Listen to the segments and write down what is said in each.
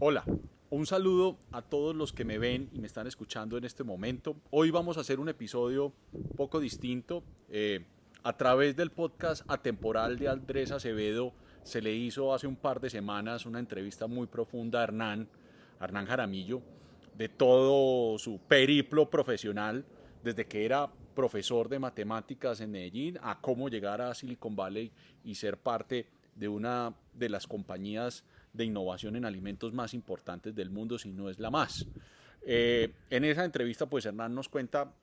Hola, un saludo a todos los que me ven y me están escuchando en este momento. Hoy vamos a hacer un episodio un poco distinto. A través del podcast Atemporal de Andrés Acevedo se le hizo hace un par de semanas una entrevista muy profunda a Hernán Jaramillo, de todo su periplo profesional, desde que era profesor de matemáticas en Medellín a cómo llegar a Silicon Valley y ser parte de una de las compañías de innovación en alimentos más importantes del mundo, si no es la más. En esa entrevista, pues Hernán nos cuenta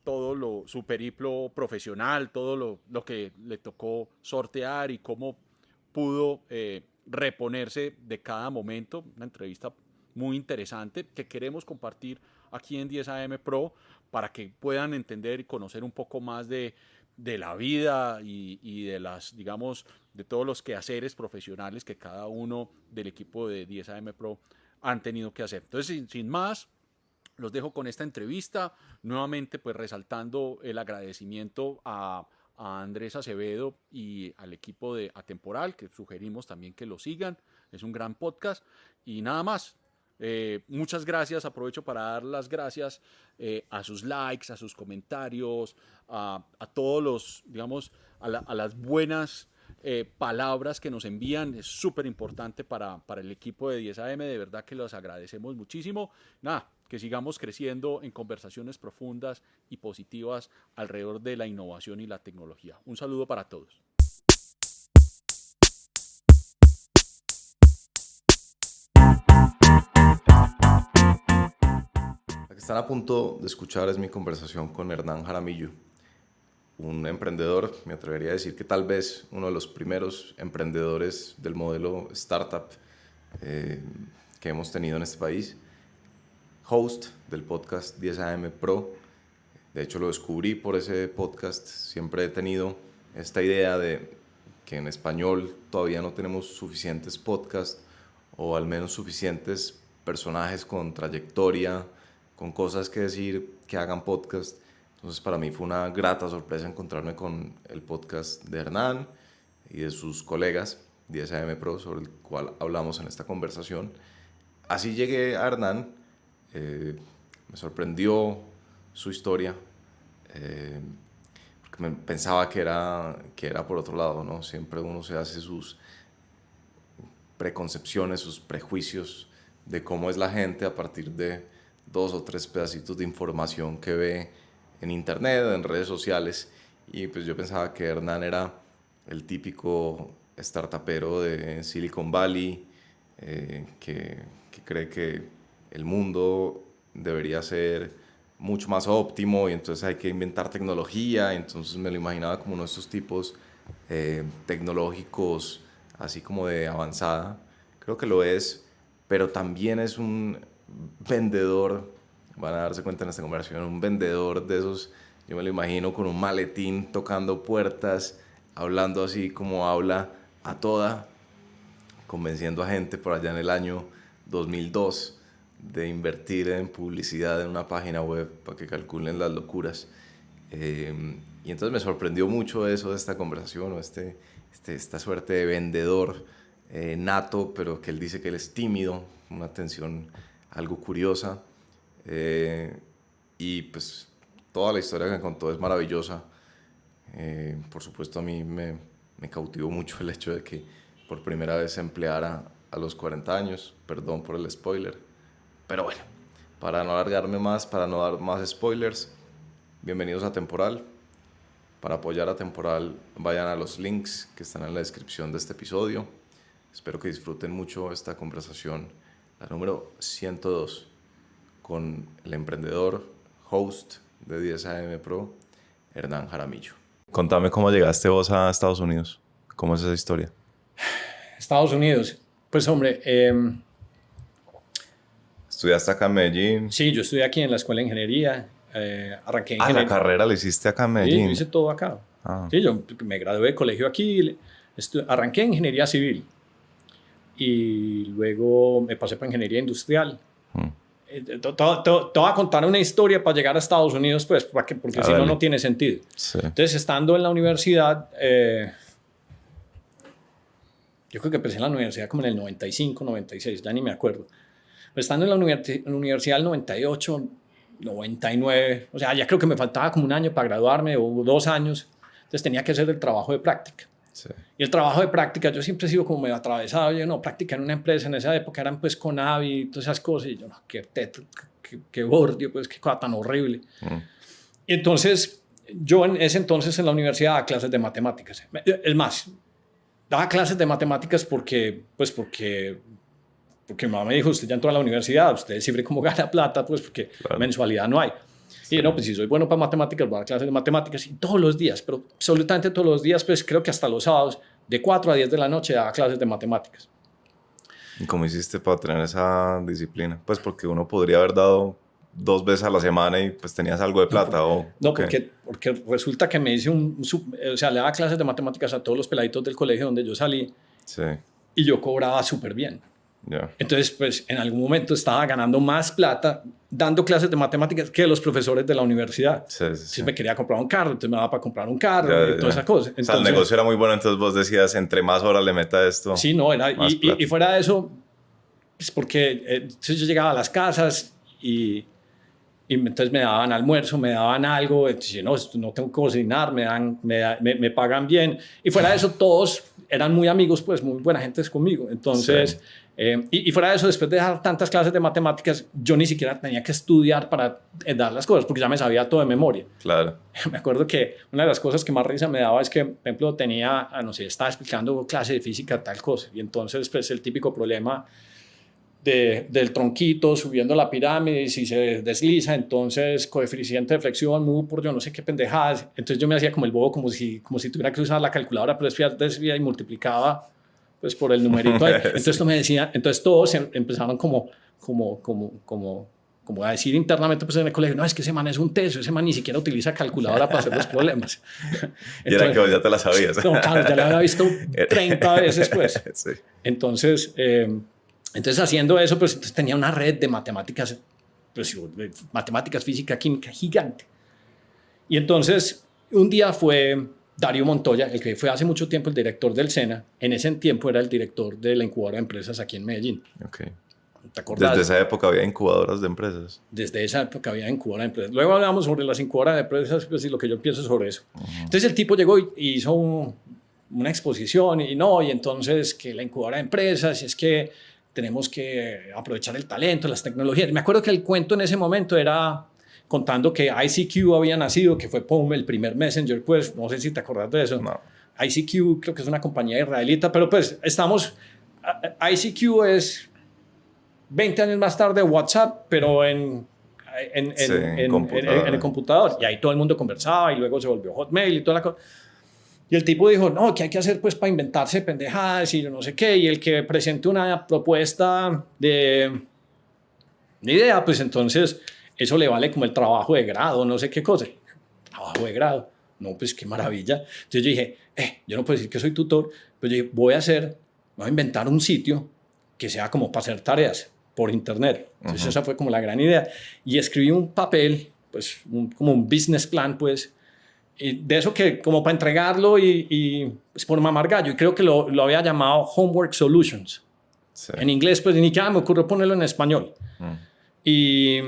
su periplo profesional, lo que le tocó sortear y cómo pudo reponerse de cada momento. Una entrevista muy interesante que queremos compartir aquí en 10AM Pro para que puedan entender y conocer un poco más de la vida y de las, digamos, de todos los quehaceres profesionales que cada uno del equipo de 10AM Pro han tenido que hacer. Entonces, sin más, los dejo con esta entrevista, nuevamente pues resaltando el agradecimiento a Andrés Acevedo y al equipo de Atemporal, que sugerimos también que lo sigan, es un gran podcast, y nada más. Muchas gracias, aprovecho para dar las gracias a sus likes, a sus comentarios, a todos los, digamos, a las buenas palabras que nos envían. Es súper importante para el equipo de 10AM, de verdad que los agradecemos muchísimo. Nada, que sigamos creciendo en conversaciones profundas y positivas alrededor de la innovación y la tecnología. Un saludo para todos. La que están a punto de escuchar es mi conversación con Hernán Jaramillo, un emprendedor, me atrevería a decir que tal vez uno de los primeros emprendedores del modelo startup eh, que hemos tenido en este país, host del podcast 10AM Pro. De hecho lo descubrí por ese podcast. Siempre he tenido esta idea de que en español todavía no tenemos suficientes podcasts o al menos suficientes personajes con trayectoria, con cosas que decir, que hagan podcast. Entonces para mí fue una grata sorpresa encontrarme con el podcast de Hernán y de sus colegas 10AM Pro, sobre el cual hablamos en esta conversación. Así llegué a Hernán. Me sorprendió su historia, porque pensaba que era por otro lado, ¿no? Siempre uno se hace sus preconcepciones, sus prejuicios de cómo es la gente a partir de 2 o 3 pedacitos de información que ve en internet, en redes sociales. Y pues yo pensaba que Hernán era el típico startupero de Silicon Valley, que cree que el mundo debería ser mucho más óptimo y entonces hay que inventar tecnología. Entonces me lo imaginaba como uno de estos tipos tecnológicos, así como de avanzada. Creo que lo es, pero también es un vendedor. Van a darse cuenta en esta conversación, un vendedor de esos. Yo me lo imagino con un maletín tocando puertas, hablando así como habla a toda, convenciendo a gente por allá en el año 2002 de invertir en publicidad en una página web para que calculen las locuras. Y entonces me sorprendió mucho eso de esta conversación, o esta suerte de vendedor nato, pero que él dice que él es tímido, una tensión algo curiosa. Y pues toda la historia que me contó es maravillosa. Por supuesto a mí me cautivó mucho el hecho de que por primera vez se empleara a los 40 años. Perdón por el spoiler. Pero bueno, para no alargarme más, para no dar más spoilers, bienvenidos a Temporal. Para apoyar a Temporal, vayan a los links que están en la descripción de este episodio. Espero que disfruten mucho esta conversación, la número 102, con el emprendedor, host de 10AM Pro, Hernán Jaramillo. Contame cómo llegaste vos a Estados Unidos. ¿Cómo es esa historia? Estados Unidos. Pues hombre, ¿Estudiaste acá en Medellín? sí, yo estudié aquí en la Escuela de Ingeniería. Arranqué en La carrera la hiciste acá en Medellín. Sí, yo hice todo acá. Sí, yo me gradué de colegio aquí, arranqué en Ingeniería Civil y luego me pasé para Ingeniería Industrial. Te voy a contar una historia para llegar a Estados Unidos, pues, porque si no, no tiene sentido. Sí. Entonces, estando en la universidad, yo creo que empecé en la universidad como en el 95, 96, ya ni me acuerdo. estando en la universidad el 98, 99, o sea, ya creo que me faltaba como un año para graduarme o 2 años, entonces tenía que hacer el trabajo de práctica. Sí. Y el trabajo de práctica, yo siempre he sido como medio atravesado, yo no, práctica en una empresa, en esa época eran pues Conavi y todas esas cosas, y yo no, qué bordio, pues qué cosa tan horrible. Y entonces, yo en ese entonces en la universidad daba clases de matemáticas. Es más, daba clases de matemáticas porque mi mamá me dijo, usted ya entró a la universidad, usted decide cómo gana plata, pues porque claro, mensualidad no hay. Sí. Y no, pues si soy bueno para matemáticas, voy a dar clases de matemáticas y todos los días, pero absolutamente todos los días, pues creo que hasta los sábados, de 4 a 10 de la noche, daba clases de matemáticas. ¿Y cómo hiciste para tener esa disciplina? Pues porque uno podría haber dado 2 veces a la semana y pues tenías algo de plata. No, porque resulta que me hice o sea, le daba clases de matemáticas a todos los peladitos del colegio donde yo salí. Sí. Y yo cobraba súper bien. Yeah. Entonces, pues en algún momento estaba ganando más plata dando clases de matemáticas que los profesores de la universidad. Sí. Entonces me quería comprar un carro, entonces me daba para comprar un carro y todas esas cosas. Entonces, o sea, el negocio era muy bueno, entonces vos decías, entre más horas le meta esto. Sí, no, era, y fuera de eso, pues porque entonces yo llegaba a las casas y entonces me daban almuerzo, me daban algo, entonces no tengo que cocinar, me pagan bien. Y fuera de eso, todos eran muy amigos, pues muy buena gente conmigo. Entonces, sí. Y fuera de eso, después de dar tantas clases de matemáticas, yo ni siquiera tenía que estudiar para dar las cosas, porque ya me sabía todo de memoria. Claro. Me acuerdo que una de las cosas que más risa me daba es que, por ejemplo, estaba explicando clase de física, tal cosa, y entonces, pues, el típico problema del tronquito subiendo la pirámide, y si se desliza, entonces coeficiente de flexión, mu por yo no sé qué pendejadas. Entonces yo me hacía como el bobo, como si tuviera que usar la calculadora, pero después y multiplicaba pues por el numerito ahí. Entonces me decía, entonces todos empezaron como a decir internamente pues en el colegio, no, es que ese man es un teso, ese man ni siquiera utiliza calculadora para hacer los problemas. Entonces, y era que vos ya te la sabías. No, claro, ya la había visto 30 veces pues. Sí. Entonces haciendo eso, pues entonces tenía una red de matemáticas, pues, matemáticas, física, química gigante. Y entonces un día fue Darío Montoya, el que fue hace mucho tiempo el director del SENA, en ese tiempo era el director de la incubadora de empresas aquí en Medellín. Okay. ¿Te acordás? Desde esa época había incubadoras de empresas. Desde esa época había incubadoras de empresas. Luego hablamos sobre las incubadoras de empresas, pues, y lo que yo pienso sobre eso. Entonces el tipo llegó y hizo una exposición y entonces que la incubadora de empresas, y es que tenemos que aprovechar el talento, las tecnologías. Me acuerdo que el cuento en ese momento era contando que ICQ había nacido, que fue el primer messenger, pues no sé si te acordás de eso. No. ICQ creo que es una compañía israelita, pero pues ICQ es 20 años más tarde WhatsApp, pero en el computador. Y ahí todo el mundo conversaba y luego se volvió Hotmail y toda la cosa. Y el tipo dijo, no, ¿qué hay que hacer pues para inventarse pendejadas y yo no sé qué? Y el que presente una propuesta de idea, pues entonces eso le vale como el trabajo de grado, no sé qué cosa. Trabajo de grado. No, pues qué maravilla. Entonces yo dije, yo no puedo decir que soy tutor, pero yo dije, voy a inventar un sitio que sea como para hacer tareas por internet. Entonces esa fue como la gran idea. Y escribí un papel, pues como un business plan, pues, y de eso que como para entregarlo y pues por mamar gallo. Y creo que lo había llamado Homework Solutions. Sí. En inglés, pues ni siquiera me ocurrió ponerlo en español. Y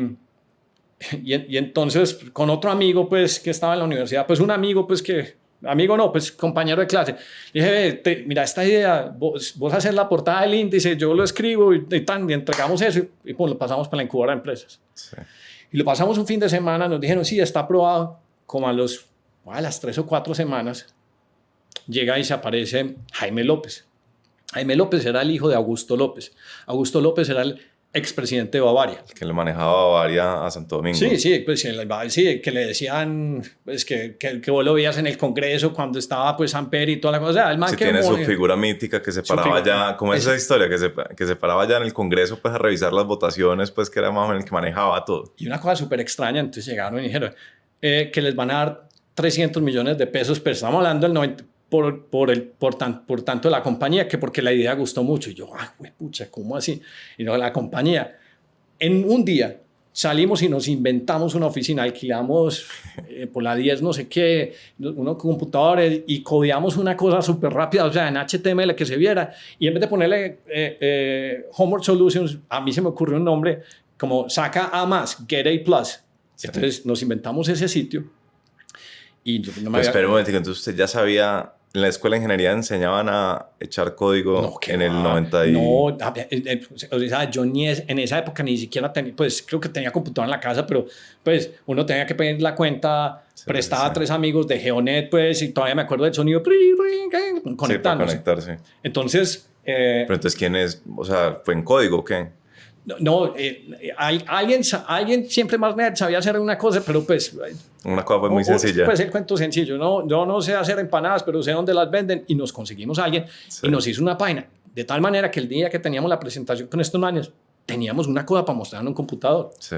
entonces con otro amigo pues que estaba en la universidad, pues un amigo pues compañero de clase, dije, mira esta idea, vos haces la portada del índice, yo lo escribo y entregamos eso y pues lo pasamos para la incubadora de empresas. Sí. Y lo pasamos un fin de semana, nos dijeron sí, está aprobado. Como a las 3 o 4 semanas llega y se aparece Jaime López. Jaime López era el hijo de Augusto López. Augusto López era el expresidente de Bavaria. El que le manejaba Bavaria a Santo Domingo. Sí, pues sí, que le decían pues, que vos lo veías en el Congreso cuando estaba pues Samper y toda la cosa. O sea, el man sí, que tiene su figura mítica que se paraba allá, como esa historia, que se paraba allá en el Congreso pues a revisar las votaciones, pues que era más o menos el que manejaba todo. Y una cosa súper extraña, entonces llegaron y dijeron que les van a dar 300 millones de pesos, pero estamos hablando del 90%. Por tanto la compañía, que porque la idea gustó mucho. Y yo, pucha, ¿cómo así? Y no, la compañía, en un día, salimos y nos inventamos una oficina, alquilamos por la 10 no sé qué, unos computadores y codeamos una cosa súper rápida, o sea, en HTML que se viera, y en vez de ponerle Homework Solutions, a mí se me ocurrió un nombre como saca A más, Get A+. Entonces nos inventamos ese sitio y yo no me Espera un momentico, entonces usted ya sabía... En la escuela de ingeniería enseñaban a echar código en el 90 y... No, o sea, yo en esa época ni siquiera tenía, pues creo que tenía computadora en la casa, pero pues uno tenía que pedir la cuenta, prestaba a 3 amigos de Geonet, pues, y todavía me acuerdo del sonido conectándose. Sí, para conectarse. Entonces... pero entonces, ¿quién es? O sea, ¿fue en código o qué? No, alguien siempre más nerd sabía hacer una cosa, pero pues... Una cosa muy sencilla. Pues el cuento sencillo, ¿no? Yo no sé hacer empanadas, pero sé dónde las venden, y nos conseguimos a alguien y nos hizo una página. De tal manera que el día que teníamos la presentación con estos manes, teníamos una cosa para mostrar en un computador. Sí.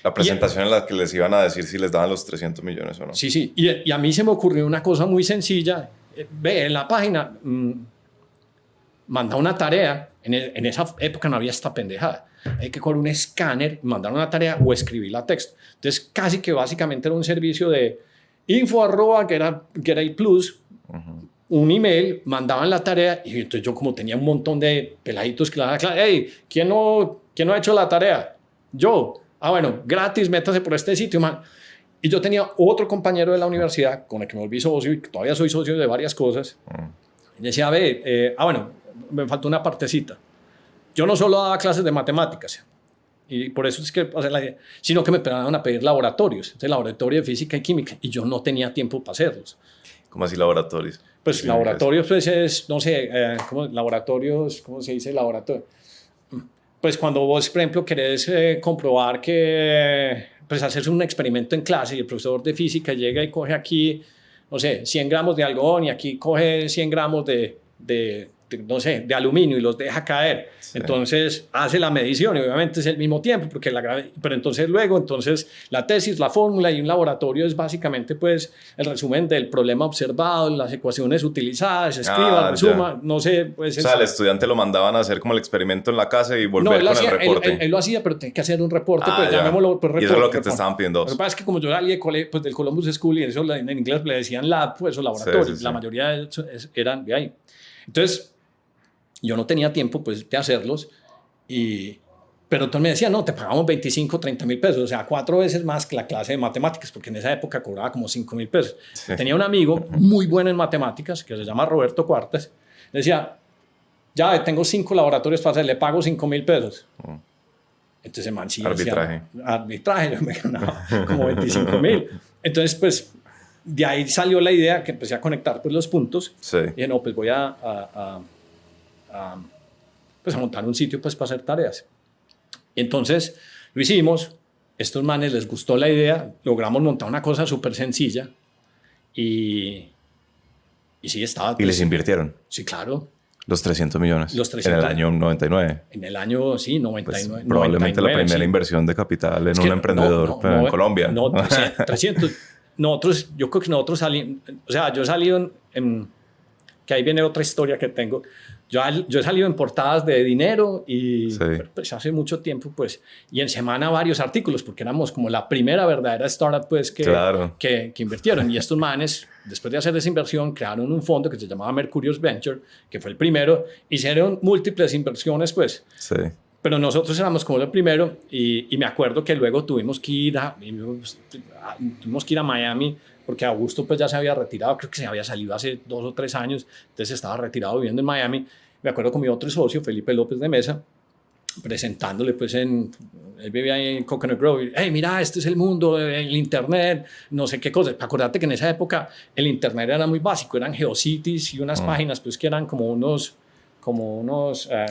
La presentación en la que les iban a decir si les daban los 300 millones o no. Sí, sí. Y a mí se me ocurrió una cosa muy sencilla. Ve, en la página, manda una tarea. En esa época no había esta pendejada. Hay que coger un escáner, mandar una tarea o escribirla a texto. Entonces, casi que básicamente era un servicio de info @ que era Plus, un email, mandaban la tarea y entonces yo como tenía un montón de peladitos que la daban claro, hey, ¿quién no ha hecho la tarea? Yo. Ah, bueno, gratis, métase por este sitio, man. Y yo tenía otro compañero de la universidad con el que me volví socio y todavía soy socio de varias cosas. Y decía, bueno, me faltó una partecita. Yo no solo daba clases de matemáticas, y por eso es que sino que me empezaron a pedir laboratorios, entonces laboratorio de física y química, y yo no tenía tiempo para hacerlos. ¿Cómo así laboratorios? Pues laboratorios, pues es, no sé, laboratorios, ¿cómo se dice laboratorio? Pues cuando vos, por ejemplo, querés comprobar que, pues haces un experimento en clase y el profesor de física llega y coge aquí, no sé, 100 gramos de algodón y aquí coge 100 gramos de no sé, de aluminio y los deja caer. Sí. Entonces hace la medición y obviamente es el mismo tiempo, pero entonces luego, la tesis, la fórmula y un laboratorio es básicamente pues el resumen del problema observado, las ecuaciones utilizadas, escriba, resuma, no sé. Pues, o sea, al estudiante lo mandaban a hacer como el experimento en la casa y volver con el reporte. Él lo hacía, pero tenía que hacer un reporte, pues llamémoslo por reporte. Y eso es lo que te estaban pidiendo. Lo que pasa es que como yo salí pues, del Columbus School y eso en inglés le decían lab, pues o laboratorio, la mayoría eran de ahí. Entonces, yo no tenía tiempo pues, de hacerlos, pero entonces me decía, no, te pagamos 25, 30 mil pesos, o sea, 4 veces más que la clase de matemáticas, porque en esa época cobraba como 5 mil pesos. Sí. Tenía un amigo muy bueno en matemáticas, que se llama Roberto Cuartas, le decía, ya tengo 5 laboratorios para hacer, le pago 5 mil pesos. Entonces, man, sí, arbitraje, yo me ganaba como 25 mil. Entonces, pues, de ahí salió la idea que empecé a conectar pues, los puntos. Sí. Y dije, no, pues voy pues a montar un sitio pues para hacer tareas. Entonces lo hicimos, estos manes les gustó la idea, logramos montar una cosa súper sencilla y sí estaba... ¿Y les invirtieron? Sí, claro. Los 300 millones. Los 300. En el año 99. En el año, sí, 99. Pues, probablemente 99, la primera inversión de capital en un emprendedor en Colombia. No, 300. Nosotros, yo creo que nosotros salimos, o sea, yo he salido que ahí viene otra historia que tengo. Yo he salido en portadas de dinero y sí. Pues hace mucho tiempo, pues, y en semana varios artículos, porque éramos como la primera verdadera startup, pues, que invirtieron. Y estos manes, después de hacer esa inversión, crearon un fondo que se llamaba Mercurius Venture, que fue el primero. Hicieron múltiples inversiones, pues. Sí. Pero nosotros éramos como el primero y me acuerdo que luego tuvimos que ir a Miami, porque Augusto pues ya se había retirado, creo que se había salido hace 2 o 3 años, entonces estaba retirado viviendo en Miami. Me acuerdo con mi otro socio, Felipe López de Mesa, presentándole pues él vivía ahí en Coconut Grove, hey, mira, este es el mundo, el internet, no sé qué cosas. Acordate que en esa época el internet era muy básico, eran GeoCities y unas páginas pues que eran como unos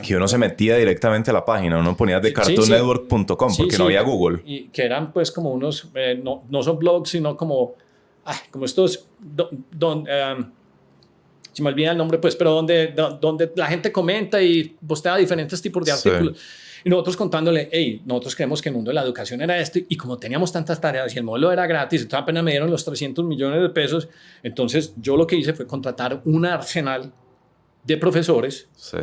que uno se metía directamente a la página, uno ponía de cartoonnetwork.com porque no había Google. Y que eran pues como unos, no son blogs, sino como estos, se me olvida el nombre pues, pero donde la gente comenta y postea diferentes tipos de artículos. Sí. Y nosotros contándole, hey, nosotros creemos que el mundo de la educación era esto, y como teníamos tantas tareas y el modelo era gratis, entonces apenas me dieron los 300 millones de pesos, entonces yo lo que hice fue contratar un arsenal de profesores, sí,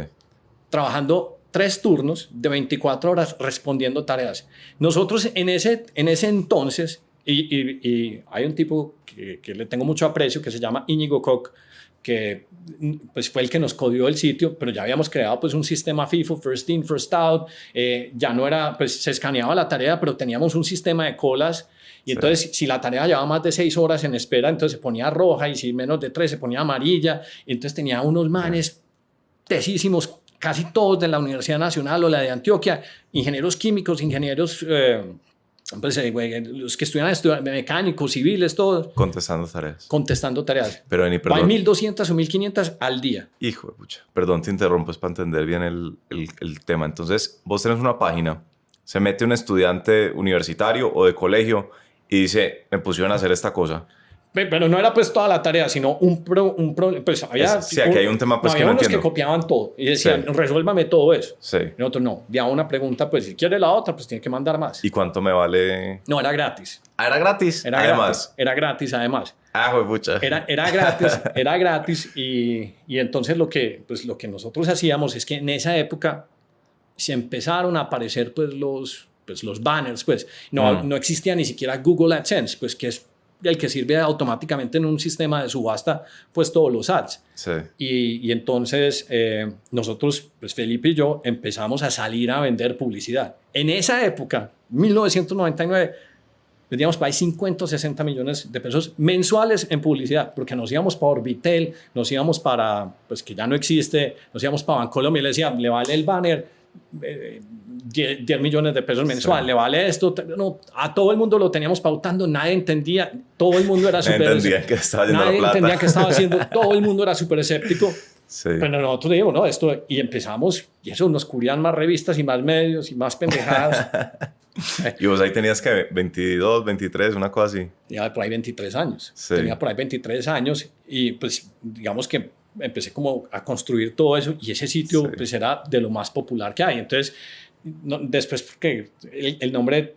trabajando 3 turnos de 24 horas respondiendo tareas. Nosotros en ese entonces, y hay un tipo que le tengo mucho aprecio que se llama Íñigo Koch, que pues fue el que nos codió el sitio, pero ya habíamos creado pues un sistema FIFO, First In, First Out, ya no era, pues se escaneaba la tarea, pero teníamos un sistema de colas, y entonces si la tarea llevaba más de 6 horas en espera, entonces se ponía roja, y si menos de 3 se ponía amarilla, y entonces tenía unos manes tesísimos, casi todos de la Universidad Nacional o la de Antioquia, ingenieros químicos, ingenieros... pues, los que estudian mecánicos, civiles, todos. Contestando tareas. Pero vení, perdón. Hay 1.200 o 1.500 al día. Hijo de pucha. Perdón, te interrumpo, es para entender bien el tema. Entonces, vos tenés una página, se mete un estudiante universitario o de colegio y dice, me pusieron a hacer esta cosa. Pero no era pues toda la tarea, sino pues había... Sí, aquí hay un tema pues que no entiendo. Había unos que copiaban todo y decían, resuélvame todo eso. Sí. Y nosotros no, ya una pregunta, pues si quiere la otra, pues tiene que mandar más. ¿Y cuánto me vale? No, era gratis. Ah, ¿era gratis? Además. Era gratis, además. Ah, güey, pucha. Era gratis y entonces lo que nosotros hacíamos es que en esa época se empezaron a aparecer pues los banners, pues. No existía ni siquiera Google AdSense, pues que es el que sirve automáticamente en un sistema de subasta, pues todos los ads. Sí. Y entonces nosotros, pues Felipe y yo, empezamos a salir a vender publicidad. En esa época, 1999, vendíamos para ahí 50 o 60 millones de pesos mensuales en publicidad, porque nos íbamos para Orbitel, nos íbamos para, pues que ya no existe, nos íbamos para Bancolombia y le decía, le vale el banner 10 millones de pesos mensual, sí. Le vale esto, no, a todo el mundo lo teníamos pautando, nadie entendía, todo el mundo era súper nadie entendía que estaba haciendo, todo el mundo era súper escéptico, sí. Pero nosotros dijimos, no, esto, y empezamos, y eso nos cubrían más revistas y más medios y más pendejadas. Y vos ahí tenías que 22, 23, una cosa así. Tenía por ahí 23 años, sí. Tenía por ahí 23 años y pues digamos que empecé como a construir todo eso y ese sitio sí. Pues era de lo más popular que hay. Entonces, después porque el nombre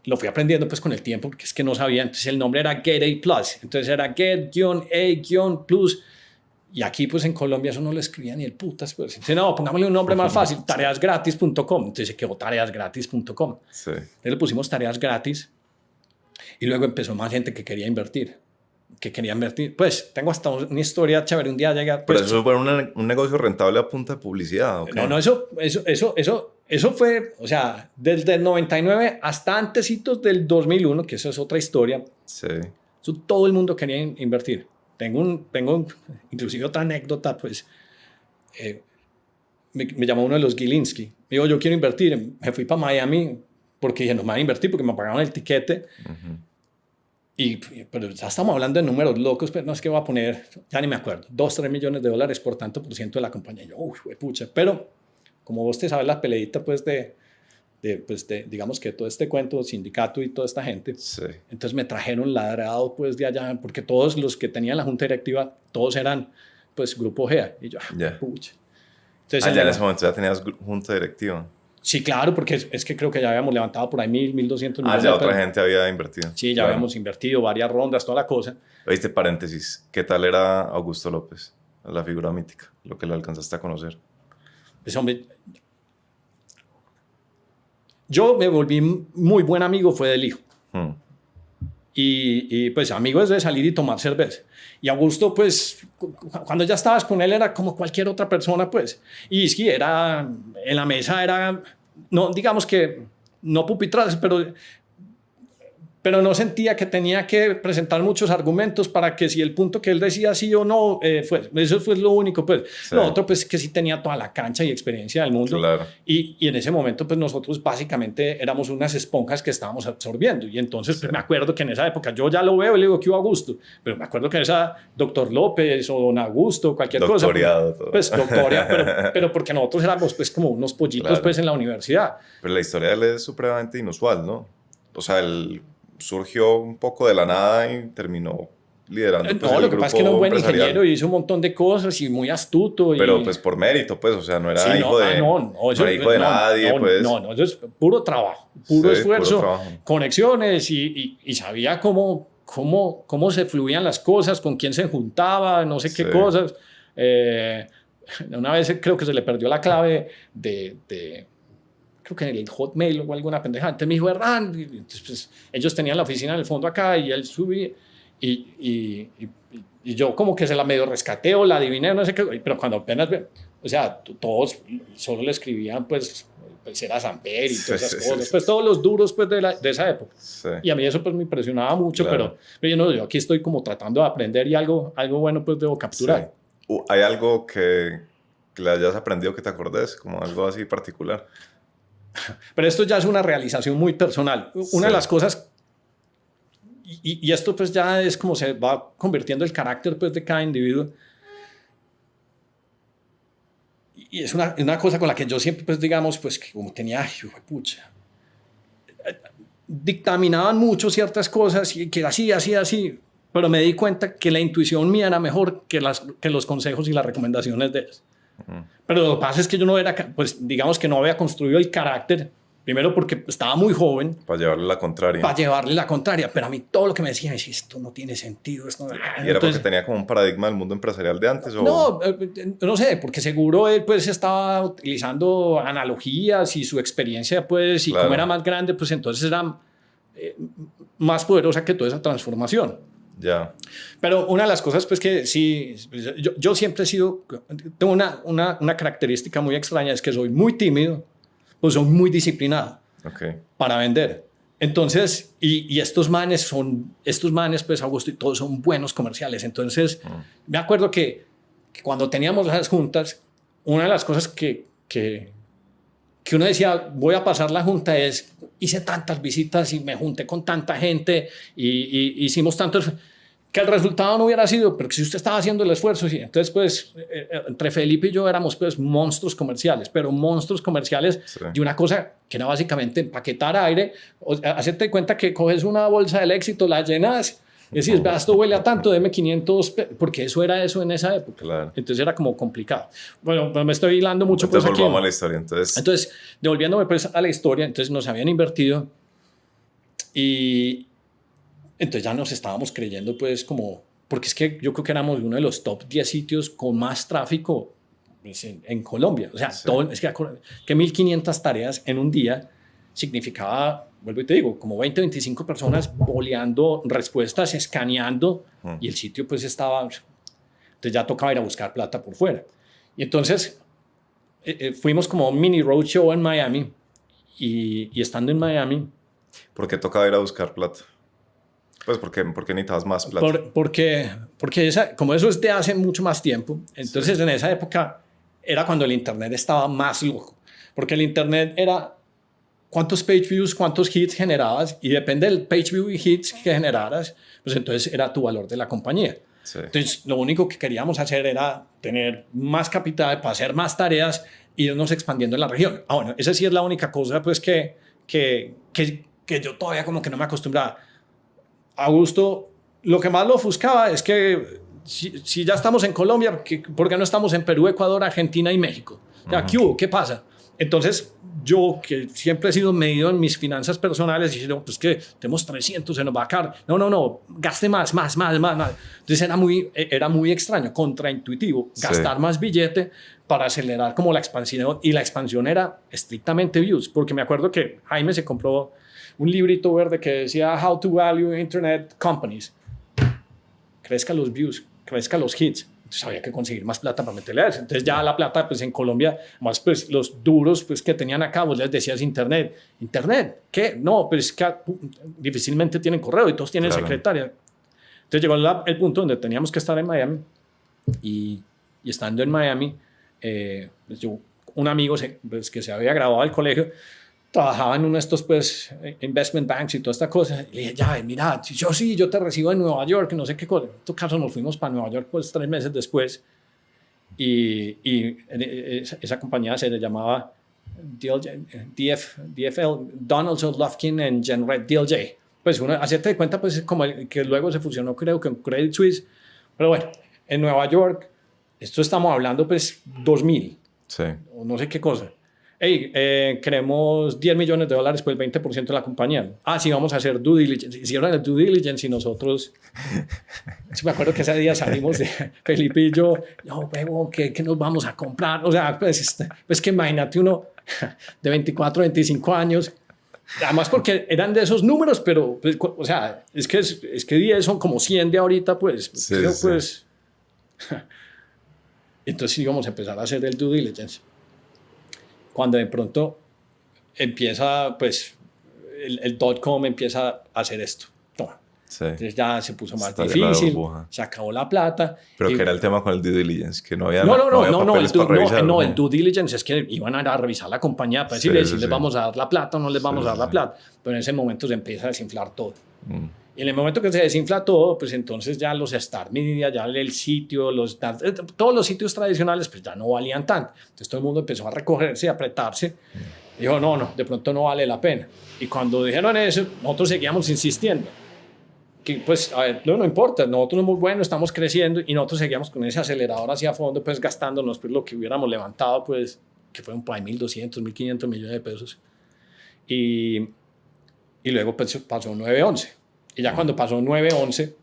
lo fui aprendiendo pues con el tiempo porque es que no sabía. Entonces el nombre era Get A Plus. Entonces era Get-A-Plus. Y aquí pues en Colombia eso no lo escribía ni el putas. Pues. Entonces no, pongámosle un nombre más fácil, tareasgratis.com. Entonces se quedó tareasgratis.com. Sí. Entonces le pusimos tareas gratis y luego empezó más gente que quería invertir. Pues tengo hasta una historia chévere. Un día llega... Pues, pero eso fue un negocio rentable a punta de publicidad, ¿o qué? No, eso fue, o sea, desde el 99 hasta antesitos del 2001, que eso es otra historia. Sí. Eso todo el mundo quería invertir. Tengo inclusive otra anécdota, pues, me llamó uno de los Gilinski. Me dijo, yo quiero invertir. Me fui para Miami porque dije, no me voy a invertir porque me pagaron el tiquete. Pero ya estamos hablando de números locos, pero no es que voy a poner, ya ni me acuerdo, $2-3 millones por tanto por ciento de la compañía. Y yo, pucha. Pero como vos te sabes la peleita, pues, digamos que todo este cuento, sindicato y toda esta gente, sí. Entonces me trajeron ladrado, pues, de allá, porque todos los que tenían la junta directiva, todos eran, pues, Grupo GEA. Y yo, pucha. Entonces, ya en ese momento ya tenías junta directiva. Sí, claro, porque es que creo que ya habíamos levantado por ahí 1.200 millones. Ya otra gente había invertido. Sí, ya habíamos invertido varias rondas, toda la cosa. Oíste, paréntesis, ¿qué tal era Augusto López? La figura mítica, lo que le alcanzaste a conocer. Pues, hombre, yo me volví muy buen amigo, fue del hijo. Y pues amigo es de salir y tomar cerveza. Y Augusto, pues, cuando ya estabas con él era como cualquier otra persona, pues. Y sí, era, en la mesa era, no, digamos que, no pupitradas, pero no sentía que tenía que presentar muchos argumentos para que si el punto que él decía sí o no, eso fue lo único, pues. Sí. Lo otro, pues, que sí tenía toda la cancha y experiencia del mundo. Claro. Y en ese momento, pues, nosotros básicamente éramos unas esponjas que estábamos absorbiendo. Y entonces, sí. Pues, me acuerdo que en esa época, yo ya lo veo y le digo, ¿qué hubo Augusto? Pero me acuerdo que esa doctor López o don Augusto, cualquier doctoriado, cosa. Pues, doctoriado, pero porque nosotros éramos, pues, como unos pollitos, claro. Pues, en la universidad. Pero la historia de él es supremamente inusual, ¿no? O sea, surgió un poco de la nada y terminó liderando. Pues, no, lo que pasa es que era un buen ingeniero y hizo un montón de cosas y muy astuto. Pero pues por mérito, pues, o sea, no era sí, hijo de, hijo de nadie, pues. No, eso es puro trabajo, puro esfuerzo, puro conexiones y sabía cómo se fluían las cosas, con quién se juntaba, no sé qué cosas. una vez creo que se le perdió la clave creo que en el Hotmail o alguna pendejada. Entonces me dijo, Hernán, entonces, pues, ellos tenían la oficina en el fondo acá y él subía y yo como que se la medio rescaté o la adiviné, no sé qué, pero cuando apenas, o sea, todos solo le escribían pues era Samper y todas esas cosas, pues todos los duros pues de esa época. Sí. Y a mí eso pues me impresionaba mucho, claro. pero yo aquí estoy como tratando de aprender y algo bueno pues debo capturar. Sí. ¿Hay algo que le hayas aprendido que te acordes, como algo así particular? Pero esto ya es una realización muy personal. Una de las cosas, y esto pues ya es como se va convirtiendo el carácter pues de cada individuo, y es una cosa con la que yo siempre pues digamos pues que como tenía, pucha, dictaminaban mucho ciertas cosas y que así, pero me di cuenta que la intuición mía era mejor que los consejos y las recomendaciones de ellos. Pero lo que pasa es que yo no era, pues digamos que no había construido el carácter, primero porque estaba muy joven. Para llevarle la contraria. Pero a mí todo lo que me decían es, esto no tiene sentido. Esto no... ¿Y era porque tenía como un paradigma del mundo empresarial de antes? ¿O? No sé, porque seguro él pues estaba utilizando analogías y su experiencia pues, y como era más grande, pues entonces era más poderosa que toda esa transformación. Ya. Pero una de las cosas pues que sí, yo siempre tengo una característica muy extraña, es que soy muy tímido, pues soy muy disciplinado para vender. Entonces, y estos manes pues Augusto y todos son buenos comerciales. Entonces, me acuerdo que cuando teníamos las juntas, una de las cosas que uno decía, voy a pasar la junta es, hice tantas visitas y me junté con tanta gente y hicimos tantos, que el resultado no hubiera sido, pero que si usted estaba haciendo el esfuerzo, sí. Entonces pues entre Felipe y yo éramos pues monstruos comerciales, pero monstruos comerciales de una cosa que era básicamente empaquetar aire, hacerte cuenta que coges una bolsa del éxito, la llenas y decís, esto huele a tanto, deme 500, porque eso era eso en esa época. Claro. Entonces era como complicado. Bueno, me estoy hilando mucho. Entonces pues, volvamos a la historia. Entonces, devolviéndome pues a la historia, entonces nos habían invertido y entonces ya nos estábamos creyendo pues como, porque es que yo creo que éramos uno de los top 10 sitios con más tráfico pues, en Colombia. O sea, es que 1.500 tareas en un día significaba, vuelvo y te digo, como 25 personas boleando respuestas, escaneando, y el sitio pues estaba, entonces ya tocaba ir a buscar plata por fuera. Y entonces fuimos como un mini roadshow en Miami, y estando en Miami... ¿Por qué tocaba ir a buscar plata? Pues porque necesitabas más plata. Porque como eso es de hace mucho más tiempo, entonces en esa época era cuando el internet estaba más loco, porque el internet era cuántos page views, cuántos hits generabas, y depende del page view y hits que generaras, pues entonces era tu valor de la compañía. Sí. Entonces lo único que queríamos hacer era tener más capital para hacer más tareas e irnos expandiendo en la región. Bueno, esa sí es la única cosa pues que yo todavía como que no me acostumbraba. Augusto, lo que más lo ofuscaba es que si ya estamos en Colombia, ¿por qué no estamos en Perú, Ecuador, Argentina y México? O sea, ¿qué hubo? ¿Qué pasa? Entonces, yo que siempre he sido medido en mis finanzas personales, y no, pues que tenemos 300, se nos va a caer. No, gaste más. Entonces era muy extraño, contraintuitivo, gastar más billete para acelerar como la expansión. Y la expansión era estrictamente views, porque me acuerdo que Jaime se compró un librito verde que decía How to Value Internet Companies. Crezca los views, crezca los hits. Entonces había que conseguir más plata para meterle a eso. Entonces ya la plata pues en Colombia, más pues los duros pues que tenían acá, vos les decías internet. ¿Internet? ¿Qué? No, pero es que difícilmente tienen correo y todos tienen secretaria. Entonces llegó el punto donde teníamos que estar en Miami y estando en Miami, pues yo, un amigo pues, que se había graduado del colegio, trabajaba en uno de estos pues investment banks y toda esta cosa, y le dije, ya, mira, yo te recibo en Nueva York, no sé qué cosa. En todo caso nos fuimos para Nueva York pues 3 meses después y esa compañía se le llamaba DFL, Donaldson, Lufkin and Jenred DLJ. Pues uno, hacerte de cuenta pues como que luego se fusionó creo que con Credit Suisse, pero bueno, en Nueva York, esto estamos hablando pues 2000, o no sé qué cosa. hey, queremos $10 millones por el 20% de la compañía. Ah, sí, vamos a hacer due diligence. Hicieron el due diligence y nosotros, me acuerdo que ese día salimos de Felipe y yo, no, huevo, ¿qué nos vamos a comprar? O sea, pues que imagínate uno de 24, 25 años, además porque eran de esos números, pero, pues, o sea, es que 10 son como 100 de ahorita, pues, sí, creo, sí. pues. Entonces íbamos a empezar a hacer el due diligence. Cuando de pronto empieza, pues, el .com empieza a hacer esto. Toma. Sí. Entonces ya se puso más Está difícil, se acabó la plata. Pero que era el tema con el due diligence, que no había papeles para revisar. No, el due diligence es que iban a revisar la compañía para decirle si les vamos a dar la plata o no les vamos a dar la plata. Pero en ese momento se empieza a desinflar todo. Y en el momento que se desinfla todo, pues entonces ya los Star Media, ya el sitio, todos los sitios tradicionales, pues ya no valían tanto. Entonces todo el mundo empezó a recogerse y apretarse. Dijo, no, de pronto no vale la pena. Y cuando dijeron eso, nosotros seguíamos insistiendo. Que pues, a ver, no importa, nosotros somos buenos, estamos creciendo y nosotros seguíamos con ese acelerador hacia fondo, pues gastándonos pues, lo que hubiéramos levantado, pues, que fueron por ahí 1.200, 1.500 millones de pesos. Y luego pues, pasó 9/11. Y ya cuando pasó 9/11,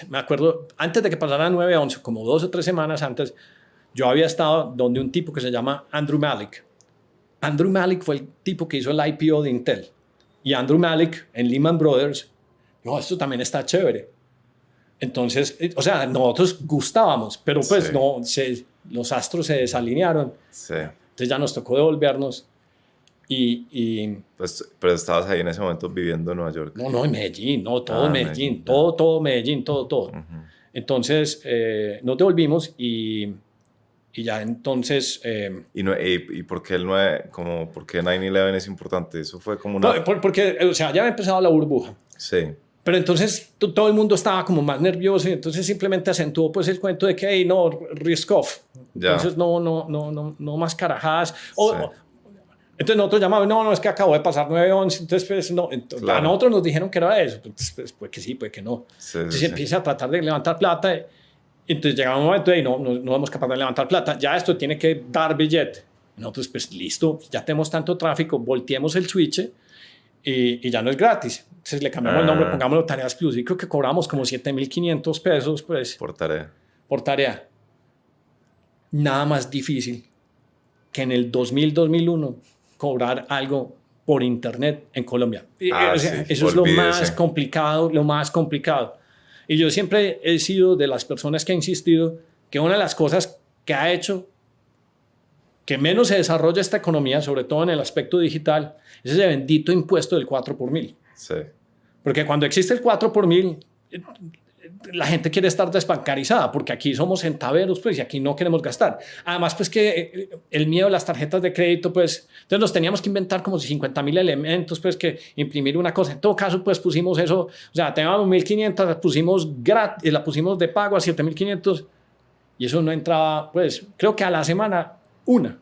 me acuerdo, antes de que pasara 9/11, como 2 o 3 semanas antes, yo había estado donde un tipo que se llama Andrew Malik. Andrew Malik fue el tipo que hizo el IPO de Intel. Y Andrew Malik en Lehman Brothers, dijo, esto también está chévere. Entonces, o sea, nosotros gustábamos, pero pues los astros se desalinearon. Sí. Entonces ya nos tocó devolvernos. Pues, pero estabas ahí en ese momento viviendo en Nueva York. No, en Medellín, todo Medellín, todo Medellín, todo. Uh-huh. Entonces nos devolvimos y ya entonces... ¿Y por qué por qué 9/11 es importante? Eso fue como una... No, porque, o sea, ya había empezado la burbuja. Sí. Pero entonces todo el mundo estaba como más nervioso y entonces simplemente acentuó pues el cuento de que, hey, no, risk off. Entonces no más carajadas. Entonces nosotros llamamos, no, es que acabó de pasar 9/11, entonces pues no, claro. A nosotros nos dijeron que era eso, pues que sí, pues que no. Entonces empieza a tratar de levantar plata, entonces llegaba un momento y no somos capaces de levantar plata, ya esto tiene que dar billete. Nosotros pues listo, ya tenemos tanto tráfico, volteemos el switch y ya no es gratis. Entonces le cambiamos el nombre, pongámoslo Tareas Plus y creo que cobramos como 7.500 pesos pues. Por tarea. Nada más difícil que en el 2001 cobrar algo por internet en Colombia. Eso es lo más complicado. Y yo siempre he sido de las personas que ha insistido que una de las cosas que ha hecho que menos se desarrolla esta economía, sobre todo en el aspecto digital, es ese bendito impuesto del 4 por 1000. Sí. Porque cuando existe el 4 por 1000, la gente quiere estar desbancarizada porque aquí somos centaveros pues, y aquí no queremos gastar. Además, pues que el miedo a las tarjetas de crédito, pues, entonces nos teníamos que inventar como 50.000 elementos, pues, que imprimir una cosa. En todo caso, pues pusimos eso, o sea, teníamos 1.500, la pusimos gratis, la pusimos de pago a 7.500 y eso no entraba, pues, creo que a la semana 1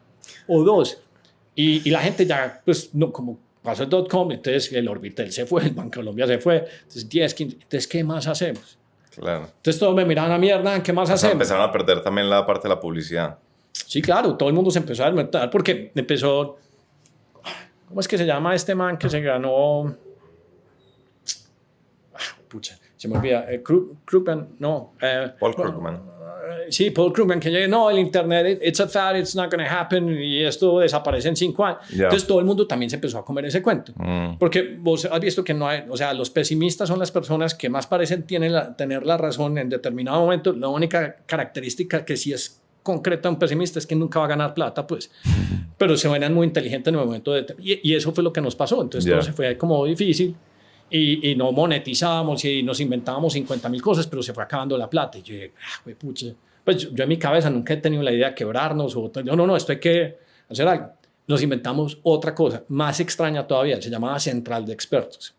o 2. Y la gente ya, pues, no, como pasó el .com, entonces el Orbitel se fue, el Bancolombia se fue, entonces 10, 15, entonces, ¿qué más hacemos? Claro. Entonces todos me miraban a mierda, ¿qué más hacemos? Empezaron a perder también la parte de la publicidad. Sí, claro, todo el mundo se empezó a desmontar porque empezó, ¿cómo es que se llama este man que se ganó? Pucha, se me olvida, Krugman, no. Paul Krugman. Sí, Paul Krugman, que llega, no, el internet, it's a fad, it's not going to happen, y esto desaparece en 5 años. Yeah. Entonces todo el mundo también se empezó a comer ese cuento. Porque vos has visto que no hay, o sea, los pesimistas son las personas que más parecen tener la razón en determinado momento. La única característica que sí es concreta un pesimista es que nunca va a ganar plata, pues. Pero se ven muy inteligentes en el momento de... Y eso fue lo que nos pasó. Entonces todo se fue como difícil. Y no monetizábamos y nos inventábamos 50.000 cosas, pero se fue acabando la plata. Y yo dije, pucha. Pues yo en mi cabeza nunca he tenido la idea de quebrarnos. No, esto hay que hacer algo. Nos inventamos otra cosa, más extraña todavía. Se llamaba Central de Expertos.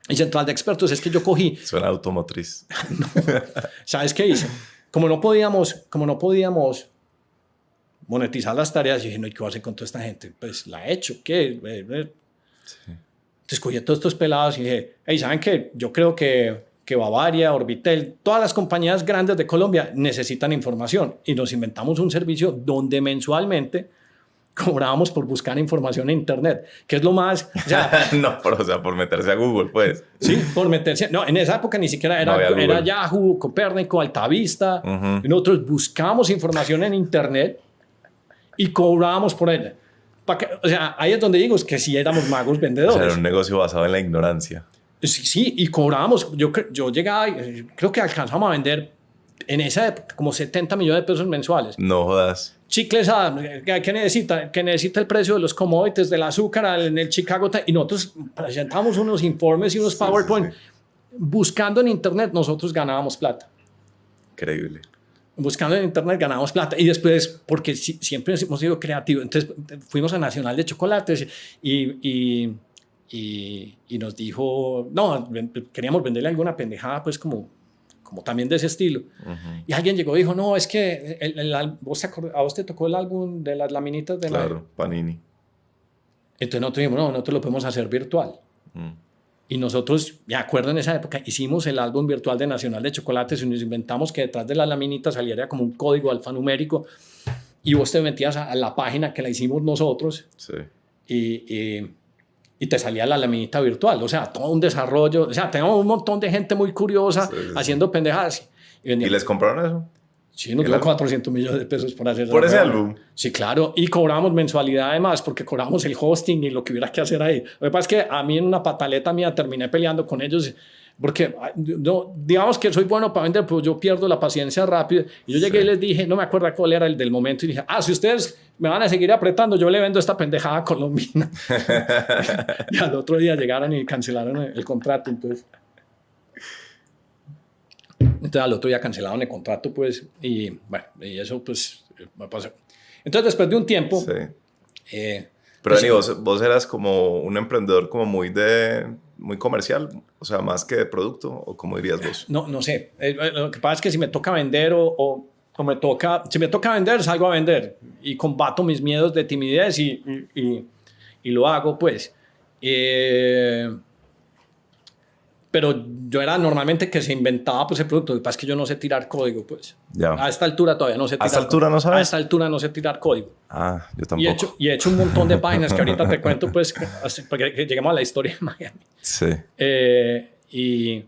Y Central de Expertos es que yo cogí... Suena automotriz. No. ¿Sabes qué hice? Como no podíamos monetizar las tareas, yo dije, no, ¿y qué voy a hacer con toda esta gente? Pues la he hecho. ¿Qué? Sí. Entonces cogí a todos estos pelados y dije, hey, ¿saben qué? Yo creo que que Bavaria, Orbitel, todas las compañías grandes de Colombia necesitan información y nos inventamos un servicio donde mensualmente cobrábamos por buscar información en internet, que es lo más... O sea, no, o sea, por meterse a Google, pues. Sí, por meterse... No, en esa época ni siquiera era Yahoo, Copérnico, Altavista. Y nosotros buscábamos información en internet y cobrábamos por ella. O sea, ahí es donde digo es que sí éramos magos vendedores. O sea, era un negocio basado en la ignorancia. Sí, y cobrábamos. Yo llegaba, creo que alcanzamos a vender en esa época como 70 millones de pesos mensuales. No jodas. Chicles, ¿qué necesita? Que necesita el precio de los commodities, del azúcar en el Chicago. Y nosotros presentamos unos informes y unos PowerPoint. Sí. Buscando en internet, nosotros ganábamos plata. Increíble. Buscando en internet ganábamos plata. Y después, porque siempre hemos sido creativos, entonces fuimos a Nacional de Chocolates y nos dijo, no, queríamos venderle alguna pendejada, pues como también de ese estilo. Y alguien llegó y dijo, no, es que a vos te tocó el álbum de las laminitas de Claro, Panini. Entonces nosotros dijimos, no, nosotros lo podemos hacer virtual. Y nosotros, me acuerdo en esa época, hicimos el álbum virtual de Nacional de Chocolates y nos inventamos que detrás de la laminita saliera como un código alfanumérico y vos te metías a la página que la hicimos nosotros. Sí. Y te salía la laminita virtual, o sea, todo un desarrollo, o sea, teníamos un montón de gente muy curiosa haciendo pendejadas. ¿Y les compraron eso? Sí, nos dio 400 millones de pesos por hacer ¿Por ese álbum? Sí, claro, y cobramos mensualidad además, porque cobramos el hosting y lo que hubiera que hacer ahí. Lo que pasa es que a mí en una pataleta mía terminé peleando con ellos, porque no, digamos que soy bueno para vender, pero yo pierdo la paciencia rápido. Y yo llegué y les dije, no me acuerdo cuál era el del momento, y dije, si ustedes me van a seguir apretando, yo le vendo esta pendejada colombiana. Y al otro día llegaron y cancelaron el contrato, entonces al otro día cancelaron el contrato, pues, y bueno, y eso pues me pasó. Entonces después de un tiempo... Sí. Pero pues, vos eras como un emprendedor como muy comercial, o sea, más que de producto, ¿o cómo dirías vos? No sé. Lo que pasa es que si me toca vender si me toca vender, salgo a vender y combato mis miedos de timidez y lo hago, pues. Pero yo era normalmente que se inventaba pues el producto. Lo que pasa es que yo no sé tirar código, pues. Ya. A esta altura todavía no sé tirar. ¿A esta altura no sabes? A esta altura no sé tirar código. Yo tampoco. Y he hecho un montón de páginas que ahorita te cuento, pues, para que lleguemos a la historia de Miami. Sí. Y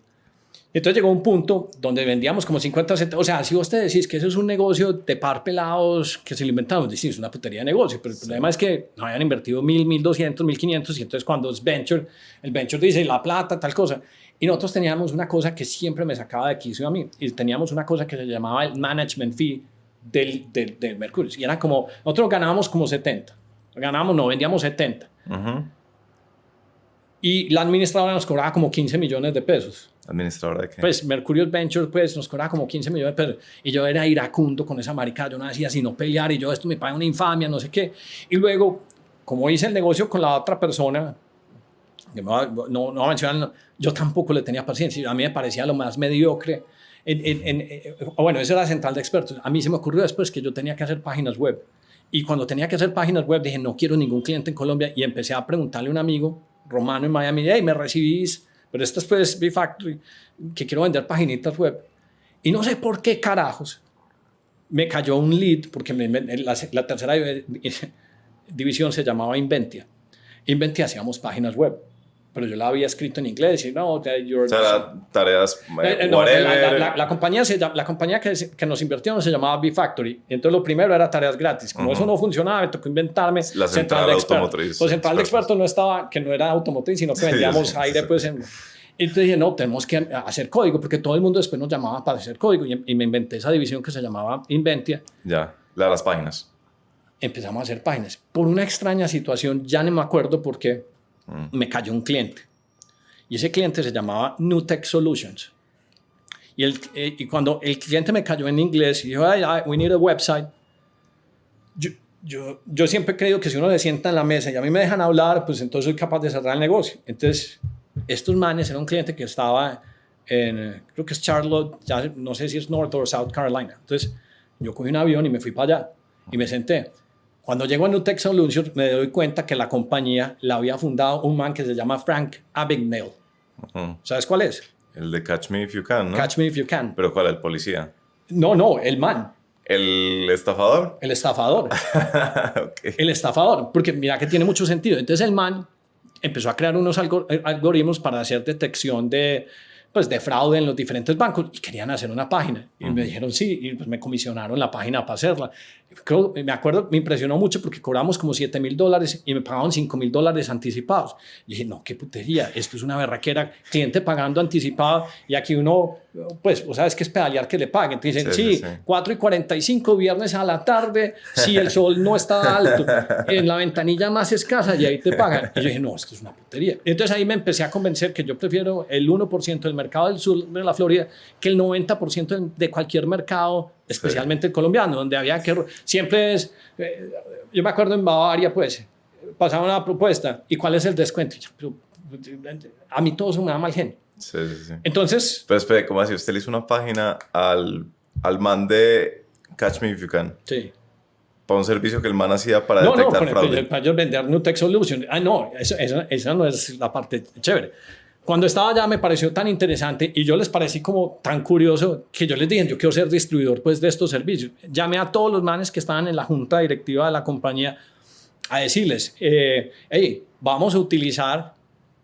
entonces llegó un punto donde vendíamos como 50, 70. O sea, si vos te decís que eso es un negocio de par pelados que se lo inventamos, decís, es una putería de negocio. Pero el problema es que no habían invertido 1.000, 1.200, 1.500. Y entonces cuando es venture, el venture dice la plata, tal cosa. Y nosotros teníamos una cosa que siempre me sacaba de quicio a mí. Y teníamos una cosa que se llamaba el management fee del Mercurio. Y era como, nosotros ganábamos como 70. Vendíamos 70. Y la administradora nos cobraba como 15 millones de pesos. ¿Administradora de qué? Pues Mercurius Venture pues nos cobraba como 15 millones de pesos. Y yo era iracundo con esa maricada. Yo no hacía sino pelear. Y yo, esto me paga una infamia, no sé qué. Y luego, como hice el negocio con la otra persona, que no mencionan, yo tampoco le tenía paciencia. A mí me parecía lo más mediocre. Bueno, eso era central de expertos. A mí se me ocurrió después que yo tenía que hacer páginas web. Y cuando tenía que hacer páginas web, dije, no quiero ningún cliente en Colombia. Y empecé a preguntarle a un amigo romano en Miami, hey, ¿me recibís? Pero esto es pues B-Factory, que quiero vender paginitas web. Y no sé por qué carajos me cayó un lead, porque la tercera división se llamaba Inventia. Inventia hacíamos páginas web, pero yo la había escrito en inglés y no, o sea, tareas la compañía que nos invirtió se llamaba B-Factory. Entonces lo primero era tareas gratis. Como eso no funcionaba, me tocó inventarme la central de automotriz. Pues central de expertos no estaba, que no era automotriz, sino que vendíamos aire, pues. Entonces dije, no, tenemos que hacer código, porque todo el mundo después nos llamaba para hacer código. Y me inventé esa división que se llamaba Inventia. Ya, la de las páginas. Empezamos a hacer páginas. Por una extraña situación, ya no me acuerdo por qué, me cayó un cliente. Y ese cliente se llamaba Nutec Solutions. Y cuando el cliente me cayó en inglés y dijo, we need a website, yo siempre he creído que si uno le sienta en la mesa y a mí me dejan hablar, pues entonces soy capaz de cerrar el negocio. Entonces, estos manes, era un cliente que estaba en, creo que es Charlotte, ya no sé si es North o South Carolina. Entonces, yo cogí un avión y me fui para allá y me senté. Cuando llego a Nutec Solutions, me doy cuenta que la compañía la había fundado un man que se llama Frank Abagnale. ¿Sabes cuál es? El de Catch Me If You Can, ¿no? Catch Me If You Can. ¿Pero cuál? ¿El policía? No, el man. ¿El estafador? El estafador. Okay. El estafador, porque mira que tiene mucho sentido. Entonces el man empezó a crear unos algoritmos para hacer detección de fraude en los diferentes bancos y querían hacer una página. Y me dijeron sí, y pues me comisionaron la página para hacerla. Me acuerdo, me impresionó mucho porque cobramos como $7,000 y me pagaban $5,000 anticipados. Y dije, no, qué putería, esto es una berraquera, cliente pagando anticipado y aquí uno, pues, o sabes que es pedalear que le paguen. Te dicen, sí, 4:45, viernes a la tarde, si el sol no está alto, en la ventanilla más escasa y ahí te pagan. Y yo dije, no, esto es una putería. Entonces ahí me empecé a convencer que yo prefiero el 1% del mercado del sur de la Florida que el 90% de cualquier mercado, especialmente el colombiano, donde había que... Siempre es... yo me acuerdo en Bavaria, pues, pasaba una propuesta, ¿y cuál es el descuento? A mí todo eso me da mal genio. Sí. Entonces... Pero espere, ¿cómo así? ¿Usted le hizo una página al man de Catch Me If You Can? Sí. Para un servicio que el man hacía para detectar fraude. Para ellos vender Nutec Solution. No, esa no es la parte chévere. Cuando estaba allá me pareció tan interesante y yo les parecí como tan curioso que yo les dije, yo quiero ser distribuidor pues de estos servicios. Llamé a todos los manes que estaban en la junta directiva de la compañía a decirles, hey, vamos a utilizar,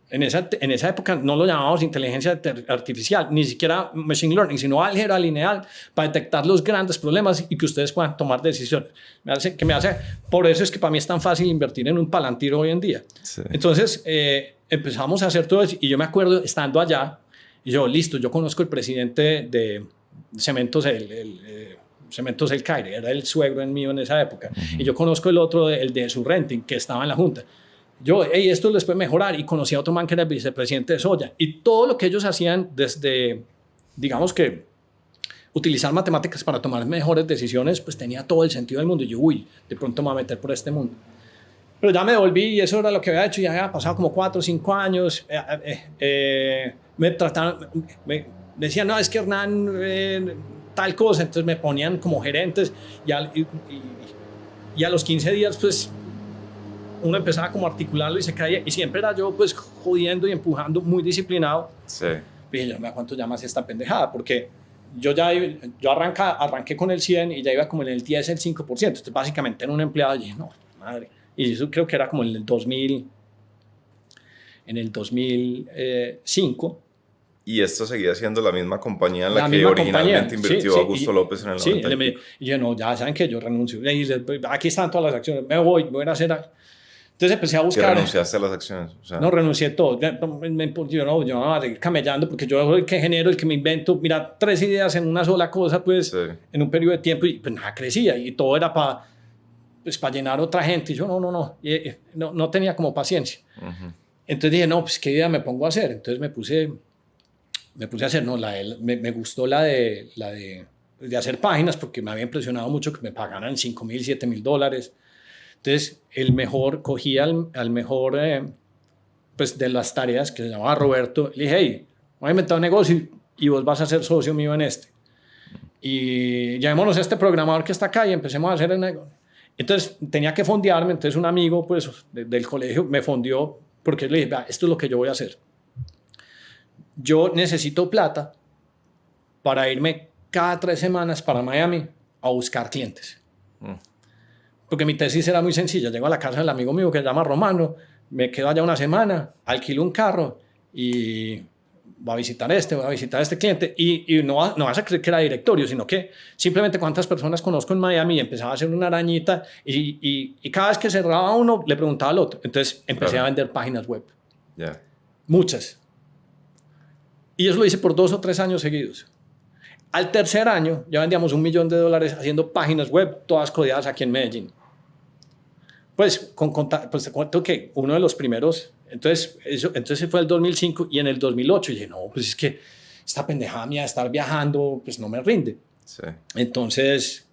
en esa época no lo llamábamos inteligencia artificial, ni siquiera machine learning, sino álgebra lineal para detectar los grandes problemas y que ustedes puedan tomar decisiones. Por eso es que para mí es tan fácil invertir en un Palantir hoy en día. Sí. Entonces, empezamos a hacer todo eso y yo me acuerdo estando allá y yo, listo, yo conozco el presidente de Cementos, Cementos El Caire, era el suegro mío en esa época, y yo conozco el otro, el de su renting, que estaba en la junta. Yo, hey, esto les puede mejorar, y conocí a otro man que era el vicepresidente de Soya, y todo lo que ellos hacían desde, digamos que, utilizar matemáticas para tomar mejores decisiones, pues tenía todo el sentido del mundo. Y yo, uy, de pronto me voy a meter por este mundo. Pero ya me devolví y eso era lo que había hecho. Ya había pasado como 4 o 5 años. Me trataron, me decían, no, es que Hernán, tal cosa. Entonces me ponían como gerentes y a los 15 días, pues, uno empezaba como a articularlo y se caía. Y siempre era yo, pues, jodiendo y empujando, muy disciplinado. Sí. Y yo, ¿cuánto llamas esta pendejada? Porque yo arranqué con el 100 y ya iba como en el 10, el 5%. Entonces, básicamente, era un empleado y dije, no, madre. Y eso creo que era como en el 2005. ¿Y esto seguía siendo la misma compañía en la que originalmente invirtió Augusto López en el 90? Y yo, no, ya saben que yo renuncio. Aquí están todas las acciones. Me voy a hacer... Entonces empecé a buscar... ¿Qué renunciaste a las acciones? O sea, no, renuncié todo. Yo me voy a seguir camellando porque yo soy el que genero, el que me invento. Mira, 3 ideas en una sola cosa, pues, en un periodo de tiempo. Y pues nada, crecía. Y todo era para llenar a otra gente. Y yo, no tenía como paciencia. Entonces dije, no, pues, ¿qué idea me pongo a hacer? Entonces me puse a hacer, me gustó la de hacer páginas porque me había impresionado mucho que me pagaran $5,000, $7,000. Entonces, cogí al mejor pues, de las tareas, que se llamaba Roberto. Le dije, hey, voy a inventar un negocio y vos vas a ser socio mío en este. Y llamémonos a este programador que está acá y empecemos a hacer el negocio. Entonces, tenía que fondearme. Entonces, un amigo pues, del colegio me fondeó porque le dije, esto es lo que yo voy a hacer. Yo necesito plata para irme cada 3 semanas para Miami a buscar clientes. Porque mi tesis era muy sencilla. Llego a la casa del amigo mío que se llama Romano, me quedo allá una semana, alquilo un carro y voy a visitar este cliente. Y no vas a creer que era directorio, sino que simplemente cuántas personas conozco en Miami y empezaba a hacer una arañita y cada vez que cerraba uno le preguntaba al otro. Entonces empecé a vender páginas web. Yeah. Muchas. Y eso lo hice por 2 o 3 años seguidos. Al tercer año ya vendíamos $1 millón haciendo páginas web, todas codeadas aquí en Medellín. Pues te cuento que uno de los primeros, entonces fue el 2005 y en el 2008 dije, no, pues es que esta pendejada mía de estar viajando, pues no me rinde. Sí. Entonces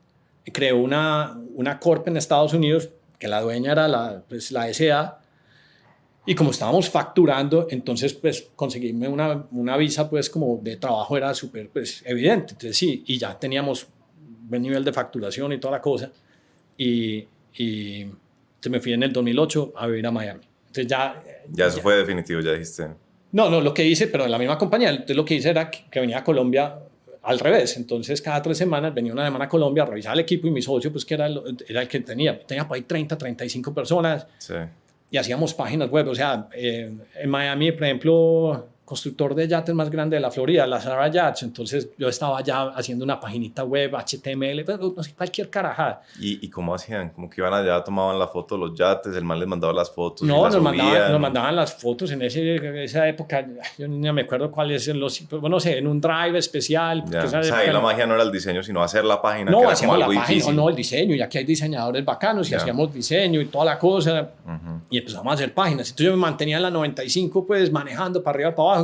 creé una corp en Estados Unidos, que la dueña era la SA. Y como estábamos facturando, entonces pues conseguirme una visa pues como de trabajo era súper pues evidente. Entonces sí, y ya teníamos buen nivel de facturación y toda la cosa. Y entonces me fui en el 2008 a vivir a Miami. Entonces ya eso fue definitivo, ya dijiste. No, lo que hice, pero en la misma compañía, entonces lo que hice era que venía a Colombia al revés. Entonces, cada 3 semanas venía una semana a Colombia a revisar el equipo y mi socio, pues que era el que tenía por ahí 30, 35 personas. Sí. Y hacíamos páginas web. O sea, en Miami, por ejemplo, constructor de yates más grande de la Florida, la Sarah Yachts. Entonces, yo estaba ya haciendo una paginita web, HTML, no sé, cualquier carajada. ¿Y cómo hacían? Como que iban allá, tomaban la foto de los yates, el man les mandaba las fotos. No, y las nos mandaban las fotos en esa época. Yo no me acuerdo cuáles bueno, no sé, en un drive especial. O sea, ahí la magia no era el diseño, sino hacer la página. No, que era hacíamos como algo la página, difícil. no, el diseño. Y aquí hay diseñadores bacanos y hacíamos diseño y toda la cosa. Y empezamos a hacer páginas. Entonces yo me mantenía en la 95, pues manejando para arriba, para abajo.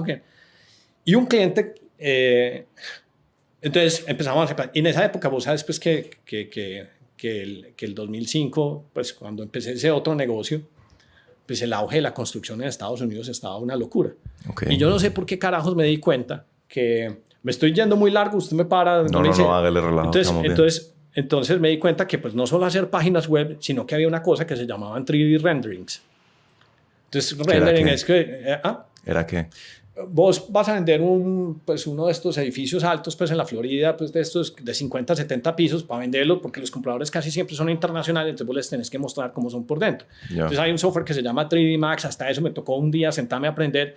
Y un cliente, entonces empezamos a hacer, y en esa época vos sabes pues que el 2005, pues cuando empecé ese otro negocio, pues el auge de la construcción en Estados Unidos estaba una locura. Okay. Y yo no sé por qué carajos me di cuenta que me estoy yendo muy largo, usted me para. No, hágale relajo. Entonces me di cuenta que pues no solo hacer páginas web, sino que había una cosa que se llamaban 3D renderings. Entonces rendering es que... ¿Era qué? Vos vas a vender uno de estos edificios altos pues en la Florida, pues de estos de 50, 70 pisos para venderlos, porque los compradores casi siempre son internacionales, entonces vos les tenés que mostrar cómo son por dentro. Entonces hay un software que se llama 3D Max, hasta eso me tocó un día sentarme a aprender,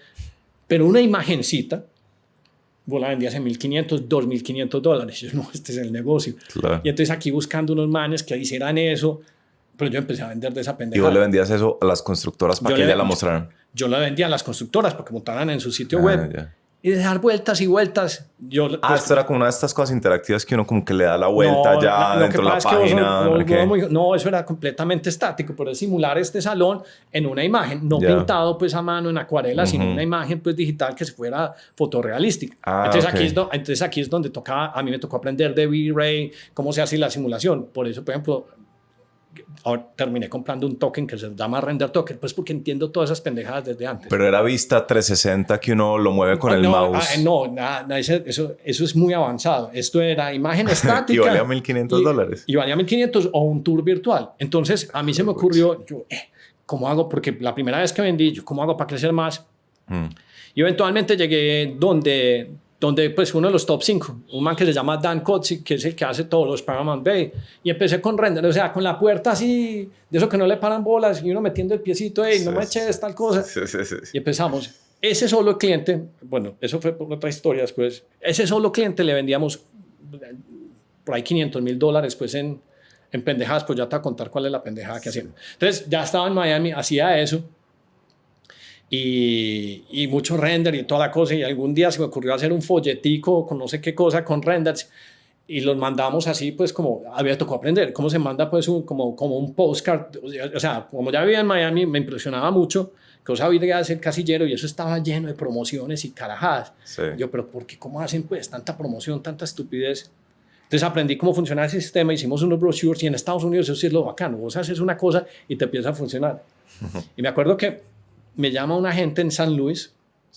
pero una imagencita vos la vendías en $1,500, $2,500. Yo, no, este es el negocio. Claro. Y entonces aquí buscando unos manes que hicieran eso, pero yo empecé a vender de esa pendejada. ¿Y vos le vendías eso a las constructoras para que ya la mostraran? Yo la vendía a las constructoras para que montaran en su sitio web. Ya. Y de dar vueltas y vueltas. Esto era como una de estas cosas interactivas que uno como que le da la vuelta dentro de la página. No, eso era completamente estático, pero es simular este salón en una imagen, no pintado pues a mano en acuarela, sino una imagen pues digital que se fuera fotorrealística. Entonces aquí es donde a mí me tocó aprender de V-Ray, cómo se hace la simulación. Por eso, por ejemplo, ahora terminé comprando un token que se llama Render Token, pues porque entiendo todas esas pendejadas desde antes. Pero era vista 360 que uno lo mueve con el mouse. Eso es muy avanzado. Esto era imagen estática. Y valía $1,500. Y valía $1,500 o un tour virtual. Entonces a mí se me ocurrió, ¿cómo hago? Porque la primera vez que vendí, ¿cómo hago para crecer más? Y eventualmente llegué donde pues uno de los top 5, un man que se llama Dan Kotzik, que es el que hace todos los Paramount Bay, y empecé con render, o sea, con la puerta así, de eso que no le paran bolas, y uno metiendo el piecito, no me eches tal cosa, sí. Y empezamos. Ese solo cliente, bueno, eso fue por otra historia después, ese solo cliente le vendíamos por ahí $500,000 pues en pendejadas, pues ya te voy a contar cuál es la pendejada que hacíamos. Entonces ya estaba en Miami, hacía eso, y mucho render y toda la cosa, y algún día se me ocurrió hacer un folletico con no sé qué cosa con renders y los mandamos así, pues como había tocado aprender cómo se manda pues como un postcard. O sea, como ya vivía en Miami me impresionaba mucho que sabía hacer casillero y eso estaba lleno de promociones y carajadas. Yo, pero ¿por qué? ¿Cómo hacen pues tanta promoción, tanta estupidez? Entonces aprendí cómo funcionaba el sistema, hicimos unos brochures, y en Estados Unidos eso sí es lo bacano, vos haces una cosa y te empieza a funcionar. Y me acuerdo que me llama una gente en San Luis,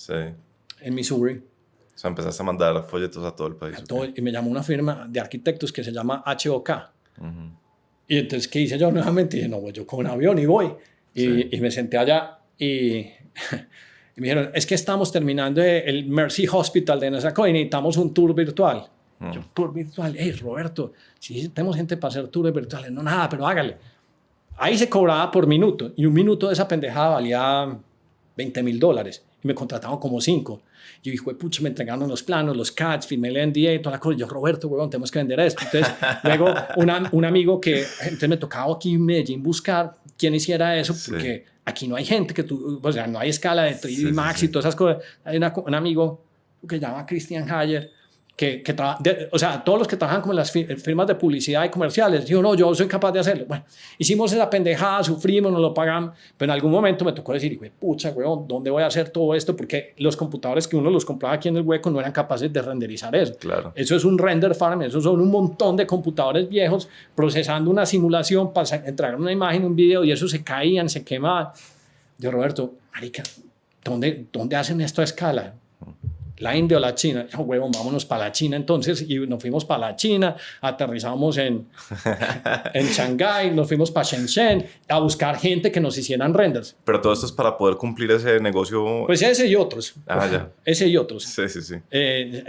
en Missouri. O sea, empezaste a mandar folletos a todo el país. Y me llamó una firma de arquitectos que se llama HOK. Y entonces, ¿qué hice yo nuevamente? Y dije, no, yo con un avión y voy. Y me senté allá y me dijeron, es que estamos terminando el Mercy Hospital de Nassau y necesitamos un tour virtual. Yo, tour virtual, hey, Roberto, si tenemos gente para hacer tours virtuales, no nada, pero hágale. Ahí se cobraba por minuto y un minuto de esa pendejada valía $20,000 y me contrataban como 5. Yo dije, pucha, me entregaron los planos, los CADs, firmé el NDA y toda la cosa. Yo, Roberto, huevón, tenemos que vender esto. Entonces, luego un amigo entonces me tocaba aquí en Medellín buscar quién hiciera eso, porque aquí no hay gente o sea, no hay escala de 3D Max y todas esas cosas. Hay un amigo que se llama Christian Hayer, o sea, todos los que trabajan como en las firmas de publicidad y comerciales, digo, no, yo soy capaz de hacerlo. Bueno, hicimos esa pendejada, sufrimos, nos lo pagamos, pero en algún momento me tocó decir, pucha, weón, ¿dónde voy a hacer todo esto? Porque los computadores que uno los compraba aquí en el hueco no eran capaces de renderizar eso. Claro. Eso es un render farm, eso son un montón de computadores viejos procesando una simulación para entregar una imagen, un video, y eso se caían, se quemaban. Yo, Roberto, marica, ¿dónde hacen esto a escala? la India o la China. Yo, huevón, vámonos para la China entonces. Y nos fuimos para la China, aterrizamos en Shanghái, nos fuimos para Shenzhen a buscar gente que nos hicieran renders. Pero todo esto es para poder cumplir ese negocio. Pues ese y otros. Ya. Ese y otros. Sí.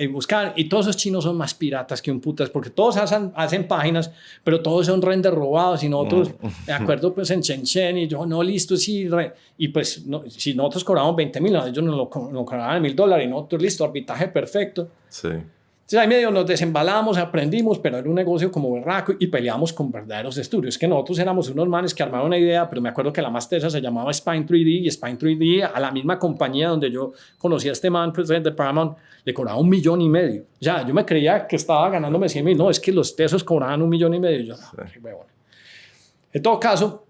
Buscar, y todos esos chinos son más piratas que un putas, porque todos hacen páginas, pero todos son renders robados y nosotros, de acuerdo, pues en Shenzhen, y yo, no, listo, sí. Y pues, no, si nosotros cobramos 20,000, ellos nos cobraban $1,000 y nosotros, listo, arbitraje perfecto. Sí. Entonces ahí medio nos desembalamos, aprendimos, pero era un negocio como berraco y peleamos con verdaderos estudios. Que nosotros éramos unos manes que armaron una idea, pero me acuerdo que la más tesa se llamaba Spine 3D, y Spine 3D a la misma compañía donde yo conocí a este man, pues de Paramount, le cobraba $1,5 millones. O sea, yo me creía que estaba ganándome 100,000. No, es que los tesos cobraban $1,5 millones. Yo, qué huevón. En todo caso,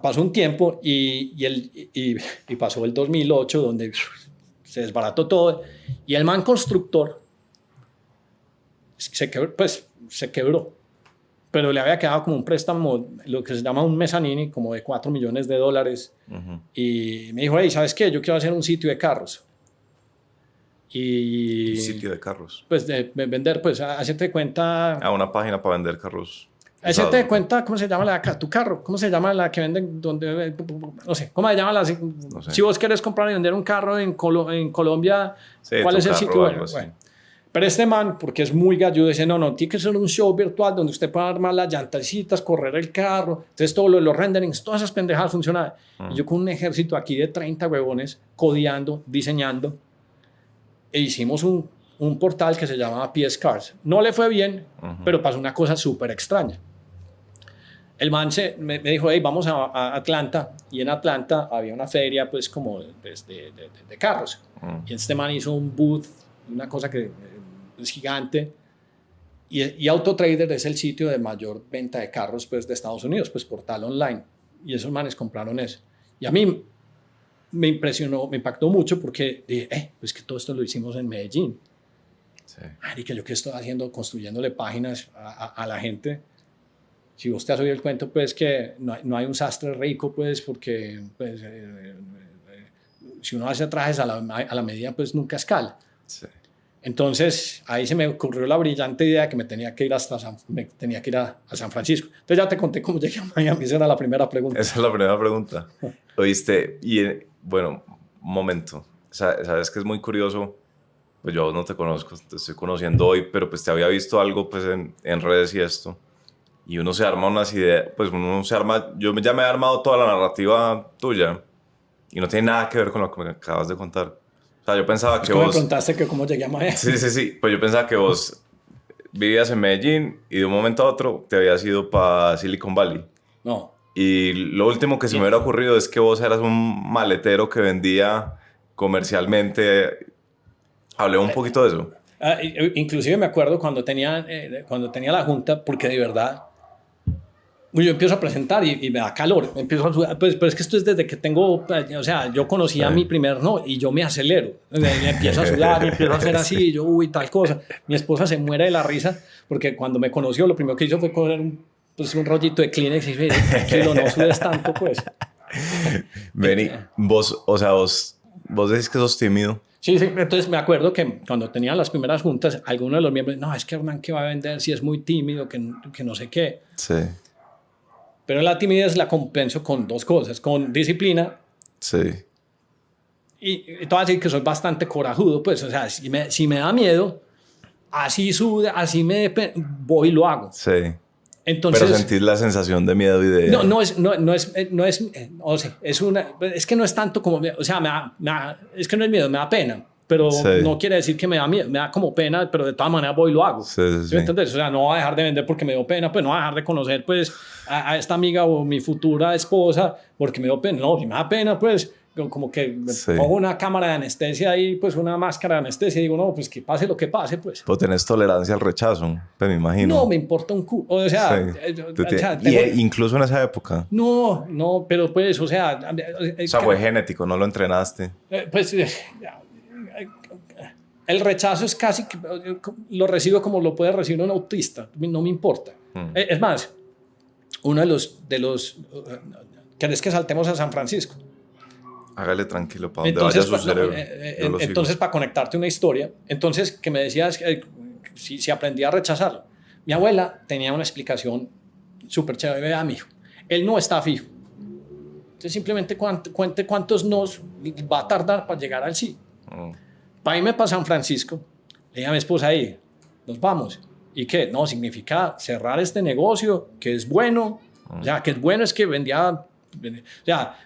pasó un tiempo y pasó el 2008, donde se desbarató todo, y el man constructor se quebró, pero le había quedado como un préstamo, lo que se llama un mezzanine, como de $4 millones, y me dijo, hey, ¿sabes qué? Yo quiero hacer un sitio de carros. ¿Un sitio de carros? Pues de vender, pues, hacerte cuenta... una página para vender carros. Hacerte de cuenta, ¿cómo se llama tu carro? ¿Cómo se llama la que venden? Donde, no sé, ¿cómo se llama? No sé. Si vos querés comprar y vender un carro en Colombia, sí, ¿cuál es el sitio? Bueno, pero este man, porque es muy galludo, dice, no, tiene que ser un show virtual donde usted pueda armar las llantecitas, correr el carro, entonces todo los renderings, todas esas pendejadas funcionaban. Y yo con un ejército aquí de 30 huevones, codeando, diseñando, e hicimos un portal que se llamaba PS Cars. No le fue bien, pero pasó una cosa súper extraña. El man me dijo, hey, vamos a Atlanta, y en Atlanta había una feria, pues, como de carros. Y este man hizo un booth, una cosa que es gigante, y AutoTrader es el sitio de mayor venta de carros, pues, de Estados Unidos, pues, portal online, y esos manes compraron eso. Y a mí me impresionó, me impactó mucho, porque dije, pues que todo esto lo hicimos en Medellín. Sí. Marica, yo qué estoy haciendo, construyéndole páginas a la gente. Si vos te has oído el cuento, pues que no hay un sastre rico, pues, porque pues, si uno hace trajes a la medida, pues nunca escala. Sí. Entonces, ahí se me ocurrió la brillante idea que me tenía que ir a San Francisco. Entonces ya te conté cómo llegué a Miami, esa era la primera pregunta. Esa es la primera pregunta. Oíste, y bueno, un momento, sabes que es muy curioso, pues yo no te conozco, te estoy conociendo hoy, pero pues te había visto algo pues en redes y esto. Y uno se arma unas ideas, pues yo ya me he armado toda la narrativa tuya y no tiene nada que ver con lo que me acabas de contar. O sea, yo pensaba que vos... me contaste que cómo llegué a Miami. Sí, pues yo pensaba que vos vivías en Medellín y de un momento a otro te habías ido para Silicon Valley. No. Y lo último que se me hubiera ocurrido es que vos eras un maletero que vendía comercialmente. Hablé un poquito de eso. Inclusive me acuerdo cuando tenía la junta, porque de verdad... Yo empiezo a presentar y me da calor, empiezo a sudar, pues, pero es que esto es desde que tengo, o sea, yo conocí a mi primer no y yo me acelero, me empiezo a sudar, me empiezo a hacer así, yo, tal cosa. Mi esposa se muere de la risa porque cuando me conoció lo primero que hizo fue coger un rollito de Kleenex y dije, tranquilo, no sudes tanto, pues. Vení, vos decís que sos tímido. Sí, entonces me acuerdo que cuando tenía las primeras juntas, algunos de los miembros, no, es que Hernán, ¿qué va a vender si es muy tímido, que no sé qué? Sí. Pero la timidez la compenso con dos cosas, con disciplina. Sí. Y te voy a decir que soy bastante corajudo, pues, o sea, si me da miedo, así sude, voy y lo hago. Sí. Entonces, pero sentís la sensación de miedo y de... es que no es tanto como, o sea, es que no es miedo, me da pena. Pero no quiere decir que me da miedo, me da como pena, pero de todas maneras voy y lo hago. Sí. ¿Entendés? O sea, no voy a dejar de vender porque me dio pena, pues no voy a dejar de conocer pues a esta amiga o mi futura esposa porque me dio pena. No, si me da pena, pues como que me pongo una cámara de anestesia ahí, pues una máscara de anestesia y digo, no, pues que pase lo que pase, pues. Pero tenés tolerancia al rechazo, pues me imagino. No, me importa un culo, o sea... incluso en esa época. No, pero pues, o sea... O sea, fue genético, no lo entrenaste. El rechazo es casi que lo recibo como lo puede recibir un autista, no me importa. Es más, uno de los ¿querés que saltemos a San Francisco? Hágale tranquilo, para donde vaya su cerebro. Entonces, para conectarte una historia, entonces, que me decías si aprendí a rechazarlo. Mi abuela tenía una explicación súper chévere. Vea, mijo, él no está fijo. Entonces, simplemente cuente cuántos nos va a tardar para llegar al sí. Para irme para San Francisco, le dije a mi esposa ahí, nos vamos. ¿Y qué? No, significa cerrar este negocio, que es bueno. O sea, que es bueno es que vendía... O sea,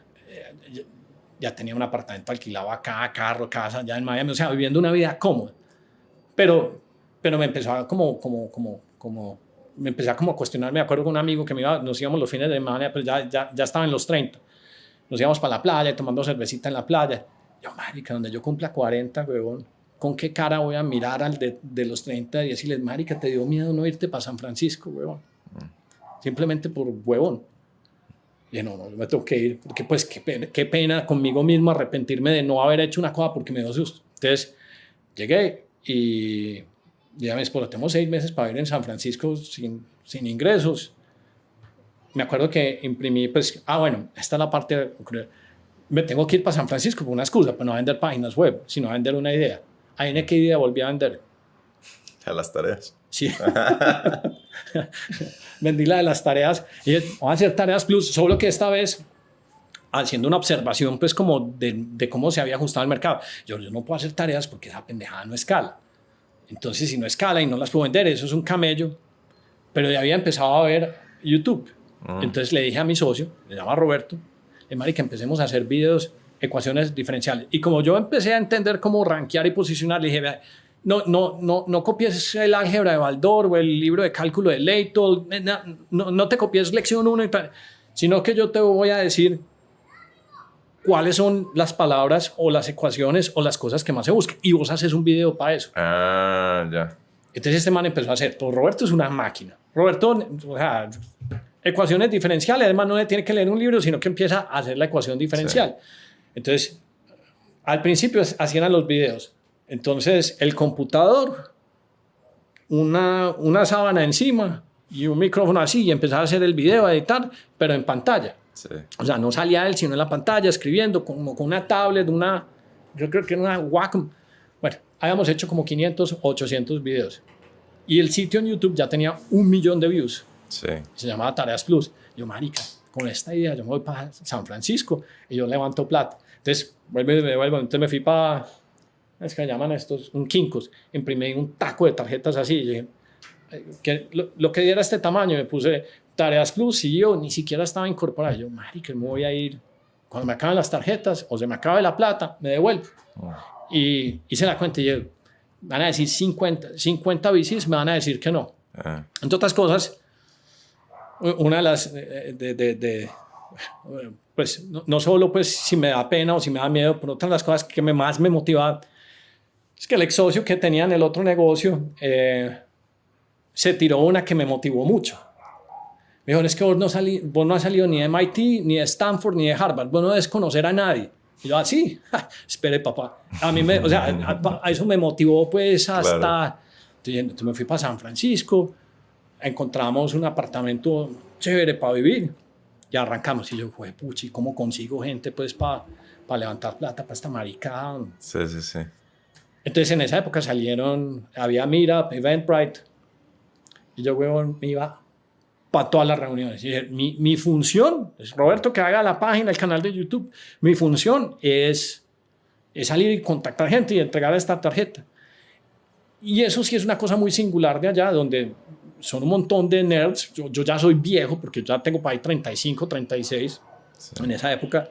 ya tenía un apartamento alquilado acá, carro, casa, ya en Miami. O sea, viviendo una vida cómoda. Pero me empezó a me empecé a cuestionar. Me acuerdo con un amigo que nos íbamos los fines de semana, pues ya estaba en los 30. Nos íbamos para la playa, tomando cervecita en la playa. Yo, marica, donde yo cumpla 40, huevón, ¿con qué cara voy a mirar al de los 30 y decirles, marica, te dio miedo no irte para San Francisco, huevón? Simplemente por huevón. Y no, me tengo que ir, porque pues qué pena conmigo mismo arrepentirme de no haber hecho una cosa porque me dio susto. Entonces, llegué y dije a mi esposa, tenemos 6 meses para vivir en San Francisco sin ingresos. Me acuerdo que imprimí, pues, bueno, esta es la parte, me tengo que ir para San Francisco por una excusa, para no vender páginas web, sino a vender una idea. Ahí en qué idea volví a vender. A las tareas. Sí. Vendí la de las tareas y dije, vamos a hacer tareas plus, solo que esta vez haciendo una observación pues como de cómo se había ajustado el mercado. Yo no puedo hacer tareas porque esa pendejada no escala. Entonces si no escala y no las puedo vender, eso es un camello. Pero ya había empezado a ver YouTube. Entonces le dije a mi socio, le llama Roberto, marica, empecemos a hacer videos, ecuaciones diferenciales. Y como yo empecé a entender cómo rankear y posicionar, le dije, no copies el álgebra de Baldor o el libro de cálculo de Leitol, no te copies lección 1, sino que yo te voy a decir cuáles son las palabras o las ecuaciones o las cosas que más se buscan. Y vos haces un video para eso. Ya. Entonces este man empezó a hacer. Pues Roberto es una máquina. Roberto, o sea, ecuaciones diferenciales. Además no le tiene que leer un libro, sino que empieza a hacer la ecuación diferencial. Sí. Entonces, al principio hacían los videos. Entonces, el computador, una sábana encima y un micrófono así, y empezaba a hacer el video, a editar, pero en pantalla. Sí. O sea, no salía él, sino en la pantalla, escribiendo como con una tablet, yo creo que era una Wacom. Bueno, habíamos hecho como 500, 800 videos. Y el sitio en YouTube ya tenía 1 millón de views. Sí. Se llamaba Tareas Plus. Yo, marica, con esta idea yo me voy para San Francisco y yo levanto plata. Entonces, vuelvo. Entonces me fui para... Es que llaman estos, un Kinkos. Imprimí un taco de tarjetas así. Y dije, que lo que diera este tamaño, me puse Tareas Plus y yo ni siquiera estaba incorporado. Yo, marica, me voy a ir. Cuando me acaben las tarjetas o se me acabe la plata, me devuelvo. Y hice la cuenta y yo, van a decir 50 bicis, me van a decir que no. Entre otras cosas, una de las... pues no solo pues si me da pena o si me da miedo, pero otra de las cosas que más me motivaba es que el ex socio que tenía en el otro negocio se tiró una que me motivó mucho. Me dijo, es que vos no has salido ni de MIT, ni de Stanford, ni de Harvard, vos no debes conocer a nadie. Y yo, sí, espere papá. A mí a eso me motivó pues hasta... Claro. Entonces me fui para San Francisco, encontramos un apartamento chévere para vivir y arrancamos. Y yo, puchi, ¿cómo consigo gente pues para levantar plata para esta maricada? Sí. Entonces en esa época había Meetup, Eventbrite, y yo, me iba para todas las reuniones. Y mi función, es Roberto que haga la página, el canal de YouTube, mi función es salir y contactar gente y entregar esta tarjeta. Y eso sí es una cosa muy singular de allá, donde son un montón de nerds. Yo ya soy viejo, porque ya tengo para ahí 35, 36 en esa época.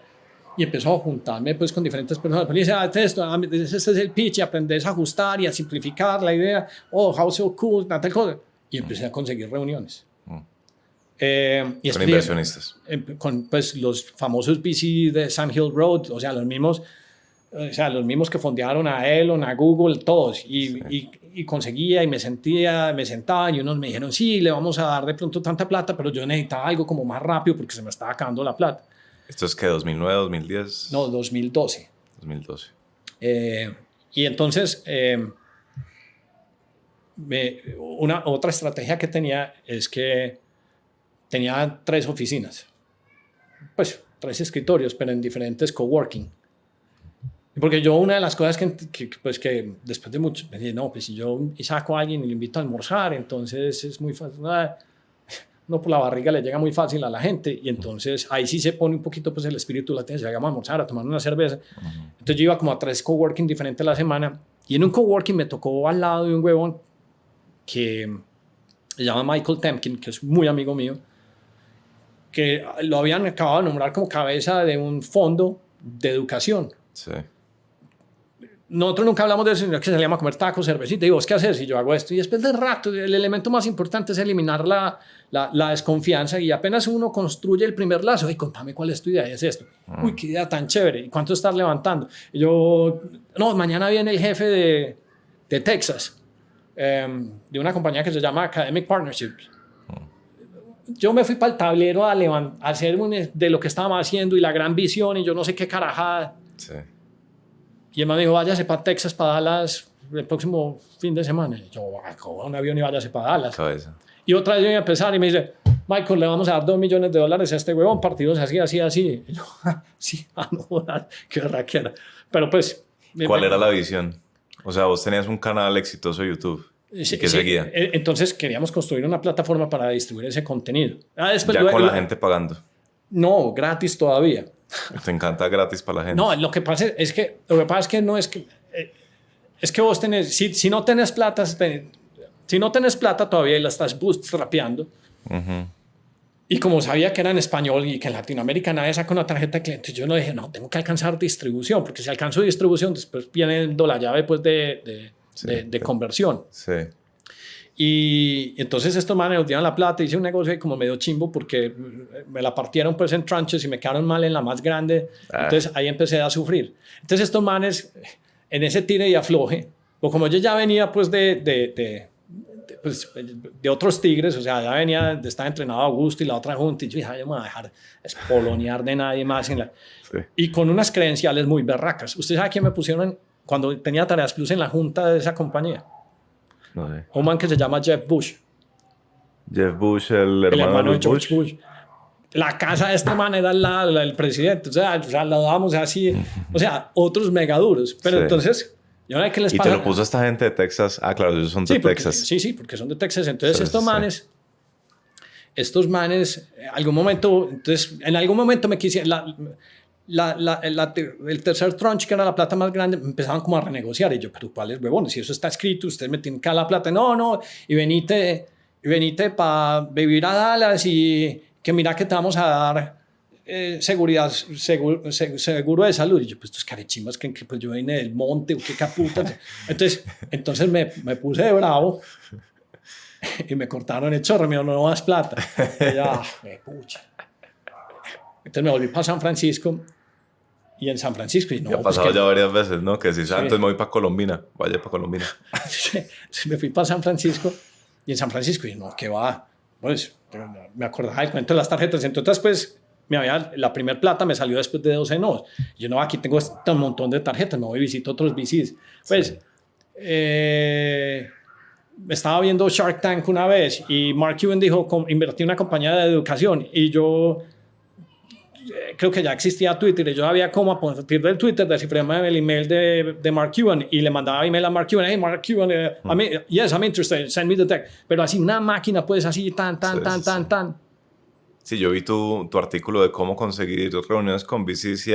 Y empezó a juntarme pues con diferentes personas. Y dice, este es el pitch, y aprendes a ajustar y a simplificar la idea. How so cool, tal cosa. Y empecé a conseguir reuniones. Y con inversionistas. Con pues, los famosos VC de Sand Hill Road, o sea, los mismos que fondearon a Elon, a Google, todos. Y conseguía y me sentaba y unos me dijeron, sí, le vamos a dar de pronto tanta plata, pero yo necesitaba algo como más rápido porque se me estaba acabando la plata. ¿Esto es qué, 2009, 2010? No, 2012. 2012. Y entonces, otra estrategia que tenía es que tenía 3 oficinas. Pues 3 escritorios, pero en diferentes coworking. Porque yo una de las cosas pues que después de mucho, me dije, no, pues si yo saco a alguien y lo invito a almorzar, entonces es muy fácil. No, por la barriga le llega muy fácil a la gente y entonces ahí sí se pone un poquito pues el espíritu latino, llegamos a almorzar, a tomar una cerveza. Entonces yo iba como a 3 coworking diferentes a la semana y en un coworking me tocó al lado de un huevón que se llama Michael Temkin, que es muy amigo mío, que lo habían acabado de nombrar como cabeza de un fondo de educación. Sí. Nosotros nunca hablamos de eso, sino que salíamos a comer tacos, cervecita. Y vos, ¿qué haces? Y yo hago esto. Y después de rato, el elemento más importante es eliminar la desconfianza. Y apenas uno construye el primer lazo, y contame cuál es tu idea. Y es esto. Uy, qué idea tan chévere. ¿Y cuánto estás levantando? Y yo, no, mañana viene el jefe de Texas, de una compañía que se llama Academic Partnerships. Yo me fui para el tablero a hacer de lo que estábamos haciendo y la gran visión y yo no sé qué carajada. Sí. Y él me dijo, váyase para Texas, para Dallas, el próximo fin de semana. Y yo, coja un avión y váyase para Dallas. Cabeza. Y otra vez yo iba a empezar y me dice, Michael, le vamos a dar $2 millones a este huevón, partidos así, así, así. Y yo, sí, no, qué raquera. Pero pues... ¿Cuál era la visión? O sea, vos tenías un canal exitoso de YouTube. Sí, ¿Y qué seguía? Entonces queríamos construir una plataforma para distribuir ese contenido. Después, ya con la gente pagando. No, gratis todavía. Te encanta gratis para la gente. No, lo que pasa es que no es que es que vos tenés, si no tenés plata, si no tenés plata todavía y la estás bootstrapeando. Y como sabía que era en español y que en Latinoamérica nadie saca una tarjeta de cliente, yo no dije, no, tengo que alcanzar distribución, porque si alcanzo distribución, después viene la llave pues, de conversión. Sí. Y entonces estos manes nos dieron la plata, hice un negocio ahí como medio chimbo porque me la partieron pues en tranches y me quedaron mal en la más grande. Entonces ahí empecé a sufrir. Entonces estos manes en ese tire y afloje, o como yo ya venía pues de otros tigres, o sea, ya venía de estar entrenado a Augusto y la otra junta y yo dije, yo me voy a dejar espolonear de nadie más. Sí. Y con unas credenciales muy berracas. ¿Usted sabe quién me pusieron cuando tenía Tareas Plus en la junta de esa compañía? No sé. Un man que se llama Jeff Bush. Jeff Bush, el hermano de George Bush. La casa de este man era la del presidente. O sea la dábamos así. O sea, otros megaduros. Pero entonces, yo no sé qué les pasa. ¿Y te lo puso esta gente de Texas? Ah, claro, ellos son de Texas. Sí, porque son de Texas. Entonces, estos manes, en algún momento me quisieron... el tercer tranche, que era la plata más grande, empezaban como a renegociar. Y yo, pero ¿cuáles huevones? Si eso está escrito, ustedes me tienen que dar la plata. No, y venite para vivir a Dallas y que mira que te vamos a dar seguridad, seguro de salud. Y yo, pues estos carechimbas creen que pues, yo vine del monte o qué caputa. Entonces me puse de bravo y me cortaron el chorro. Me dijeron, no das plata. Y yo, pucha. Entonces me volví para San Francisco. Y en San Francisco... Y no, ha pasado ya varias veces, ¿no? Que si antes me voy para Colombina, vaya para Colombina. Me fui para San Francisco y en San Francisco, y no, ¿qué va? Pues me acordaba del cuento de las tarjetas. Entonces, pues, la primer plata me salió después de 12 no. Yo, no, aquí tengo un montón de tarjetas, me voy y visito otros VCs. Pues, estaba viendo Shark Tank una vez y Mark Cuban dijo, invertí en una compañía de educación y yo... creo que ya existía Twitter y yo sabía cómo a partir del Twitter descifrarme el email de Mark Cuban y le mandaba email a Mark Cuban, hey Mark Cuban, yes, I'm interested, send me the deck. Pero así una máquina pues así tan. Sí, yo vi tu artículo de cómo conseguir reuniones con VCs y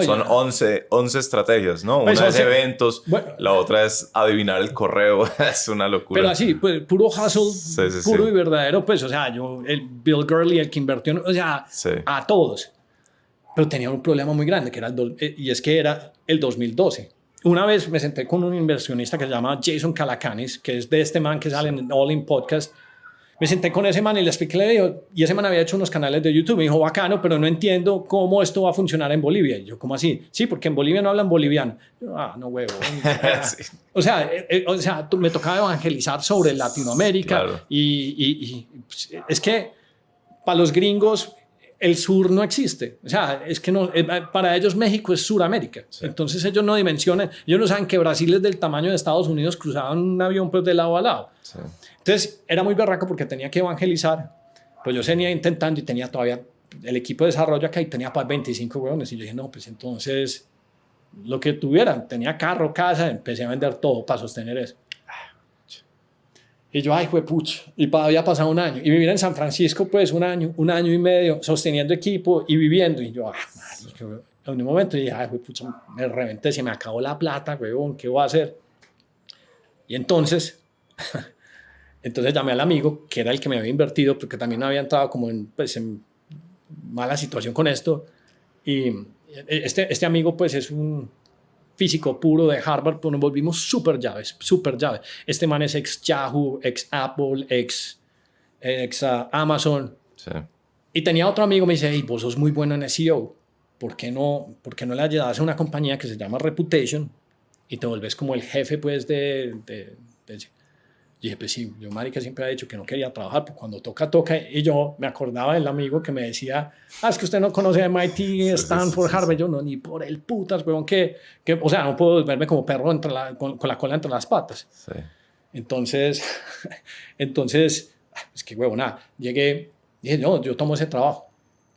son 11 estrategias, ¿no? Pues una es eventos, la otra es adivinar el correo, es una locura. Pero así, pues puro hustle, puro y verdadero, pues, o sea, el Bill Gurley, el que invirtió, o sea, a todos. Pero tenía un problema muy grande, que era y es que era el 2012. Una vez me senté con un inversionista que se llama Jason Calacanis, que es de este man que sale en All In Podcast. Me senté con ese man y le expliqué, y ese man había hecho unos canales de YouTube. Me dijo, bacano, pero no entiendo cómo esto va a funcionar en Bolivia. Y yo, ¿cómo así? Sí, porque en Bolivia no hablan boliviano. Yo, no, huevo. Sí. O sea, me tocaba evangelizar sobre Latinoamérica. Claro. Y es que para los gringos el sur no existe. O sea, es que no, para ellos México es Suramérica. Sí. Entonces ellos no dimensionan, ellos no saben que Brasil es del tamaño de Estados Unidos, cruzaban un avión pues de lado a lado. Sí. Entonces era muy berraco porque tenía que evangelizar. Pues yo seguía intentando y tenía todavía el equipo de desarrollo acá y tenía para 25 huevones. Y yo dije, no, pues entonces lo que tuviera. Tenía carro, casa, empecé a vender todo para sostener eso. Y yo, ay, pucha, y había pasado un año. Y vivir en San Francisco, pues, un año y medio, sosteniendo equipo y viviendo. Y yo, en un momento dije, ay, pucha, me reventé, se me acabó la plata, huevón, ¿qué voy a hacer? Y entonces llamé al amigo, que era el que me había invertido, porque también había entrado como en mala situación con esto. Y este amigo, pues, es un físico puro de Harvard, pues nos volvimos súper llaves. Este man es ex Yahoo, ex Apple, ex Amazon. Sí. Y tenía otro amigo, me dice, hey, vos sos muy bueno en SEO, ¿por qué no le ayudas a una compañía que se llama Reputation y te volvés como el jefe, pues, de Y dije, pues sí, yo, marica, siempre he dicho que no quería trabajar, pues cuando toca. Y yo me acordaba del amigo que me decía, es que usted no conoce a MIT, Stanford, Harvard. Yo, no, ni por el putas, weón, o sea, no puedo verme como perro con la cola entre las patas. Sí. Entonces, es que, weón, llegué, dije, no, yo tomo ese trabajo.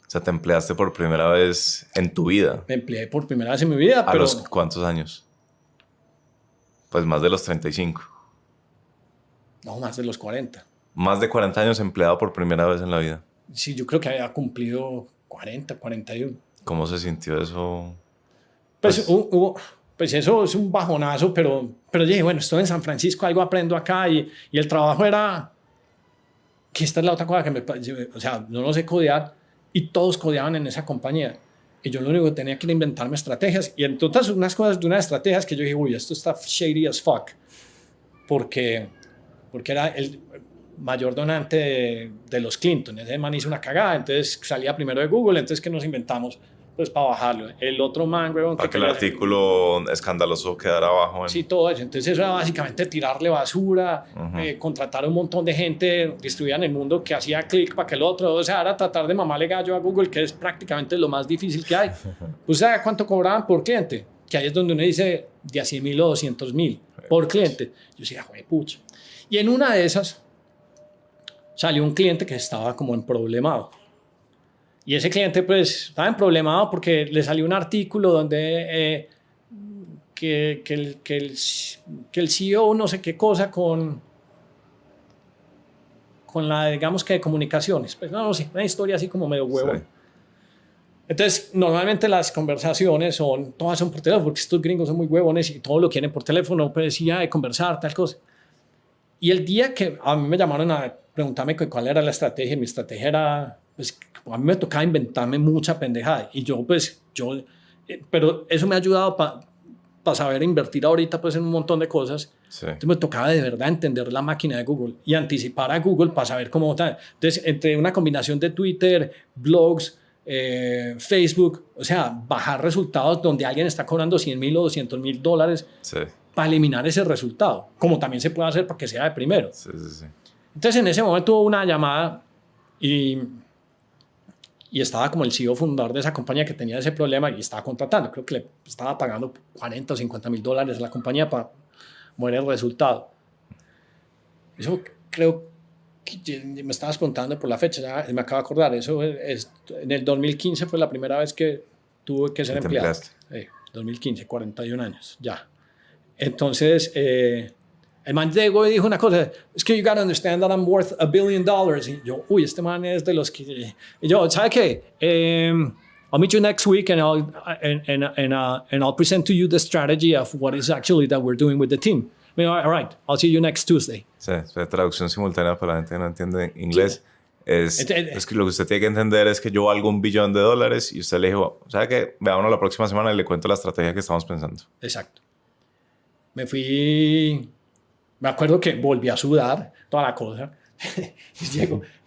O sea, te empleaste por primera vez en tu vida. Me empleé por primera vez en mi vida. ¿A los cuántos años? Pues más de los 35. No, más de los 40. Más de 40 años empleado por primera vez en la vida. Sí, yo creo que había cumplido 40, 41. ¿Cómo se sintió eso? Pues eso es un bajonazo, pero dije, bueno, estoy en San Francisco, algo aprendo acá y el trabajo era... Que esta es la otra cosa que o sea, yo no sé codear y todos codeaban en esa compañía. Y yo lo único que tenía que era inventarme estrategias. Y entonces unas cosas de unas estrategias que yo dije, uy, esto está shady as fuck. Porque era el mayor donante de los Clinton. Ese man hizo una cagada, entonces salía primero de Google, entonces ¿qué nos inventamos? Pues para bajarlo. El otro man, weón, para que el artículo escandaloso quedara abajo. Sí, todo eso. Entonces eso era básicamente tirarle basura, contratar a un montón de gente distribuida en el mundo que hacía clic para que el otro, o sea, era tratar de mamarle gallo a Google, que es prácticamente lo más difícil que hay. Pues, ¿sabes cuánto cobraban por cliente? Que ahí es donde uno dice de a 100,000 o 200,000 por cliente. Yo decía, güey, pucha. Y en una de esas salió un cliente que estaba como en problemado. Y ese cliente pues estaba en problemado porque le salió un artículo donde que el CEO no sé qué cosa con la, digamos que de comunicaciones. Pues no sé, una historia así como medio huevo. Sí. Entonces, normalmente las conversaciones todas son por teléfono, porque estos gringos son muy huevones y todo lo quieren por teléfono, pues decía de conversar, tal cosa. Y el día que a mí me llamaron a preguntarme cuál era la estrategia, mi estrategia era, pues, a mí me tocaba inventarme mucha pendejada. Y pero eso me ha ayudado para saber invertir ahorita, pues, en un montón de cosas. Sí. Entonces me tocaba de verdad entender la máquina de Google y anticipar a Google para saber cómo está. Entonces, entre una combinación de Twitter, blogs, Facebook, o sea, bajar resultados donde alguien está cobrando 100,000 o 200,000 dólares. Sí. Para eliminar ese resultado, como también se puede hacer para que sea de primero. Sí. Entonces, en ese momento hubo una llamada y estaba como el CEO fundador de esa compañía que tenía ese problema y estaba contratando. Creo que le estaba pagando 40 o 50,000 dólares a la compañía para mover el resultado. Eso creo que me estabas preguntando por la fecha, ya me acabo de acordar. Eso en el 2015 fue la primera vez que tuve que ser empleado. 2015, 41 años, ya. Entonces, el man llegó y dijo una cosa, es que you gotta understand that I'm worth $1 billion. Y yo, uy, este man es de los que... Y yo, ¿sabe qué? I'll meet you next week and I'll present to you the strategy of what is actually that we're doing with the team. I mean, all right, I'll see you next Tuesday. Sí, es traducción simultánea para la gente que no entiende inglés. Sí. Es que lo que usted tiene que entender es que yo valgo $1 billón y usted le dijo, ¿sabe qué? Veámonos la próxima semana y le cuento la estrategia que estamos pensando. Exacto. Me acuerdo que volví a sudar, toda la cosa.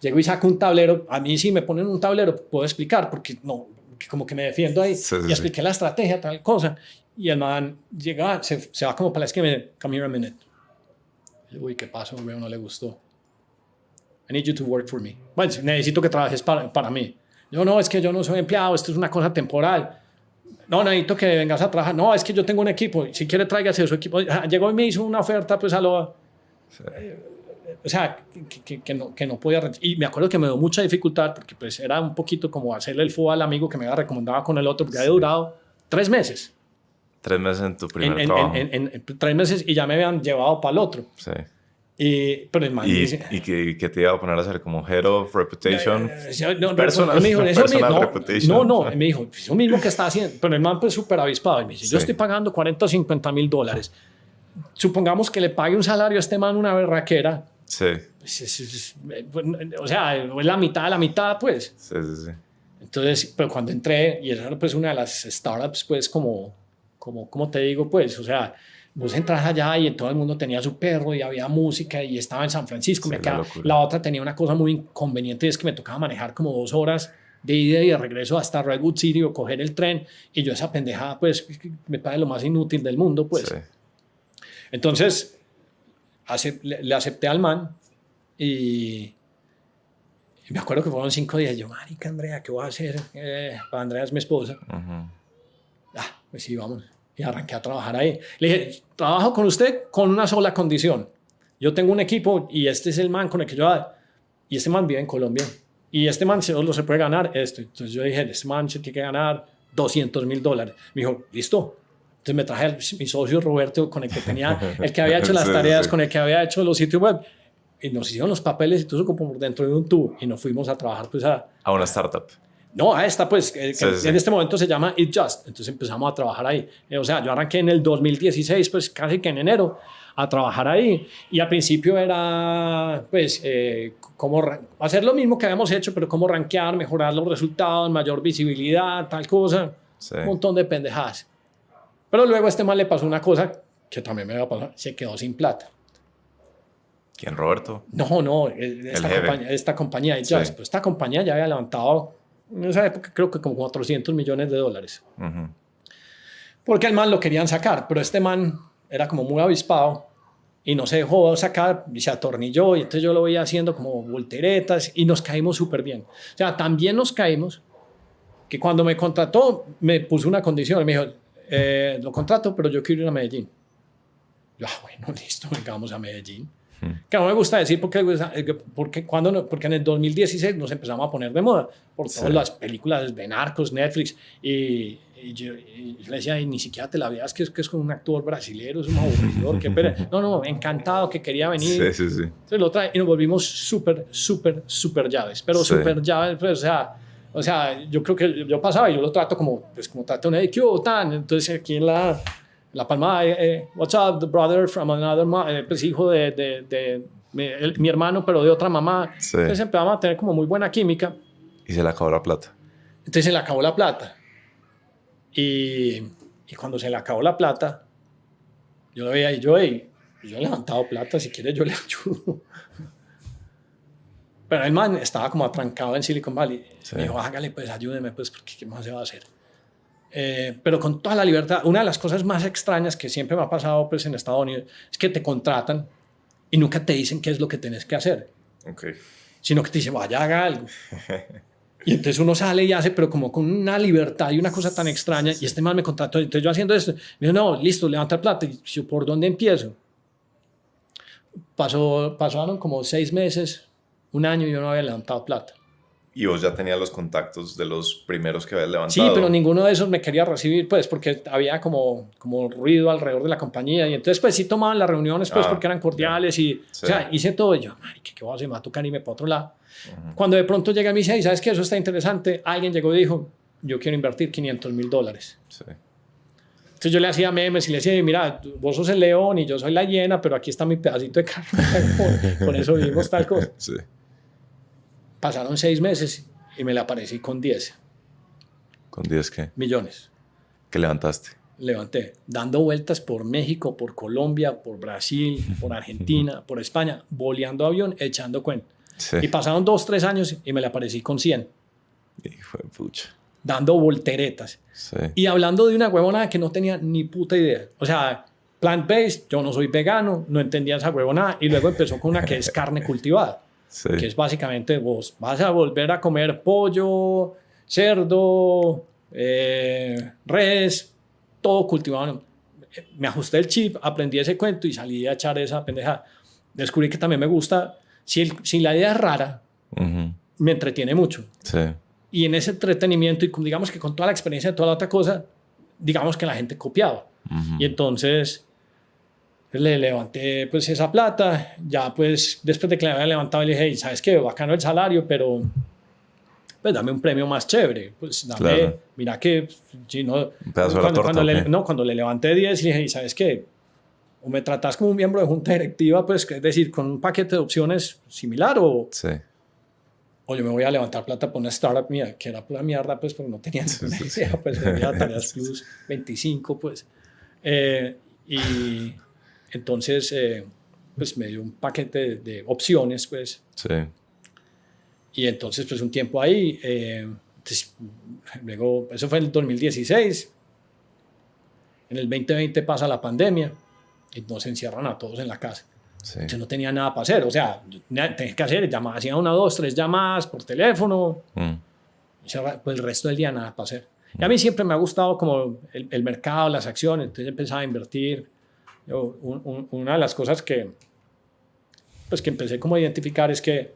llego y saco un tablero. A mí sí me ponen un tablero, puedo explicar, porque no, como que me defiendo ahí. Sí, y expliqué la estrategia, tal cosa. Y el man llega, se va como para la esquina y me dice, come here a minute. Uy, ¿qué pasó? No le gustó. I need you to work for me. Bueno, necesito que trabajes para mí. Yo, no, es que yo no soy empleado, esto es una cosa temporal. No, necesito que vengas a trabajar. No, es que yo tengo un equipo. Si quiere, tráigase su equipo. Llegó y me hizo una oferta, pues a lo... Sí. O sea, que no podía... Y me acuerdo que me dio mucha dificultad porque pues era un poquito como hacerle el fo al amigo que me había recomendado con el otro, porque había durado 3 meses. 3 meses en tu primer trabajo. En 3 meses y ya me habían llevado para el otro. Sí. Pero el man dice... ¿Y qué te iba a poner a hacer? ¿Como Head of Reputation? Personal Reputation. No, me dijo, eso mismo que está haciendo. Pero el man pues súper avispado. Y me dice, yo estoy pagando $40 o $50,000. Supongamos que le pague un salario a este man una berraquera. Sí. O sea, es la mitad de la mitad, pues. Sí. Entonces, pero cuando entré, y era pues una de las startups, pues como te digo, pues, o sea, vos entras allá y todo el mundo tenía su perro y había música y estaba en San Francisco. Sí, la otra tenía una cosa muy inconveniente, es que me tocaba manejar como 2 horas de ida y de regreso hasta Redwood City o coger el tren, y yo esa pendejada, pues, me parece lo más inútil del mundo, pues. Sí. Entonces, le acepté al man y me acuerdo que fueron 5 días. Yo, marica, Andrea, ¿qué voy a hacer? Andrea es mi esposa. Pues sí, vamos. Y arranqué a trabajar ahí. Le dije, trabajo con usted con una sola condición. Yo tengo un equipo y este es el man con el que yo... Y este man vive en Colombia. Y este man solo se puede ganar esto. Entonces yo dije, este man se tiene que ganar $200,000. Me dijo, listo. Entonces me traje a mi socio Roberto, con el que tenía, el que había hecho las tareas, con el que había hecho los sitios web. Y nos hicieron los papeles y todo eso como por dentro de un tubo. Y nos fuimos a trabajar pues a una startup. No, a esta pues, en este momento se llama It Just. Entonces empezamos a trabajar ahí. O sea, yo arranqué en el 2016, pues casi que en enero, a trabajar ahí. Y al principio era, pues, cómo hacer lo mismo que habíamos hecho, pero cómo rankear, mejorar los resultados, mayor visibilidad, tal cosa. Sí. Un montón de pendejadas. Pero luego a este man le pasó una cosa que también me va a pasar. Se quedó sin plata. ¿Quién, Roberto? No, esta compañía It Just. Pues esta compañía ya había levantado, en esa época creo que como $400 millones. Porque el man lo querían sacar, pero este man era como muy avispado y no se dejó sacar y se atornilló, y entonces yo lo veía haciendo como volteretas y nos caímos súper bien. O sea, también nos caímos que cuando me contrató me puso una condición. Me dijo, lo contrato, pero yo quiero ir a Medellín. Yo, bueno, listo, vengamos a Medellín. Que no me gusta decir porque en el 2016 nos empezamos a poner de moda por todas las películas de narcos, Netflix, y yo le decía, ni siquiera te la veas que es con un actor brasilero, es un aburridor, no, encantado que quería venir. Sí. Entonces lo trae y nos volvimos súper llaves, pero súper llaves, pues, o sea, yo creo que yo pasaba y yo lo trato como trato un EQ, entonces aquí en La Palma, what's up, the brother from another mom, pues hijo de mi hermano, pero de otra mamá. Sí. Entonces empezamos a tener como muy buena química. Y se le acabó la plata. Entonces se le acabó la plata. Y cuando se le acabó la plata, yo lo veía y yo he levantado plata, si quieres yo le ayudo. Pero el man estaba como atrancado en Silicon Valley. Sí. Me dijo, hágale, pues ayúdeme, pues, porque ¿qué más se va a hacer? Pero con toda la libertad. Una de las cosas más extrañas que siempre me ha pasado pues, en Estados Unidos es que te contratan y nunca te dicen qué es lo que tienes que hacer. Okay. Sino que te dicen, vaya, haga algo. Y entonces uno sale y hace, pero como con una libertad y una cosa tan extraña. Y este man me contrató. Entonces yo haciendo esto, me dijo, no, listo, levanta plata. Y yo, ¿por dónde empiezo? Pasaron como 6 meses, 1 año, y yo no había levantado plata. Y vos ya tenías los contactos de los primeros que habías levantado. Sí, pero ninguno de esos me quería recibir, pues, porque había como ruido alrededor de la compañía. Y entonces, pues, sí tomaban las reuniones, pues, porque eran cordiales. Y, sí. O sea, hice todo. Y yo, marica, ¿qué voy a hacer? Me va a tocar irme para otro lado. Cuando de pronto llega a mí y dice, ¿sabes qué? Eso está interesante. Alguien llegó y dijo, yo quiero invertir $500,000. Sí. Entonces yo le hacía memes y le decía, mira, vos sos el león y yo soy la hiena, pero aquí está mi pedacito de carne. Con eso vivimos tal cosa. Sí. Pasaron 6 meses y me le aparecí con 10. ¿Con 10 qué? Millones. ¿Qué levantaste? Levanté, dando vueltas por México, por Colombia, por Brasil, por Argentina, por España, boleando avión, echando cuenta. Sí. Y pasaron 2-3 años y me le aparecí con 100. Hijo de pucha. Dando volteretas. Sí. Y hablando de una huevonada que no tenía ni puta idea. O sea, plant-based, yo no soy vegano, no entendía esa huevonada. Y luego empezó con una que es carne cultivada. Sí. Que es básicamente vos vas a volver a comer pollo, cerdo, res, todo cultivado. Me ajusté el chip, aprendí ese cuento y salí a echar esa pendeja. Descubrí que también me gusta, si la idea es rara, me entretiene mucho. Sí. Y en ese entretenimiento y digamos que con toda la experiencia de toda la otra cosa, digamos que la gente copiaba. Y entonces le levanté pues esa plata, ya pues después de que le había levantado le dije, ¿sabes qué? Bacano el salario, pero pues dame un premio más chévere, pues dame, claro. Mira que si no, un pedazo de la torta, cuando le levanté 10 le dije, ¿sabes qué? O me tratás como un miembro de junta directiva, pues es decir, con un paquete de opciones similar o yo me voy a levantar plata por una startup mía, que era pura mierda, pues porque no tenía ninguna idea, pues venía Tareas Plus 25, pues. Y entonces, pues me dio un paquete de opciones, pues. Sí. Y entonces, pues un tiempo ahí, entonces, luego, eso fue en el 2016. En el 2020 pasa la pandemia y nos encierran a todos en la casa. Sí. Yo no tenía nada para hacer, o sea, tenía que hacer llamadas, hacía 1, 2, 3 llamadas por teléfono, pues el resto del día nada para hacer. Y a mí siempre me ha gustado como el mercado, las acciones, entonces empezaba a invertir. Una de las cosas que empecé como a identificar es que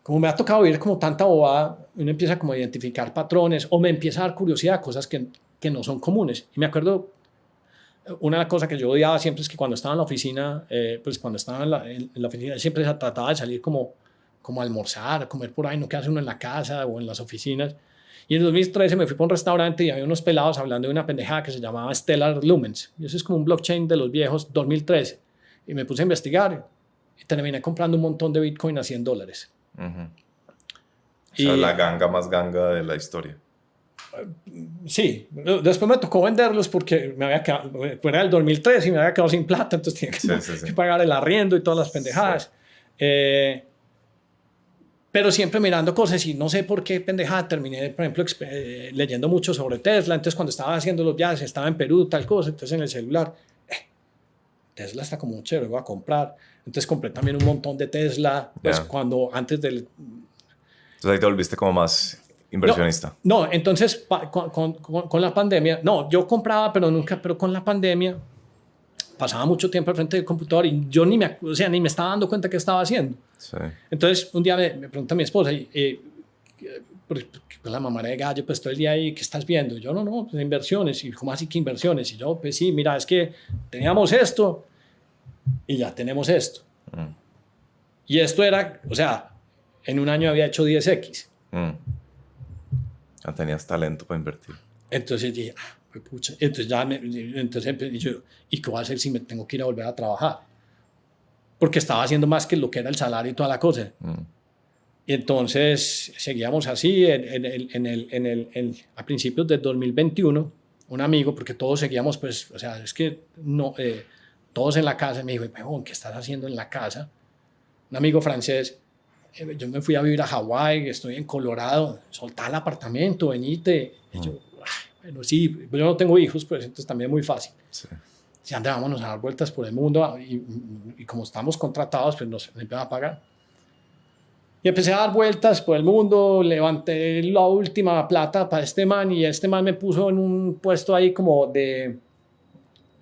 como me ha tocado vivir como tanta bobada, uno empieza como a identificar patrones o me empieza a dar curiosidad a cosas que no son comunes. Y me acuerdo, una cosa que yo odiaba siempre es que cuando estaba en la oficina, pues cuando estaba en la oficina siempre se trataba de salir como a almorzar, a comer por ahí, no quedarse uno en la casa o en las oficinas. Y en 2013 me fui para un restaurante y había unos pelados hablando de una pendejada que se llamaba Stellar Lumens. Y eso es como un blockchain de los viejos, 2013. Y me puse a investigar y terminé comprando un montón de Bitcoin a $100. O sea, la ganga más ganga de la historia. Sí, después me tocó venderlos porque me había quedado, fuera del 2003 y me había quedado sin plata, entonces tenía que pagar el arriendo y todas las pendejadas. Pero siempre mirando cosas y no sé por qué pendejada terminé, por ejemplo, leyendo mucho sobre Tesla. Entonces cuando estaba haciendo los viajes, estaba en Perú, tal cosa, entonces en el celular, Tesla está como chévere, voy a comprar. Entonces compré también un montón de Tesla, pues antes del... Entonces ahí te volviste como más inversionista. No, entonces con la pandemia, no, yo compraba, pero con la pandemia pasaba mucho tiempo al frente del computador y yo ni me estaba dando cuenta qué estaba haciendo. Sí. Entonces un día me pregunta mi esposa, pues la mamá de gallo, pues todo el día ahí, ¿qué estás viendo? Y yo, no, pues inversiones. Y ¿cómo así que inversiones? Y yo, pues sí, mira, es que teníamos esto y ya tenemos esto. Y esto era, o sea, en un año había hecho 10x. Ya tenías talento para invertir. Entonces dije, pucha. Entonces yo, ¿y qué voy a hacer si me tengo que ir a volver a trabajar? Porque estaba haciendo más que lo que era el salario y toda la cosa. Y entonces seguíamos así. A principios del 2021, un amigo, porque todos seguíamos, pues, o sea, es que no, todos en la casa, me dijo, ¿qué estás haciendo en la casa? Un amigo francés. Yo me fui a vivir a Hawái, estoy en Colorado, soltá el apartamento, venite. Y yo, bueno, sí, yo no tengo hijos, pues entonces también es muy fácil. Sí. Si André, vámonos a dar vueltas por el mundo y como estamos contratados, pues nos empiezan a pagar. Y empecé a dar vueltas por el mundo, levanté la última plata para este man y este man me puso en un puesto ahí como de...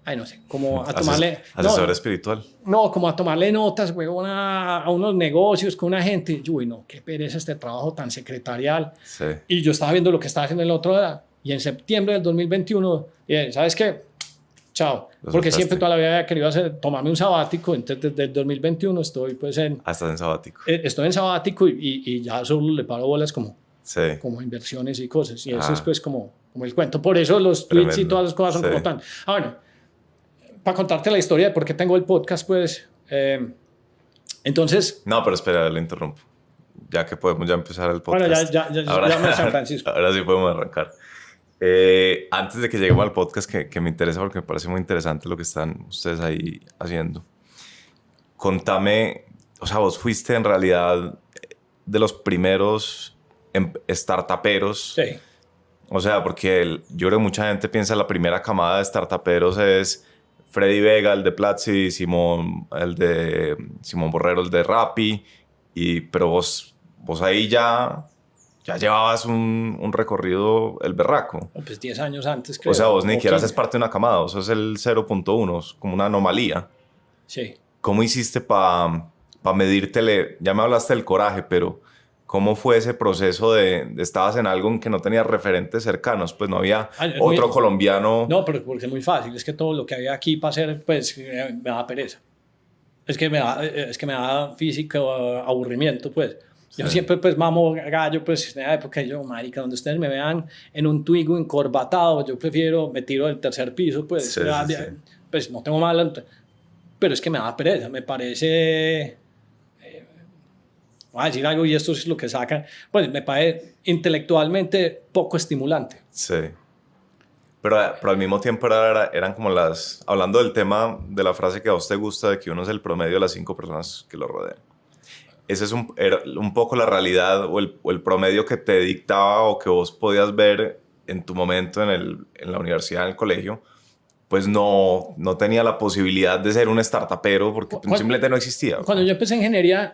Ay, no sé, como a tomarle... Asesor espiritual. No, como a tomarle notas, huevón, a unos negocios con una gente. Yo, uy, no, qué pereza este trabajo tan secretarial. Sí. Y yo estaba viendo lo que estaba haciendo en el otro día. Y en septiembre del 2021, ¿sabes qué? Chao. Porque siempre toda la vida había querido tomarme un sabático. Entonces, desde el 2021 estoy pues en... Estás en sabático. Estoy en sabático y ya solo le paro bolas como inversiones y cosas. Y eso es pues como el cuento. Por eso los tweets y todas las cosas son como tan... Bueno, para contarte la historia de por qué tengo el podcast, pues, entonces... No, pero espera, le interrumpo. Ya que podemos ya empezar el podcast. Bueno, ya me San Francisco. Ahora sí podemos arrancar. Antes de que lleguemos al podcast, que me interesa porque me parece muy interesante lo que están ustedes ahí haciendo. Contame, o sea, vos fuiste en realidad de los primeros startuperos. Sí. O sea, porque yo creo que mucha gente piensa la primera camada de startuperos es... Freddy Vega, el de Platzi, el de Simón Borrero, el de Rappi, pero vos ahí ya llevabas un recorrido el berraco. Pues 10 años antes, creo. O sea, vos ni siquiera haces parte de una camada, vos sos el 0.1, es como una anomalía. Sí. ¿Cómo hiciste para medírtele? Ya me hablaste del coraje, pero ¿Cómo fue ese proceso de estabas en algo en que no tenías referentes cercanos? Pues no había otro colombiano. No, pero porque es muy fácil. Es que todo lo que había aquí para hacer, pues me da pereza. Es que me da físico aburrimiento, pues. Yo siempre, pues, mamo gallo, pues, en la época yo, marica, donde ustedes me vean en un Twigo encorbatado, yo prefiero, me tiro del tercer piso, pues, pues no tengo mal, pero es que me da pereza, me parece... voy a decir algo y esto es lo que sacan, pues me parece intelectualmente poco estimulante. Sí. Pero al mismo tiempo eran como hablando del tema de la frase que a usted gusta, de que uno es el promedio de las 5 personas que lo rodean. Ese era un poco la realidad o el promedio que te dictaba o que vos podías ver en tu momento en la universidad, en el colegio. Pues no tenía la posibilidad de ser un startupero porque simplemente no existía. Cuando yo empecé ingeniería,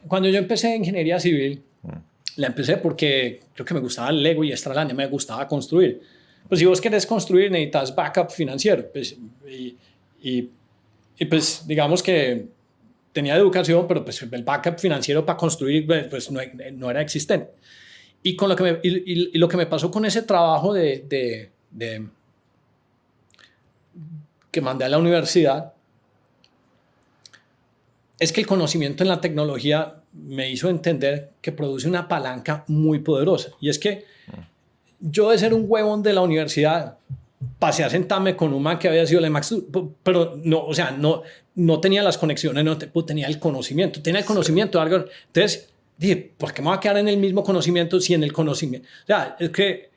cuando yo empecé ingeniería civil, la empecé porque creo que me gustaba el Lego y Stralandia, me gustaba construir. Pues si vos querés construir necesitas backup financiero. Pues, y pues digamos que tenía educación, pero pues el backup financiero para construir pues no era existente. Y con lo que me pasó con ese trabajo que mandé a la universidad es que el conocimiento en la tecnología me hizo entender que produce una palanca muy poderosa. Y es que yo, de ser un huevón de la universidad, pasé a sentarme con un man que había sido el Max, pero no, o sea, no tenía las conexiones, tenía el conocimiento, de algo. Entonces dije, ¿por qué me voy a quedar en el mismo conocimiento si en el conocimiento? O sea, es que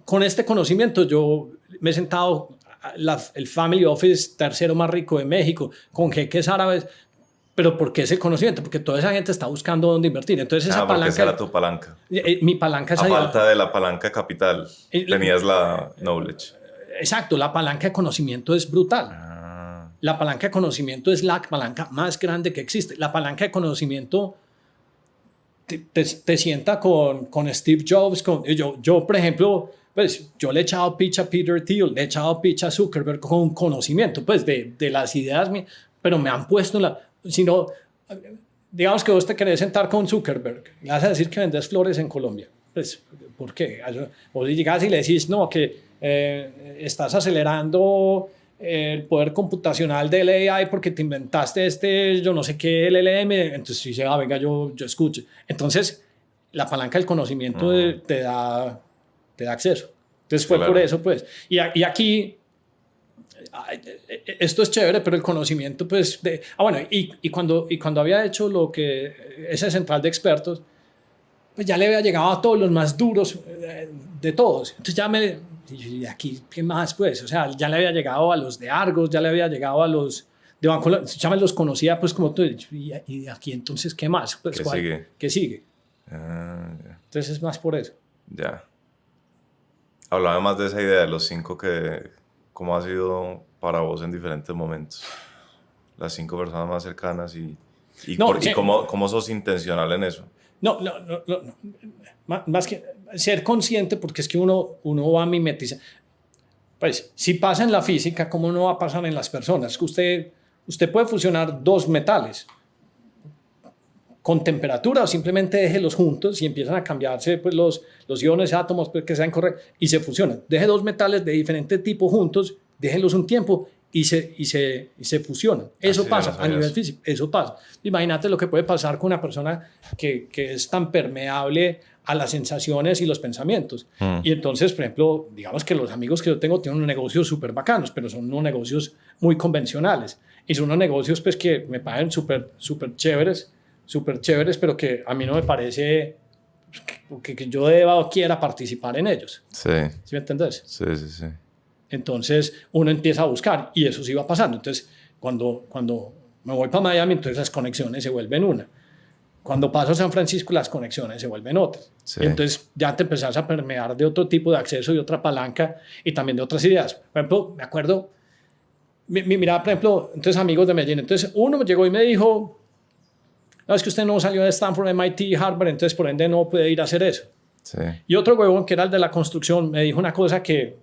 con este conocimiento yo me he sentado el family office tercero más rico de México, con jeques árabes, pero ¿por qué es el conocimiento? Porque toda esa gente está buscando dónde invertir. Entonces esa palanca... Esa era tu palanca. Mi palanca es... A falta de la palanca capital, tenías la knowledge. Exacto, la palanca de conocimiento es brutal. La palanca de conocimiento es la palanca más grande que existe. La palanca de conocimiento te sienta con Steve Jobs. Yo, por ejemplo... Pues yo le he echado pitch a Peter Thiel, le he echado pitch a Zuckerberg con conocimiento, pues de las ideas, pero me han puesto digamos que vos te querés sentar con Zuckerberg, le vas a decir que vendes flores en Colombia. Pues, ¿por qué? Vos llegas y le decís, no, que estás acelerando el poder computacional del AI porque te inventaste yo no sé qué LLM, entonces dice, venga, yo escucho. Entonces, la palanca del conocimiento te da acceso. Entonces fue por eso, pues. Y aquí, esto es chévere, pero el conocimiento, pues... y cuando había hecho ese central de expertos, pues ya le había llegado a todos los más duros de todos. Entonces y aquí, ¿qué más, pues? O sea, ya le había llegado a los de Argos, ya le había llegado a los de Banco, ya me los conocía, pues, como tú. Y aquí, entonces, ¿qué más? Pues, ¿Qué sigue? Entonces es más por eso. Ya. Hablaba más de esa idea de los 5 cómo ha sido para vos en diferentes momentos. Las 5 personas más cercanas y cómo sos intencional en eso. No. Más que ser consciente, porque es que uno va a mimetizar. Pues, si pasa en la física, ¿cómo no va a pasar en las personas? Que usted puede fusionar 2 metales con temperatura o simplemente déjelos juntos y empiezan a cambiarse pues, los iones, átomos pues, que sean correctos y se fusionan. Deje 2 metales de diferente tipo juntos, déjenlos un tiempo y se fusionan. Eso pasa a nivel físico, eso pasa. Imagínate lo que puede pasar con una persona que es tan permeable a las sensaciones y los pensamientos. Y entonces, por ejemplo, digamos que los amigos que yo tengo tienen unos negocios súper bacanos, pero son unos negocios muy convencionales. Y son unos negocios pues, que me parecen súper chéveres, pero que a mí no me parece que yo deba o quiera participar en ellos. Sí. ¿Sí me entendés? Sí. Entonces uno empieza a buscar y eso sí va pasando. Entonces cuando me voy para Miami, entonces las conexiones se vuelven una. Cuando paso a San Francisco, las conexiones se vuelven otras. Sí. Y entonces ya te empezás a permear de otro tipo de acceso y otra palanca y también de otras ideas. Por ejemplo, me acuerdo, mira, por ejemplo, entonces amigos de Medellín. Entonces uno llegó y me dijo, no, es que usted no salió de Stanford, MIT, Harvard, entonces por ende no puede ir a hacer eso. Sí. Y otro huevón, que era el de la construcción, me dijo una cosa que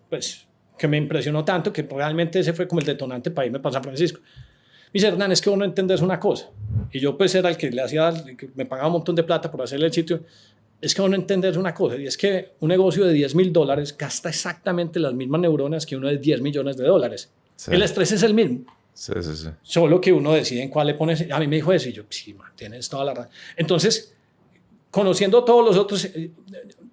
me impresionó tanto, que realmente ese fue como el detonante para irme para San Francisco. Me dice, Hernán, es que vos no entendés una cosa. y yo pues era el que le hacía, que me pagaba un montón de plata por hacerle el sitio. Es que uno entender una cosa, y es que un negocio de $10,000 gasta exactamente las mismas neuronas que uno de $10 millones. Sí. El estrés es el mismo. Sí. Solo que uno decide en cuál le pones. A mí me dijo eso y yo, sí, man, tienes toda la razón. Entonces, conociendo a todos los otros,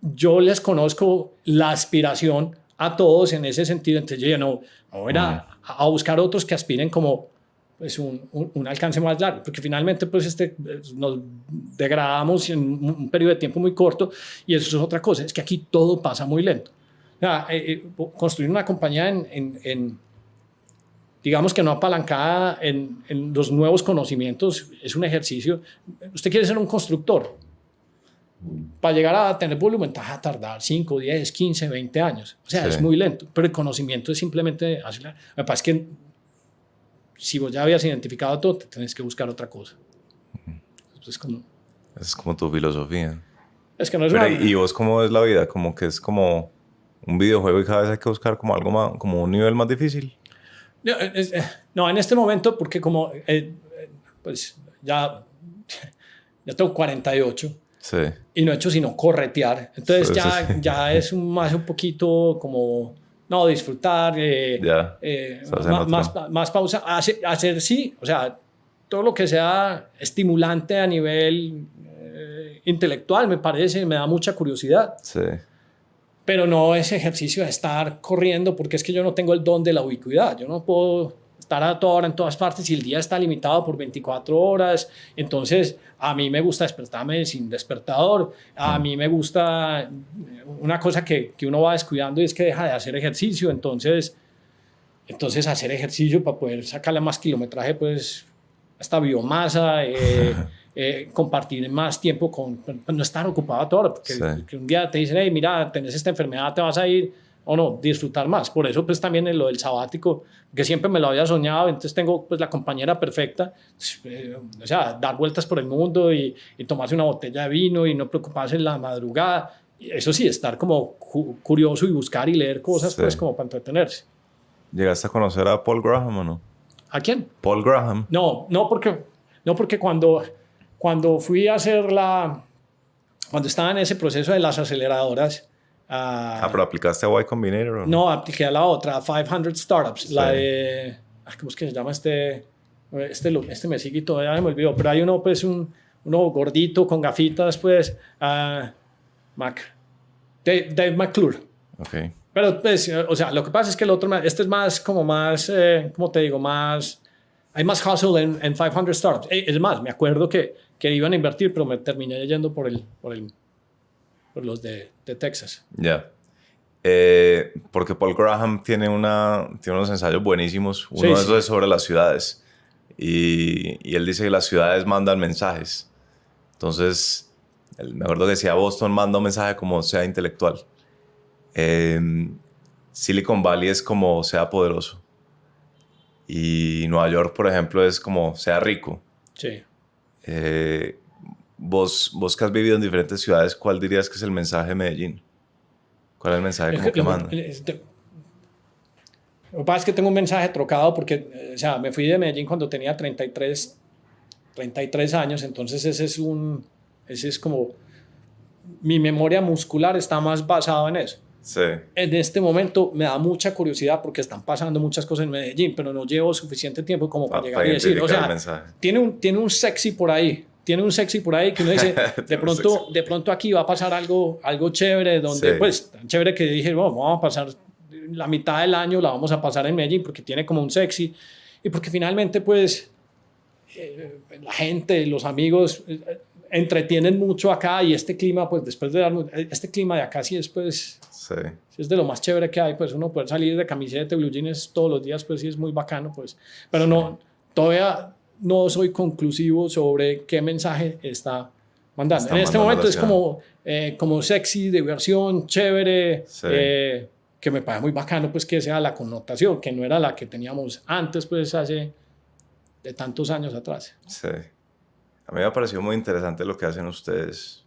yo les conozco la aspiración a todos en ese sentido. Entonces yo no voy a buscar otros que aspiren como pues, un alcance más largo, porque finalmente pues, nos degradamos en un periodo de tiempo muy corto y eso es otra cosa, es que aquí todo pasa muy lento. O sea, construir una compañía digamos que no apalancada en los nuevos conocimientos es un ejercicio. Usted quiere ser un constructor. Para llegar a tener volumen, te vas a tardar 5, 10, 15, 20 años. O sea, es muy lento. Pero el conocimiento es simplemente... Lo que pasa es que si vos ya habías identificado todo, te tenés que buscar otra cosa. Es como tu filosofía. Es que no es pero, ¿y vos cómo ves la vida? Como que es como un videojuego y cada vez hay que buscar como algo más, como un nivel más difícil. No, en este momento, porque como pues ya tengo 48 y no he hecho sino corretear, entonces ya es más un poquito como no disfrutar, más pausa, hacer sí, o sea, todo lo que sea estimulante a nivel intelectual me parece, me da mucha curiosidad. Sí. Pero no ese ejercicio de estar corriendo, porque es que yo no tengo el don de la ubicuidad. Yo no puedo estar a toda hora en todas partes y el día está limitado por 24 horas. Entonces, a mí me gusta despertarme sin despertador. A mí me gusta una cosa que uno va descuidando y es que deja de hacer ejercicio. Entonces hacer ejercicio para poder sacarle más kilometraje, pues, esta biomasa, compartir más tiempo no estar ocupado a toda hora, porque que un día te dicen, hey, mira, tenés esta enfermedad, te vas a ir, o no, disfrutar más. Por eso pues también en lo del sabático, que siempre me lo había soñado, entonces tengo pues la compañera perfecta, o sea, dar vueltas por el mundo y tomarse una botella de vino y no preocuparse en la madrugada. Eso sí, estar como curioso y buscar y leer cosas pues como para entretenerse. ¿Llegaste a conocer a Paul Graham o no? ¿A quién? Paul Graham. No, porque cuando fui a hacer cuando estaba en ese proceso de las aceleradoras... ¿Pero aplicaste a Y Combinator? ¿O no, apliqué a la otra, 500 Startups, la de... ¿Cómo es que se llama este me sigue y todavía me olvidó, pero hay uno, pues, uno gordito con gafitas, pues, Dave McClure. Ok. Pero, pues, o sea, lo que pasa es que el otro, es más, ¿cómo te digo? Hay más hustle en 500 Startups. Es más, me acuerdo que iban a invertir, pero me terminé yendo por los de Texas. Ya. Porque Paul Graham tiene unos ensayos buenísimos. Uno de esos es sobre las ciudades. Y él dice que las ciudades mandan mensajes. Entonces, me acuerdo que decía Boston manda un mensaje como sea intelectual. Silicon Valley es como sea poderoso. Y Nueva York, por ejemplo, es como sea rico. Sí. Vos que has vivido en diferentes ciudades, ¿cuál dirías que es el mensaje de Medellín? ¿Cuál es el mensaje que manda? Lo que pasa es que tengo un mensaje trocado porque, o sea, me fui de Medellín cuando tenía 33 años, entonces ese es como... Mi memoria muscular está más basada en eso. Sí. En este momento me da mucha curiosidad porque están pasando muchas cosas en Medellín, pero no llevo suficiente tiempo como para llegar y decir, o sea, tiene un sexy por ahí. Tiene un sexy por ahí que uno dice, de pronto aquí va a pasar algo chévere, donde pues tan chévere que dije, bueno, vamos a pasar la mitad del año, la vamos a pasar en Medellín porque tiene como un sexy y porque finalmente pues la gente, los amigos entretienen mucho acá y este clima pues después de este clima de acá sí es pues sí es de lo más chévere que hay, pues uno poder salir de camiseta, blue jeans todos los días pues sí es muy bacano pues, pero no, todavía no soy conclusivo sobre qué mensaje está mandando. En este momento es como sexy, diversión, chévere, que me parece muy bacano pues que sea la connotación, que no era la que teníamos antes pues hace de tantos años atrás. Sí. A mí me ha parecido muy interesante lo que hacen ustedes.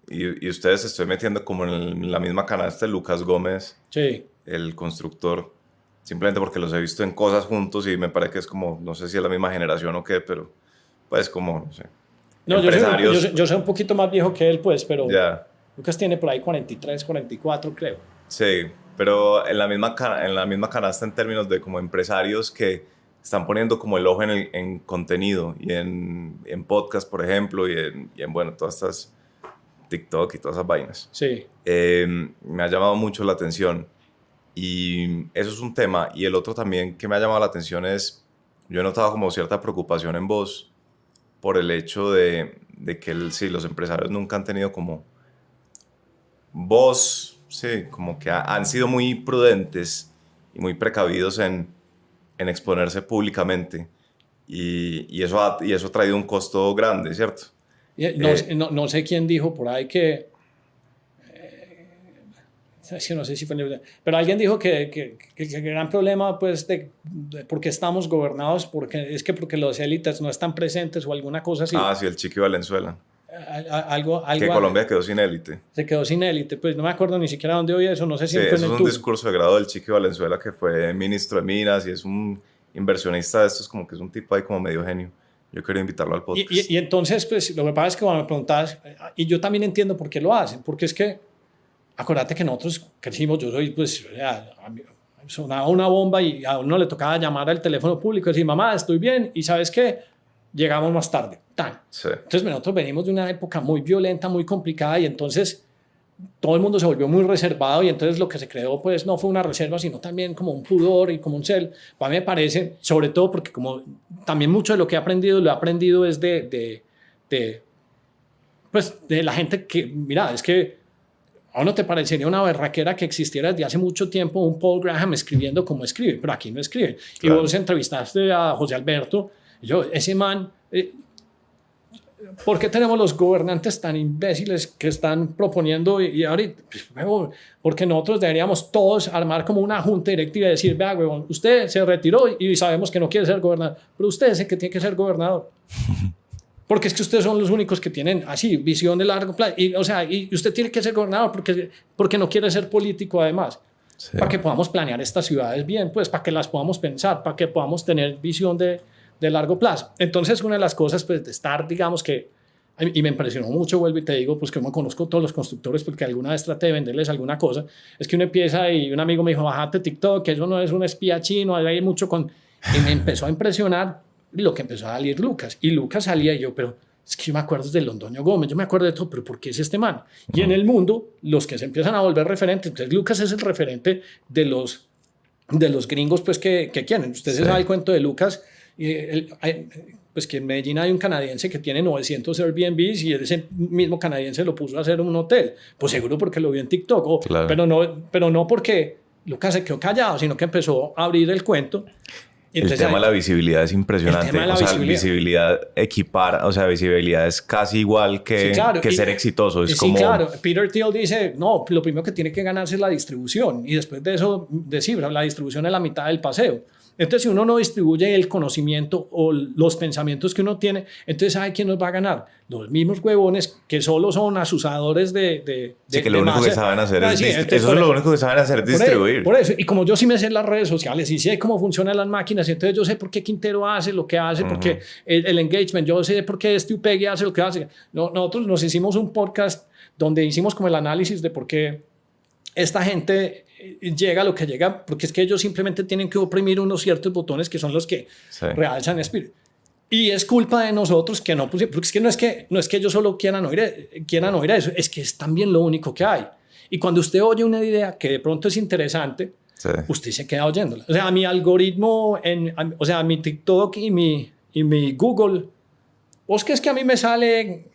Y ustedes se estoy metiendo como en la misma canasta de Lucas Gómez, el constructor. Simplemente porque los he visto en cosas juntos y me parece que es como, no sé si es la misma generación o qué, pero pues como, no sé, no, empresarios. Yo soy un poquito más viejo que él, pues, pero Ya. Lucas tiene por ahí 43, 44, creo. Sí, pero en la misma canasta en términos de como empresarios que están poniendo como el ojo en contenido y en podcast, por ejemplo, y en bueno, todas estas TikTok y todas esas vainas. Sí. Me ha llamado mucho la atención y eso es un tema. Y el otro también que me ha llamado la atención es, yo he notado como cierta preocupación en vos por el hecho de que sí, los empresarios nunca han tenido como vos, sí, como que han sido muy prudentes y muy precavidos en exponerse públicamente y eso ha traído un costo grande, ¿cierto? No sé quién dijo por ahí que no sé si fue, pero alguien dijo que el gran problema pues de por qué estamos gobernados porque los élites no están presentes o alguna cosa así. Sí, el Chiqui Valenzuela. Algo que Colombia quedó sin élite. Se quedó sin élite, pues no me acuerdo ni siquiera dónde oí eso, no sé si sí, fue eso es un discurso de grado del Chiqui Valenzuela, que fue ministro de Minas y es un inversionista de estos, como que es un tipo ahí como medio genio. Yo quería invitarlo al podcast. Y entonces, pues lo que pasa es que cuando me preguntabas, y yo también entiendo por qué lo hacen, porque es que, acuérdate que nosotros crecimos, yo soy, pues, sonaba una bomba y a uno le tocaba llamar al teléfono público y decir, mamá, estoy bien, y ¿sabes qué? Llegamos más tarde. Sí. Entonces nosotros venimos de una época muy violenta, muy complicada, y entonces todo el mundo se volvió muy reservado, y entonces lo que se creó pues no fue una reserva, sino también como un pudor y como un cel. A mí me parece, sobre todo porque como también mucho de lo que he aprendido, lo he aprendido es de la gente que, mira, es que a uno te parecería una berraquera que existiera desde hace mucho tiempo un Paul Graham escribiendo como escribe, pero aquí no escribe. Claro. Y vos entrevistaste a José Alberto, ese man... ¿Por qué tenemos los gobernantes tan imbéciles que están proponiendo y ahorita? Porque nosotros deberíamos todos armar como una junta directiva y decir, vea, huevón, usted se retiró y sabemos que no quiere ser gobernador, pero usted es el que tiene que ser gobernador. Porque es que ustedes son los únicos que tienen así visión de largo plazo. Y usted tiene que ser gobernador porque no quiere ser político además. Sí. Para que podamos planear estas ciudades bien, pues para que las podamos pensar, para que podamos tener visión de largo plazo. Entonces, una de las cosas, pues, de estar, digamos que, y me impresionó mucho, vuelvo y te digo, pues que no conozco todos los constructores porque alguna vez traté de venderles alguna cosa, es que uno empieza y un amigo me dijo, bájate TikTok, que eso no es un espía chino, hay mucho con... Y me empezó a impresionar lo que empezó a salir Lucas. Y Lucas salía y yo, pero es que yo me acuerdo de Londoño Gómez, yo me acuerdo de todo, pero ¿por qué es este man? Y en el mundo, los que se empiezan a volver referentes, entonces Lucas es el referente de los gringos, pues, que quieren. Usted se sabe el cuento de Lucas. Pues que en Medellín hay un canadiense que tiene 900 Airbnbs y ese mismo canadiense lo puso a hacer un hotel, pues seguro porque lo vio en TikTok, claro. pero no porque Lucas se quedó callado, sino que empezó a abrir el cuento. Entonces, el tema de la visibilidad es impresionante. Visibilidad equipara, o sea, visibilidad es casi igual que, sí, claro, que ser exitoso. Es como... claro. Peter Thiel dice, no, lo primero que tiene que ganarse es la distribución y después de eso decir, la distribución es la mitad del paseo. Entonces, si uno no distribuye el conocimiento o los pensamientos que uno tiene, entonces, ¿sabe quién nos va a ganar? Los mismos huevones que solo son asusadores de sí, que lo único que saben hacer es lo único que saben hacer es distribuir. Por eso, y como yo sí me sé las redes sociales y sé cómo funcionan las máquinas, entonces yo sé por qué Quintero hace lo que hace, porque el engagement, yo sé por qué Upegui hace lo que hace. Nosotros nos hicimos un podcast donde hicimos como el análisis de por qué esta gente llega a lo que llega, porque es que ellos simplemente tienen que oprimir unos ciertos botones que son los que realzan espíritu. Y es culpa de nosotros que no pusimos, porque es que no es que ellos solo quieran oír eso, es que es también lo único que hay. Y cuando usted oye una idea que de pronto es interesante, usted se queda oyéndola. O sea, mi algoritmo, mi TikTok y mi Google, ¿vos crees que a mí me sale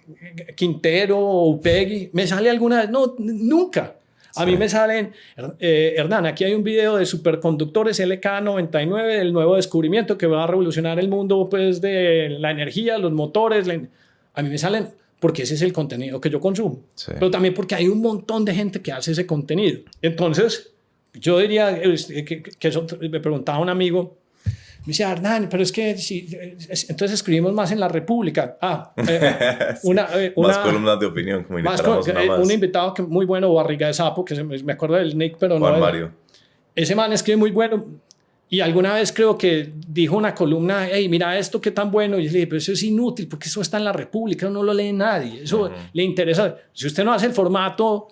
Quintero o Upegui? ¿Me sale alguna vez? No, nunca. A mí me salen, Hernán, aquí hay un video de superconductores LK99, el nuevo descubrimiento que va a revolucionar el mundo, pues, de la energía, los motores. A mí me salen porque ese es el contenido que yo consumo. Sí. Pero también porque hay un montón de gente que hace ese contenido. Entonces, yo diría que eso, me preguntaba un amigo, me decía, Hernán, pero es que entonces escribimos más en La República. Más columnas de opinión, como un invitado muy bueno, Barriga de Sapo, que me acuerdo del nick, pero Juan Mario. Ese man escribe muy bueno. Y alguna vez creo que dijo una columna, hey, mira esto qué tan bueno. Y yo le dije, pero eso es inútil porque eso está en La República, no lo lee nadie. Eso le interesa. Si usted no hace el formato,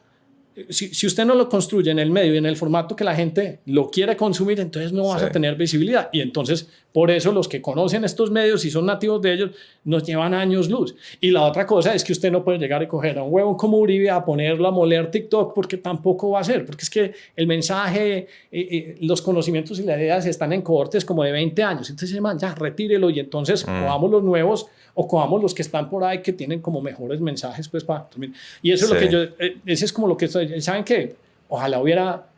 si usted no lo construye en el medio y en el formato que la gente lo quiere consumir, entonces no vas a tener visibilidad. Y entonces, por eso los que conocen estos medios y son nativos de ellos, nos llevan años luz. Y la otra cosa es que usted no puede llegar y coger a un huevón como Uribe a ponerlo a moler TikTok, porque tampoco va a ser. Porque es que el mensaje, los conocimientos y las ideas están en cohortes como de 20 años. Entonces, man, ya, retírelo y entonces cojamos los nuevos o cojamos los que están por ahí que tienen como mejores mensajes, pues, para... Y eso es lo que yo... Ese es como lo que estoy... ¿Saben qué? Ojalá hubiera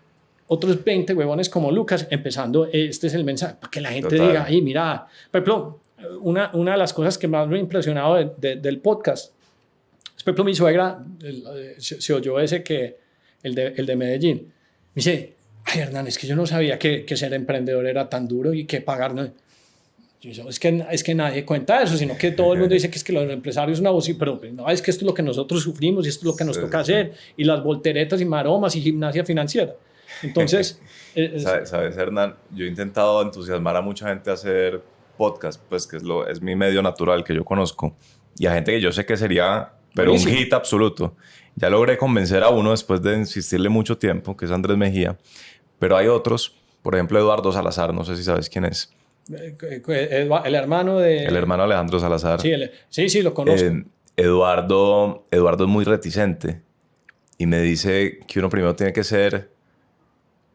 otros 20 huevones como Lucas empezando, este es el mensaje, para que la gente diga, ay, mira, por ejemplo, una de las cosas que más me ha impresionado del podcast, es, por ejemplo, mi suegra, se oyó ese que, el de Medellín, me dice, ay, Hernán, es que yo no sabía que ser emprendedor era tan duro y que pagar, no. Yo, es que nadie cuenta eso, sino que todo el mundo dice que es que los empresarios una voz, pero no, es que esto es lo que nosotros sufrimos y esto es lo que nos toca hacer, y las volteretas y maromas y gimnasia financiera. Entonces... ¿Sabes, Hernán? Yo he intentado entusiasmar a mucha gente a hacer podcast, pues que es mi medio natural que yo conozco, y a gente que yo sé que sería, pero buenísimo, un hit absoluto. Ya logré convencer a uno después de insistirle mucho tiempo, que es Andrés Mejía, pero hay otros, por ejemplo, Eduardo Salazar, no sé si sabes quién es. El hermano de... El hermano Alejandro Salazar. Sí, lo conozco. Eduardo es muy reticente y me dice que uno primero tiene que ser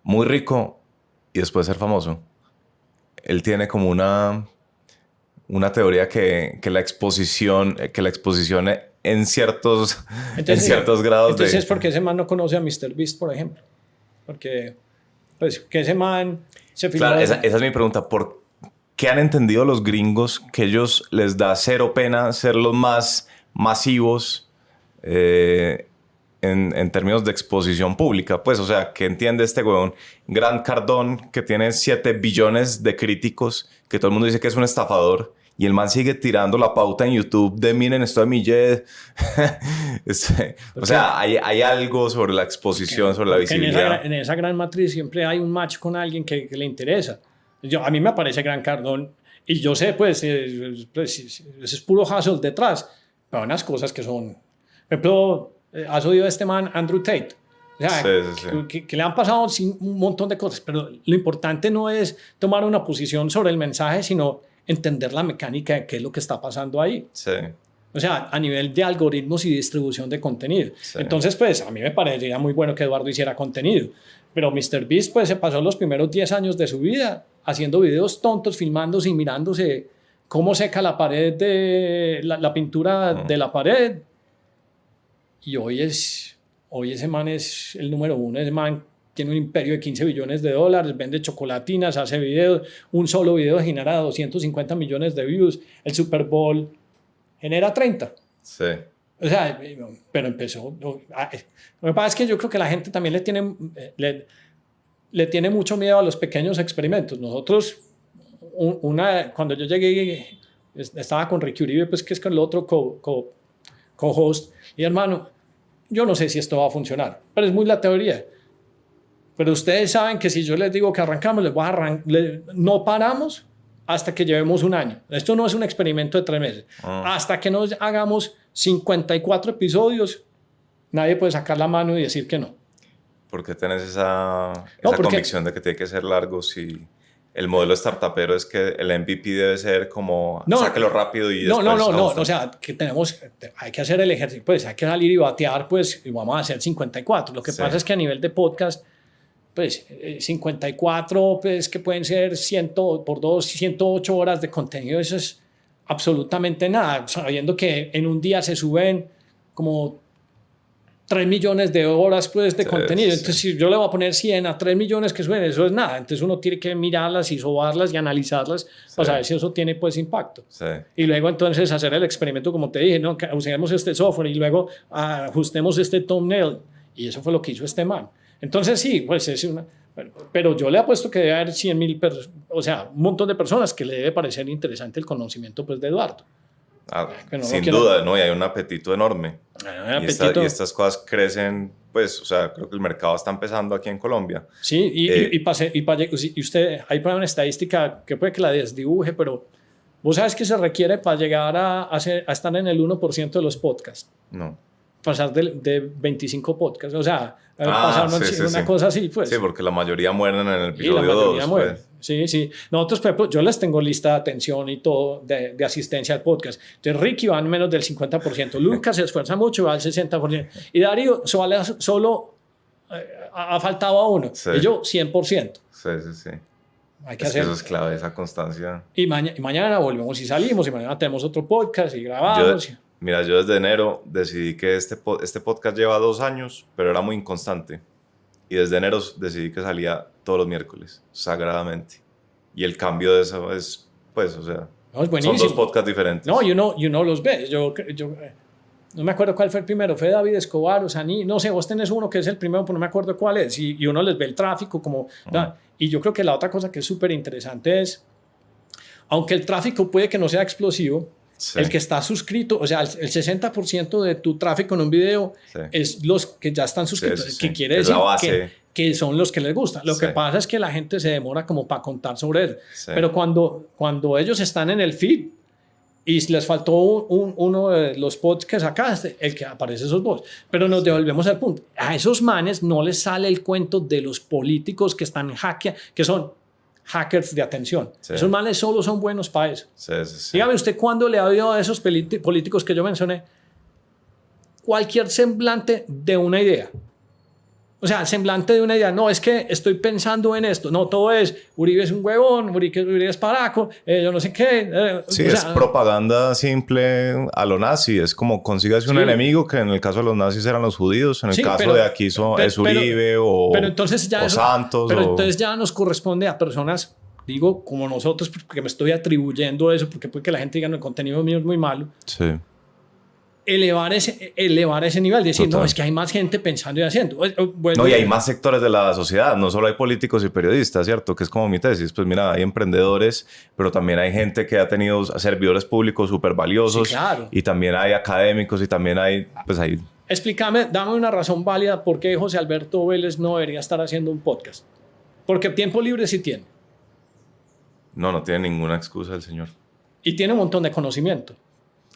muy rico y después ser famoso. Él tiene como una teoría que la exposición en ciertos grados entonces es porque ese man no conoce a MrBeast, por ejemplo. Porque, pues, que ese man se filmó... Claro, esa es mi pregunta. ¿Por qué han entendido los gringos que ellos les da cero pena ser los más masivos en términos de exposición pública? Pues, o sea, ¿qué entiende este huevón? Grant Cardone, que tiene 7 billones de críticos, que todo el mundo dice que es un estafador, y el man sigue tirando la pauta en YouTube de miren esto de Millet. O sea, hay algo sobre la exposición, sobre la visibilidad. En esa gran matriz siempre hay un match con alguien que le interesa. A mí me aparece Grant Cardone y yo sé, pues es puro hustle detrás, pero unas cosas que son... Por ejemplo, has oído a este man Andrew Tate. O sea, sí. Que le han pasado un montón de cosas, pero lo importante no es tomar una posición sobre el mensaje, sino entender la mecánica de qué es lo que está pasando ahí. Sí. O sea, a nivel de algoritmos y distribución de contenido. Sí. Entonces, pues, a mí me parecería muy bueno que Eduardo hiciera contenido. Pero MrBeast, pues, se pasó los primeros 10 años de su vida haciendo videos tontos, filmándose y mirándose cómo seca la pared de... la pintura de la pared. Y hoy ese man es el número uno. Ese man tiene un imperio de $15 billones, vende chocolatinas, hace videos. Un solo video genera 250 millones de views. El Super Bowl genera 30. Sí. O sea, pero empezó... Lo que pasa es que yo creo que la gente también le tiene mucho miedo a los pequeños experimentos. Nosotros, cuando yo llegué, estaba con Ricky Uribe, pues que es con el otro co-host, y hermano, yo no sé si esto va a funcionar, pero es muy la teoría. Pero ustedes saben que si yo les digo que arrancamos, no paramos hasta que llevemos un año. Esto no es un experimento de 3 meses. Hasta que nos hagamos 54 episodios, nadie puede sacar la mano y decir que no. ¿Por qué tenés esa convicción de que tiene que ser largo si el modelo startupero es que el MVP debe ser como sáquelo rápido y después... No, o sea, que hay que hacer el ejercicio, pues hay que salir y batear, pues, y vamos a hacer 54. Lo que pasa es que a nivel de podcast, pues 54, pues que pueden ser 108 horas de contenido, eso es absolutamente nada, sabiendo que en un día se suben como 3 millones de horas, pues, de contenido. Entonces, si yo le voy a poner 100 a 3 millones que suben, eso es nada. Entonces uno tiene que mirarlas y sobarlas y analizarlas para saber si eso tiene, pues, impacto. Y luego entonces hacer el experimento, como te dije, ¿no? Que usemos este software y luego ajustemos este thumbnail. Y eso fue lo que hizo este man. Entonces sí, pues es una... Pero yo le apuesto que debe haber 100,000 personas, o sea, un montón de personas que le debe parecer interesante el conocimiento, pues, de Eduardo. Sin duda, ¿no? Y hay un apetito enorme. Hay apetito. Y estas cosas crecen, pues, o sea, creo que el mercado está empezando aquí en Colombia. Sí, y usted, hay una estadística que puede que la desdibuje, pero ¿vos sabes qué se requiere para llegar a estar en el 1% de los podcasts? No. Pasar de 25 podcasts, o sea, pasar una cosa así, pues. Sí, porque la mayoría mueren en el episodio 2. Pues. Sí. Nosotros, por ejemplo, yo les tengo lista de atención y todo de asistencia al podcast. Entonces, Ricky va en menos del 50%, Lucas se esfuerza mucho, va al 60%, y Darío solo ha faltado a uno, y yo 100%. Sí. Hay que hacer. Eso es clave, esa constancia. Y mañana volvemos y salimos, y mañana tenemos otro podcast y grabamos. Mira, yo desde enero decidí que este podcast lleva 2 años, pero era muy inconstante. Y desde enero decidí que salía todos los miércoles, sagradamente. Y el cambio de eso es, pues, o sea, son 2 podcasts diferentes. No, y uno los ve. Yo no me acuerdo cuál fue el primero, fue David Escobar, o sea, no sé, vos tenés uno que es el primero, pero no me acuerdo cuál es. Y uno les ve el tráfico como... Y yo creo que la otra cosa que es súper interesante es, aunque el tráfico puede que no sea explosivo, el que está suscrito, o sea, el 60% de tu tráfico en un video es los que ya están suscritos, que quiere decir que son los que les gusta. Lo que pasa es que la gente se demora como para contar sobre eso. Pero cuando ellos están en el feed y les faltó uno de los pods que sacaste, el que aparece esos bots. Pero nos devolvemos al punto. A esos manes no les sale el cuento de los políticos que están hackeando, que son hackers de atención. Esos manes solo son buenos para eso. Dígame usted, ¿cuándo le ha oído a esos políticos que yo mencioné cualquier semblante de una idea? O sea, semblante de una idea. No, es que estoy pensando en esto. No, todo es Uribe es un huevón, Uribe es paraco, yo no sé qué. Sí, es propaganda simple a lo nazi. Es como consígase un enemigo, que en el caso de los nazis eran los judíos. En el caso de aquí es Uribe o Santos. Pero entonces ya nos corresponde a personas, digo, como nosotros, porque me estoy atribuyendo eso, porque puede que la gente diga, no, el contenido mío es muy malo. Sí. Elevar ese nivel, decir, no, es que hay más gente pensando y haciendo. Bueno, y hay más sectores de la sociedad, no solo hay políticos y periodistas, ¿cierto? Que es como mi tesis. Pues mira, hay emprendedores, pero también hay gente que ha tenido servidores públicos súper valiosos. Sí, claro. Y también hay académicos y también hay, pues hay... Explícame, dame una razón válida por qué José Alberto Vélez no debería estar haciendo un podcast. Porque tiempo libre sí tiene. No tiene ninguna excusa el señor. Y tiene un montón de conocimiento.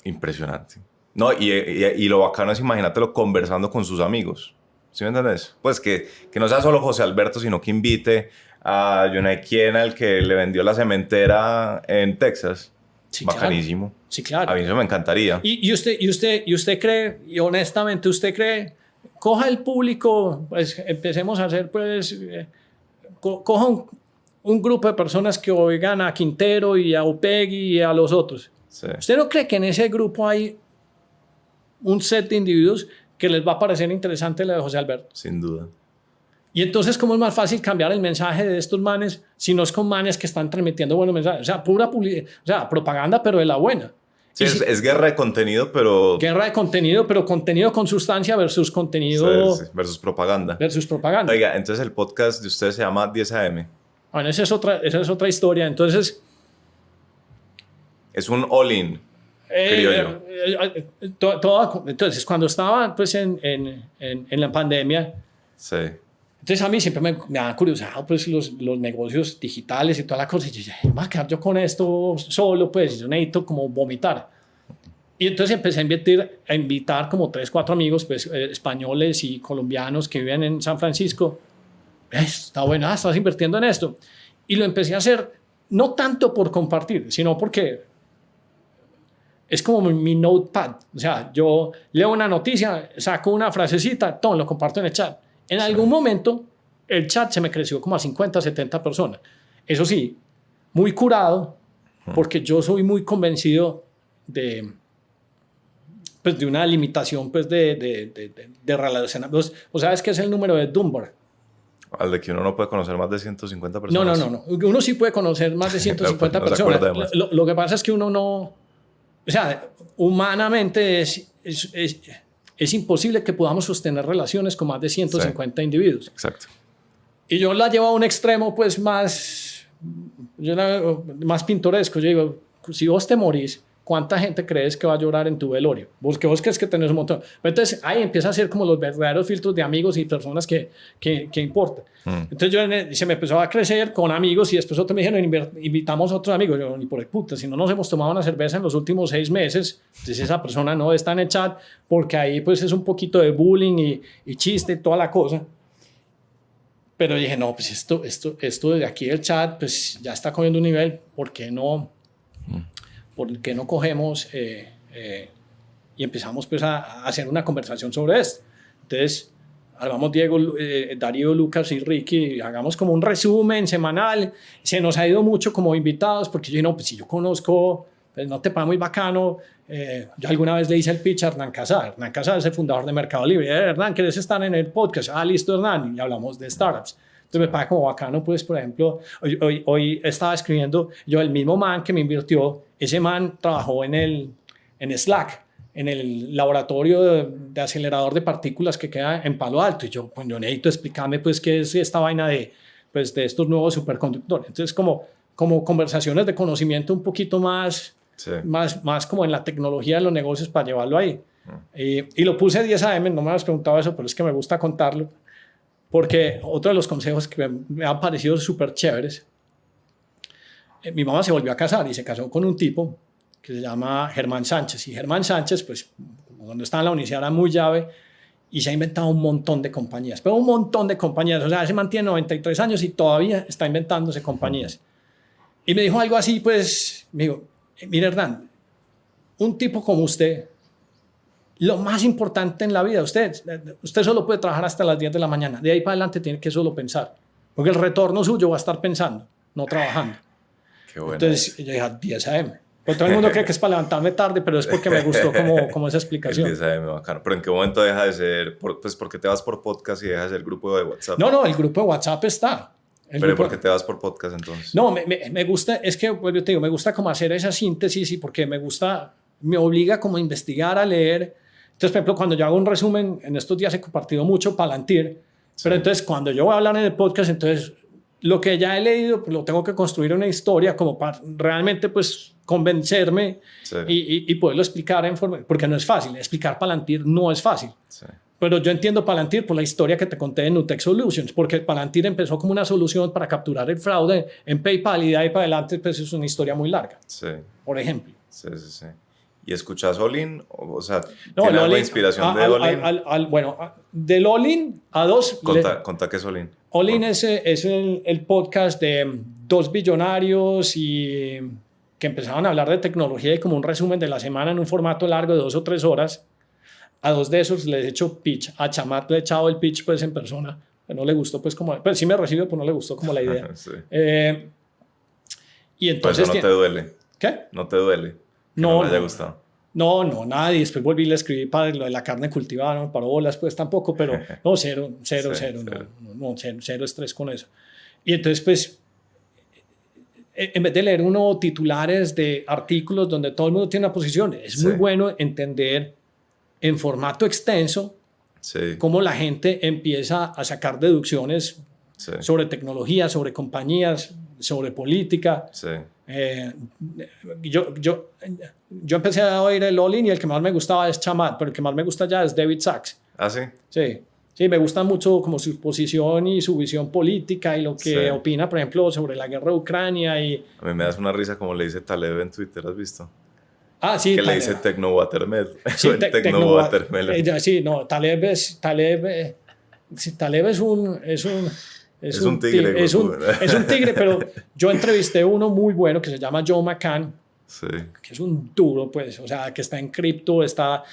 Impresionante. No, y lo bacano es imagínatelo conversando con sus amigos. ¿Sí me entiendes? Pues que no sea solo José Alberto, sino que invite a yo no sé quién, al que le vendió la cementera en Texas. Sí, bacanísimo. Claro. Sí, claro. A mí eso me encantaría. Y usted cree, y honestamente usted cree, coja el público, pues empecemos a hacer, pues, coja un grupo de personas que oigan a Quintero y a Upegui y a los otros. Sí. ¿Usted no cree que en ese grupo hay un set de individuos que les va a parecer interesante la de José Alberto? Sin duda. Y entonces, ¿cómo es más fácil cambiar el mensaje de estos manes si no es con manes que están transmitiendo buenos mensajes? O sea, propaganda, pero de la buena. Sí, es guerra de contenido, pero... Guerra de contenido, pero contenido con sustancia versus contenido... Sí, versus propaganda. Versus propaganda. Oiga, entonces el podcast de ustedes se llama 10 AM. Bueno, esa es otra historia. Entonces... Es un all-in. Criollo. Entonces, cuando estaba pues, en la pandemia, sí. Entonces a mí siempre me ha curiosado pues, los negocios digitales y toda la cosa. Y yo dije, me voy a quedar yo con esto solo, pues yo necesito como vomitar. Y entonces empecé a invitar como 3, 4 amigos pues, españoles y colombianos que viven en San Francisco. Está bueno, estás invirtiendo en esto. Y lo empecé a hacer no tanto por compartir, sino porque... Es como mi notepad. O sea, yo leo una noticia, saco una frasecita, lo comparto en el chat. En algún momento, el chat se me creció como a 50, 70 personas. Eso sí, muy curado, porque yo soy muy convencido de una limitación pues, de relacionamientos. ¿O sabes qué es el número de Dunbar? Al de que uno no puede conocer más de 150 personas. No. Uno sí puede conocer más de 150 personas. Lo que pasa es que uno no... O sea, humanamente es imposible que podamos sostener relaciones con más de 150 individuos. Exacto. Y yo la llevo a un extremo pues más pintoresco. Yo digo, si vos te morís ¿cuánta gente crees que va a llorar en tu velorio? Vos crees que tenés un montón. Entonces ahí empieza a ser como los verdaderos filtros de amigos y personas que importan. Entonces se me empezó a crecer con amigos y después otros me dijeron, invitamos a otros amigos. Yo, ni por el puta, si no nos hemos tomado una cerveza en los últimos 6 meses, entonces esa persona no está en el chat, porque ahí pues es un poquito de bullying y chiste y toda la cosa. Pero dije, no, pues esto de aquí del chat pues ya está cogiendo un nivel, ¿por qué no cogemos y empezamos pues a hacer una conversación sobre esto? Entonces, armamos Diego, Darío, Lucas y Ricky, hagamos como un resumen semanal. Se nos ha ido mucho como invitados, porque yo dije, no, pues si yo conozco, pues no te parece muy bacano. Yo alguna vez le hice el pitch a Hernán Casar. Hernán Casar es el fundador de Mercado Libre. Hernán, ¿quieres estar en el podcast? Ah, listo, Hernán. Y hablamos de startups. Entonces me parece como bacano, pues, por ejemplo, hoy estaba escribiendo, yo el mismo man que me invirtió, ese man trabajó en Slack, en el laboratorio de acelerador de partículas que queda en Palo Alto. Y yo, pues, yo necesito explicarme, pues, qué es esta vaina de estos nuevos superconductores. Entonces, como conversaciones de conocimiento un poquito más, sí, más como en la tecnología de los negocios para llevarlo ahí. Y lo puse 10 AM, no me habías preguntado eso, pero es que me gusta contarlo. Porque otro de los consejos que me han parecido súper chéveres, mi mamá se volvió a casar y se casó con un tipo que se llama Germán Sánchez. Y Germán Sánchez, pues, cuando estaba en la universidad era muy llave y se ha inventado un montón de compañías, pero un montón de compañías. O sea, se mantiene 93 años y todavía está inventándose compañías. Y me dijo algo así, pues, me dijo, mire, Hernán, un tipo como usted, lo más importante en la vida, usted solo puede trabajar hasta las 10 de la mañana. De ahí para adelante tiene que solo pensar. Porque el retorno suyo va a estar pensando, no trabajando. Qué bueno. Entonces yo dije, 10 AM. Pues todo el mundo cree que es para levantarme tarde, pero es porque me gustó como esa explicación. El 10 AM, bacano. Pero ¿en qué momento deja de ser? Pues porque te vas por podcast y dejas el grupo de WhatsApp. No, el grupo de WhatsApp está. Pero ¿por qué te vas por podcast entonces? No, me gusta, es que pues, yo te digo, me gusta como hacer esa síntesis y porque me obliga como a investigar, a leer. Entonces, por ejemplo, cuando yo hago un resumen, en estos días he compartido mucho Palantir, sí, pero entonces cuando yo voy a hablar en el podcast, entonces lo que ya he leído, pues lo tengo que construir en una historia como para realmente pues convencerme, sí, y poderlo explicar en forma, porque no es fácil, explicar Palantir no es fácil. Sí. Pero yo entiendo Palantir por la historia que te conté de Nutec Solutions, porque Palantir empezó como una solución para capturar el fraude en PayPal y de ahí para adelante pues es una historia muy larga, sí, por ejemplo. Sí. ¿Y escuchas All-In? O sea, ¿tiene alguna inspiración de All-In? Bueno, del All-In a 2... Conta qué es All-In. All-In es el podcast de 2 billonarios y que empezaron a hablar de tecnología y como un resumen de la semana en un formato largo de 2 o 3 horas. A 2 de esos les he hecho pitch. A Chamat le he echado el pitch pues en persona. No le gustó pues como... Pues sí me recibió, pero no le gustó como la idea. Sí. Y entonces... Pues eso no te duele. ¿Qué? No te duele. No me haya gustado. No, nada. Y después volví a escribir para lo de la carne cultivada, no me paró bolas, pues tampoco, pero no, cero estrés con eso. Y entonces, pues, en vez de leer uno titulares de artículos donde todo el mundo tiene una posición, es muy bueno entender en formato extenso cómo la gente empieza a sacar deducciones sobre tecnología, sobre compañías, sobre política. Sí. Yo empecé a oír el All-In y el que más me gustaba es Chamat, pero el que más me gusta ya es David Sachs. ¿Ah, sí? Sí, me gusta mucho como su posición y su visión política y lo que opina, por ejemplo, sobre la guerra de Ucrania. A mí me das una risa como le dice Taleb en Twitter, ¿has visto? Ah, sí. Que Taleb le dice Tecno-Watermelon. Sí, Tecno-Watermelon. Sí, no, Taleb es un tigre. Es un tigre, pero yo entrevisté uno muy bueno que se llama Joe McCann, que es un duro, pues, o sea, que está en cripto, está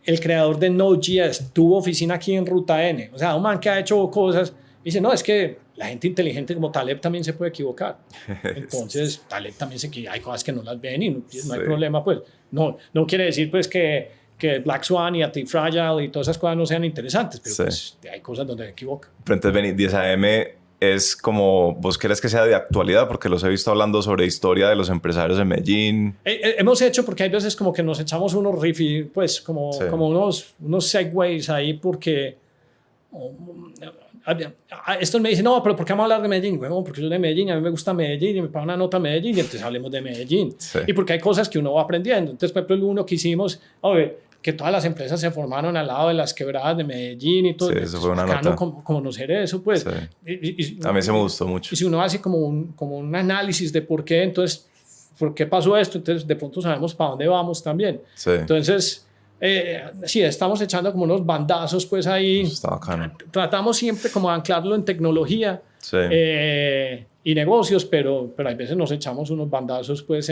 el creador de Node.js, tuvo oficina aquí en Ruta N, o sea, un man que ha hecho cosas, dice, no, es que la gente inteligente como Taleb también se puede equivocar, entonces Taleb también hay cosas que no las ven y no hay problema, pues, no quiere decir, pues, que Black Swan y Anti-Fragile y todas esas cosas no sean interesantes, pero pues, hay cosas donde me equivoco. Pero entonces, Benny, 10 AM es como, ¿vos crees que sea de actualidad? Porque los he visto hablando sobre historia de los empresarios de Medellín. Hemos hecho, porque hay veces como que nos echamos unos riffs, pues como unos segways ahí, porque estos me dicen, no, pero ¿por qué vamos a hablar de Medellín? Bueno, porque yo soy de Medellín, a mí me gusta Medellín y me pagan una nota a Medellín, y entonces hablemos de Medellín. Sí. Y porque hay cosas que uno va aprendiendo. Entonces, por ejemplo, uno que hicimos, que todas las empresas se formaron al lado de las quebradas de Medellín y todo. Sí, eso fue una nota. Como conocer eso, pues. Sí. A mí se me gustó mucho. Y si uno hace como un análisis de por qué, entonces, ¿por qué pasó esto? Entonces, de pronto sabemos para dónde vamos también. Sí. Entonces, sí, estamos echando como unos bandazos, pues ahí. Está bacano. Tratamos siempre como de anclarlo en tecnología Sí. y negocios, pero hay veces nos echamos unos bandazos, pues,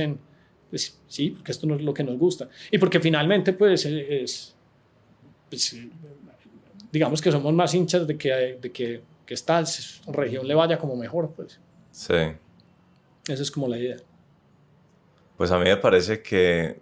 pues, sí, porque esto no es lo que nos gusta. Y porque finalmente, pues, pues, digamos que somos más hinchas de que esta región le vaya como mejor, pues. Sí. Esa es como la idea. Pues a mí me parece que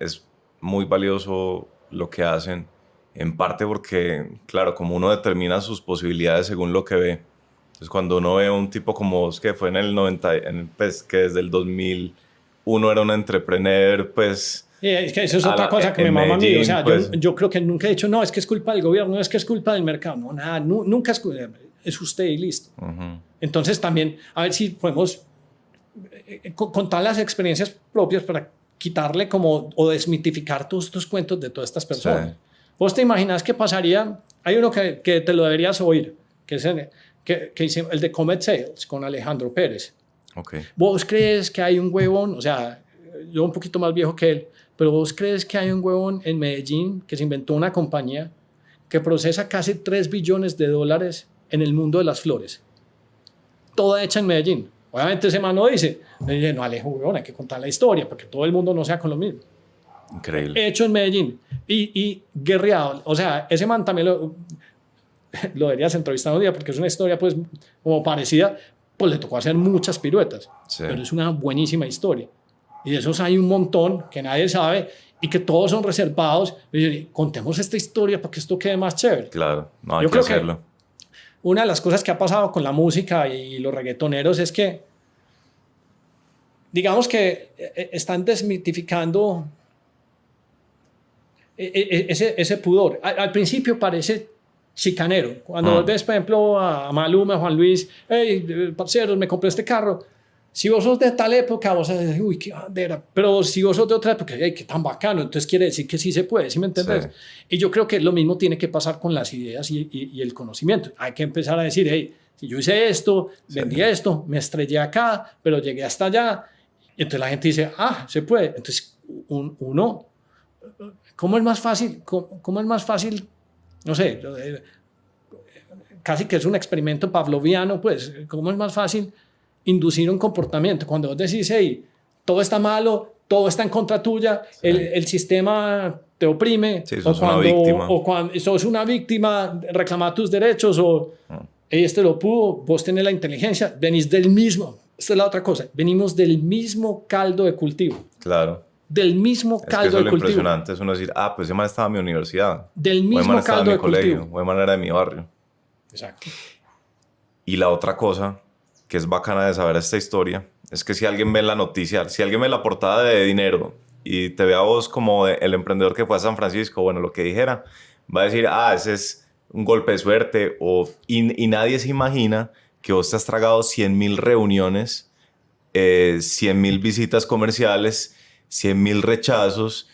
es muy valioso lo que hacen, en parte porque, claro, como uno determina sus posibilidades según lo que ve. Entonces, cuando uno ve a un tipo como vos, que fue en el 90, pues, que desde el 2001 era un entrepreneur, pues... Es que eso es otra cosa que me mama a mí. O sea, pues, yo creo que nunca he dicho, no, es que es culpa del gobierno, es que es culpa del mercado. No, nada, nunca es usted y listo. Uh-huh. Entonces, también, a ver si podemos contar las experiencias propias para quitarle como o desmitificar todos estos cuentos de todas estas personas. Sí. Vos te imaginas qué pasaría. Hay uno que te lo deberías oír, que es el de Comet Sales con Alejandro Pérez. Okay. ¿Vos crees que hay un huevón, o sea, yo un poquito más viejo que él, pero vos crees que hay un huevón en Medellín que se inventó una compañía que procesa casi $3 billones en el mundo de las flores? Toda hecha en Medellín. Obviamente ese man no dice, no, Alejo, huevón, hay que contar la historia porque todo el mundo no sea con lo mismo. Increíble. Hecho en Medellín y guerreado. O sea, ese man también lo deberías entrevistar un día porque es una historia pues como parecida, pues le tocó hacer muchas piruetas, sí. Pero es una buenísima historia. Y de esos hay un montón que nadie sabe y que todos son reservados. Y contemos esta historia para que esto quede más chévere. Claro, no hay que hacerlo. Una de las cosas que ha pasado con la música y los reggaetoneros es que, digamos que están desmitificando ese pudor. Al principio parece chicanero. Cuando ves, por ejemplo, a Maluma, a Juan Luis, hey, parceros, me compré este carro. Si vos sos de tal época, vos vas a decir, uy, qué bandera. Pero si vos sos de otra época, hey, qué tan bacano. Entonces quiere decir que sí se puede, ¿sí me entiendes? Sí. Y yo creo que lo mismo tiene que pasar con las ideas y el conocimiento. Hay que empezar a decir, hey, si yo hice esto, vendí esto, me estrellé acá, pero llegué hasta allá. Y entonces la gente dice, ah, se puede. Entonces uno, ¿cómo es más fácil? ¿Cómo es más fácil? No sé, casi que es un experimento pavloviano, pues, ¿cómo es más fácil inducir un comportamiento? Cuando vos decís, hey, todo está malo, todo está en contra tuya, sí. el sistema te oprime, sí, sos una víctima. O cuando sos una víctima, reclama tus derechos, o este lo pudo, vos tenés la inteligencia, venís del mismo, esta es la otra cosa, venimos del mismo caldo de cultivo. Claro. Del mismo caldo de cultivo. Es lo impresionante es uno decir, pues ese man estaba en mi universidad. Del mismo caldo de cultivo. O de manera de mi barrio. Exacto. Y la otra cosa que es bacana de saber esta historia es que si alguien ve la noticia, si alguien ve la portada de Dinero y te ve a vos como el emprendedor que fue a San Francisco, bueno, lo que dijera, va a decir, ese es un golpe de suerte, y nadie se imagina que vos te has tragado 100,000 reuniones, 100,000 visitas comerciales, 100,000 rechazos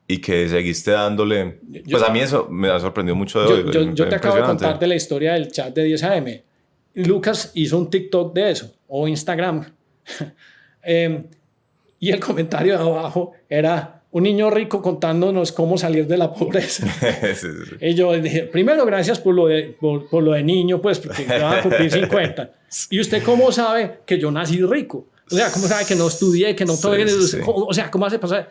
y que seguiste dándole. Pues a mí eso me ha sorprendido mucho de hoy. Yo te acabo de contar de la historia del chat de 10 AM. Lucas hizo un TikTok de eso, o Instagram. Y el comentario de abajo era un niño rico contándonos cómo salir de la pobreza. Sí. Y yo dije, primero, gracias por lo de niño, pues, porque ya va a cumplir 50. ¿Y usted cómo sabe que yo nací rico? O sea, ¿cómo sabe que no estudié, que no todo bien? Sí. O sea, ¿cómo hace pasar?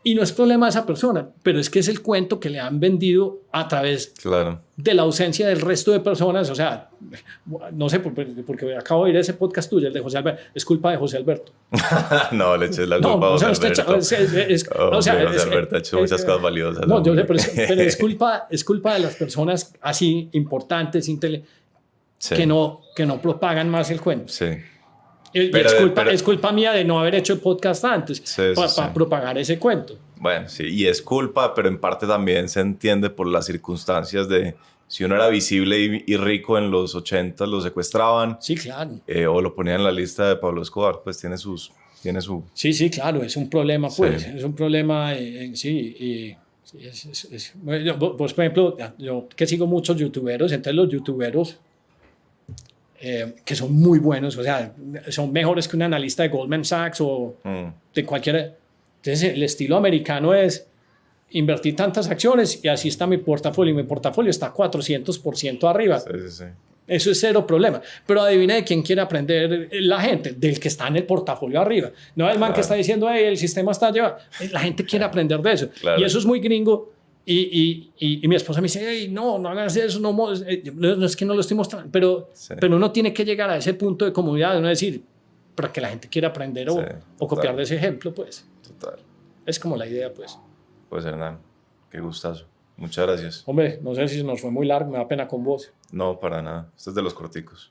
Y no es problema de esa persona, pero es que es el cuento que le han vendido a través de la ausencia del resto de personas. O sea, no sé, porque acabo de ir a ese podcast tuyo, el de José Alberto. Es culpa de José Alberto. No, le eches la culpa a José Alberto. José Alberto ha hecho muchas cosas valiosas. No, yo sé, pero es culpa de las personas así importantes, que no propagan más el cuento. Sí. Es culpa mía de no haber hecho el podcast antes para propagar ese cuento. Bueno, sí, y es culpa, pero en parte también se entiende por las circunstancias de si uno era visible y rico en los 80, lo secuestraban. Sí, claro. O lo ponían en la lista de Pablo Escobar, pues tiene su... Sí, sí, claro, es un problema, pues, Sí. es un problema, sí, y vos, por ejemplo, yo que sigo muchos youtuberos, entonces los youtuberos que son muy buenos, o sea, son mejores que un analista de Goldman Sachs o de cualquiera. Entonces, el estilo americano es invertir tantas acciones y así está mi portafolio, y mi portafolio está 400% arriba. Sí, sí, sí. Eso es cero problema. Pero adivina de quién quiere aprender la gente, del que está en el portafolio arriba. No el man que está diciendo, hey, el sistema está llevado. La gente quiere aprender de eso. Claro. Y eso es muy gringo. Y mi esposa me dice, hey, no hagas eso, no es que no lo estoy mostrando. Pero uno tiene que llegar a ese punto de comunidad, uno decir, para que la gente quiera aprender o copiar de ese ejemplo, pues. Total. Es como la idea, pues. Pues Hernán, qué gustazo. Muchas gracias. Hombre, no sé si se nos fue muy largo, me da pena con vos. No, para nada. Este es de los corticos.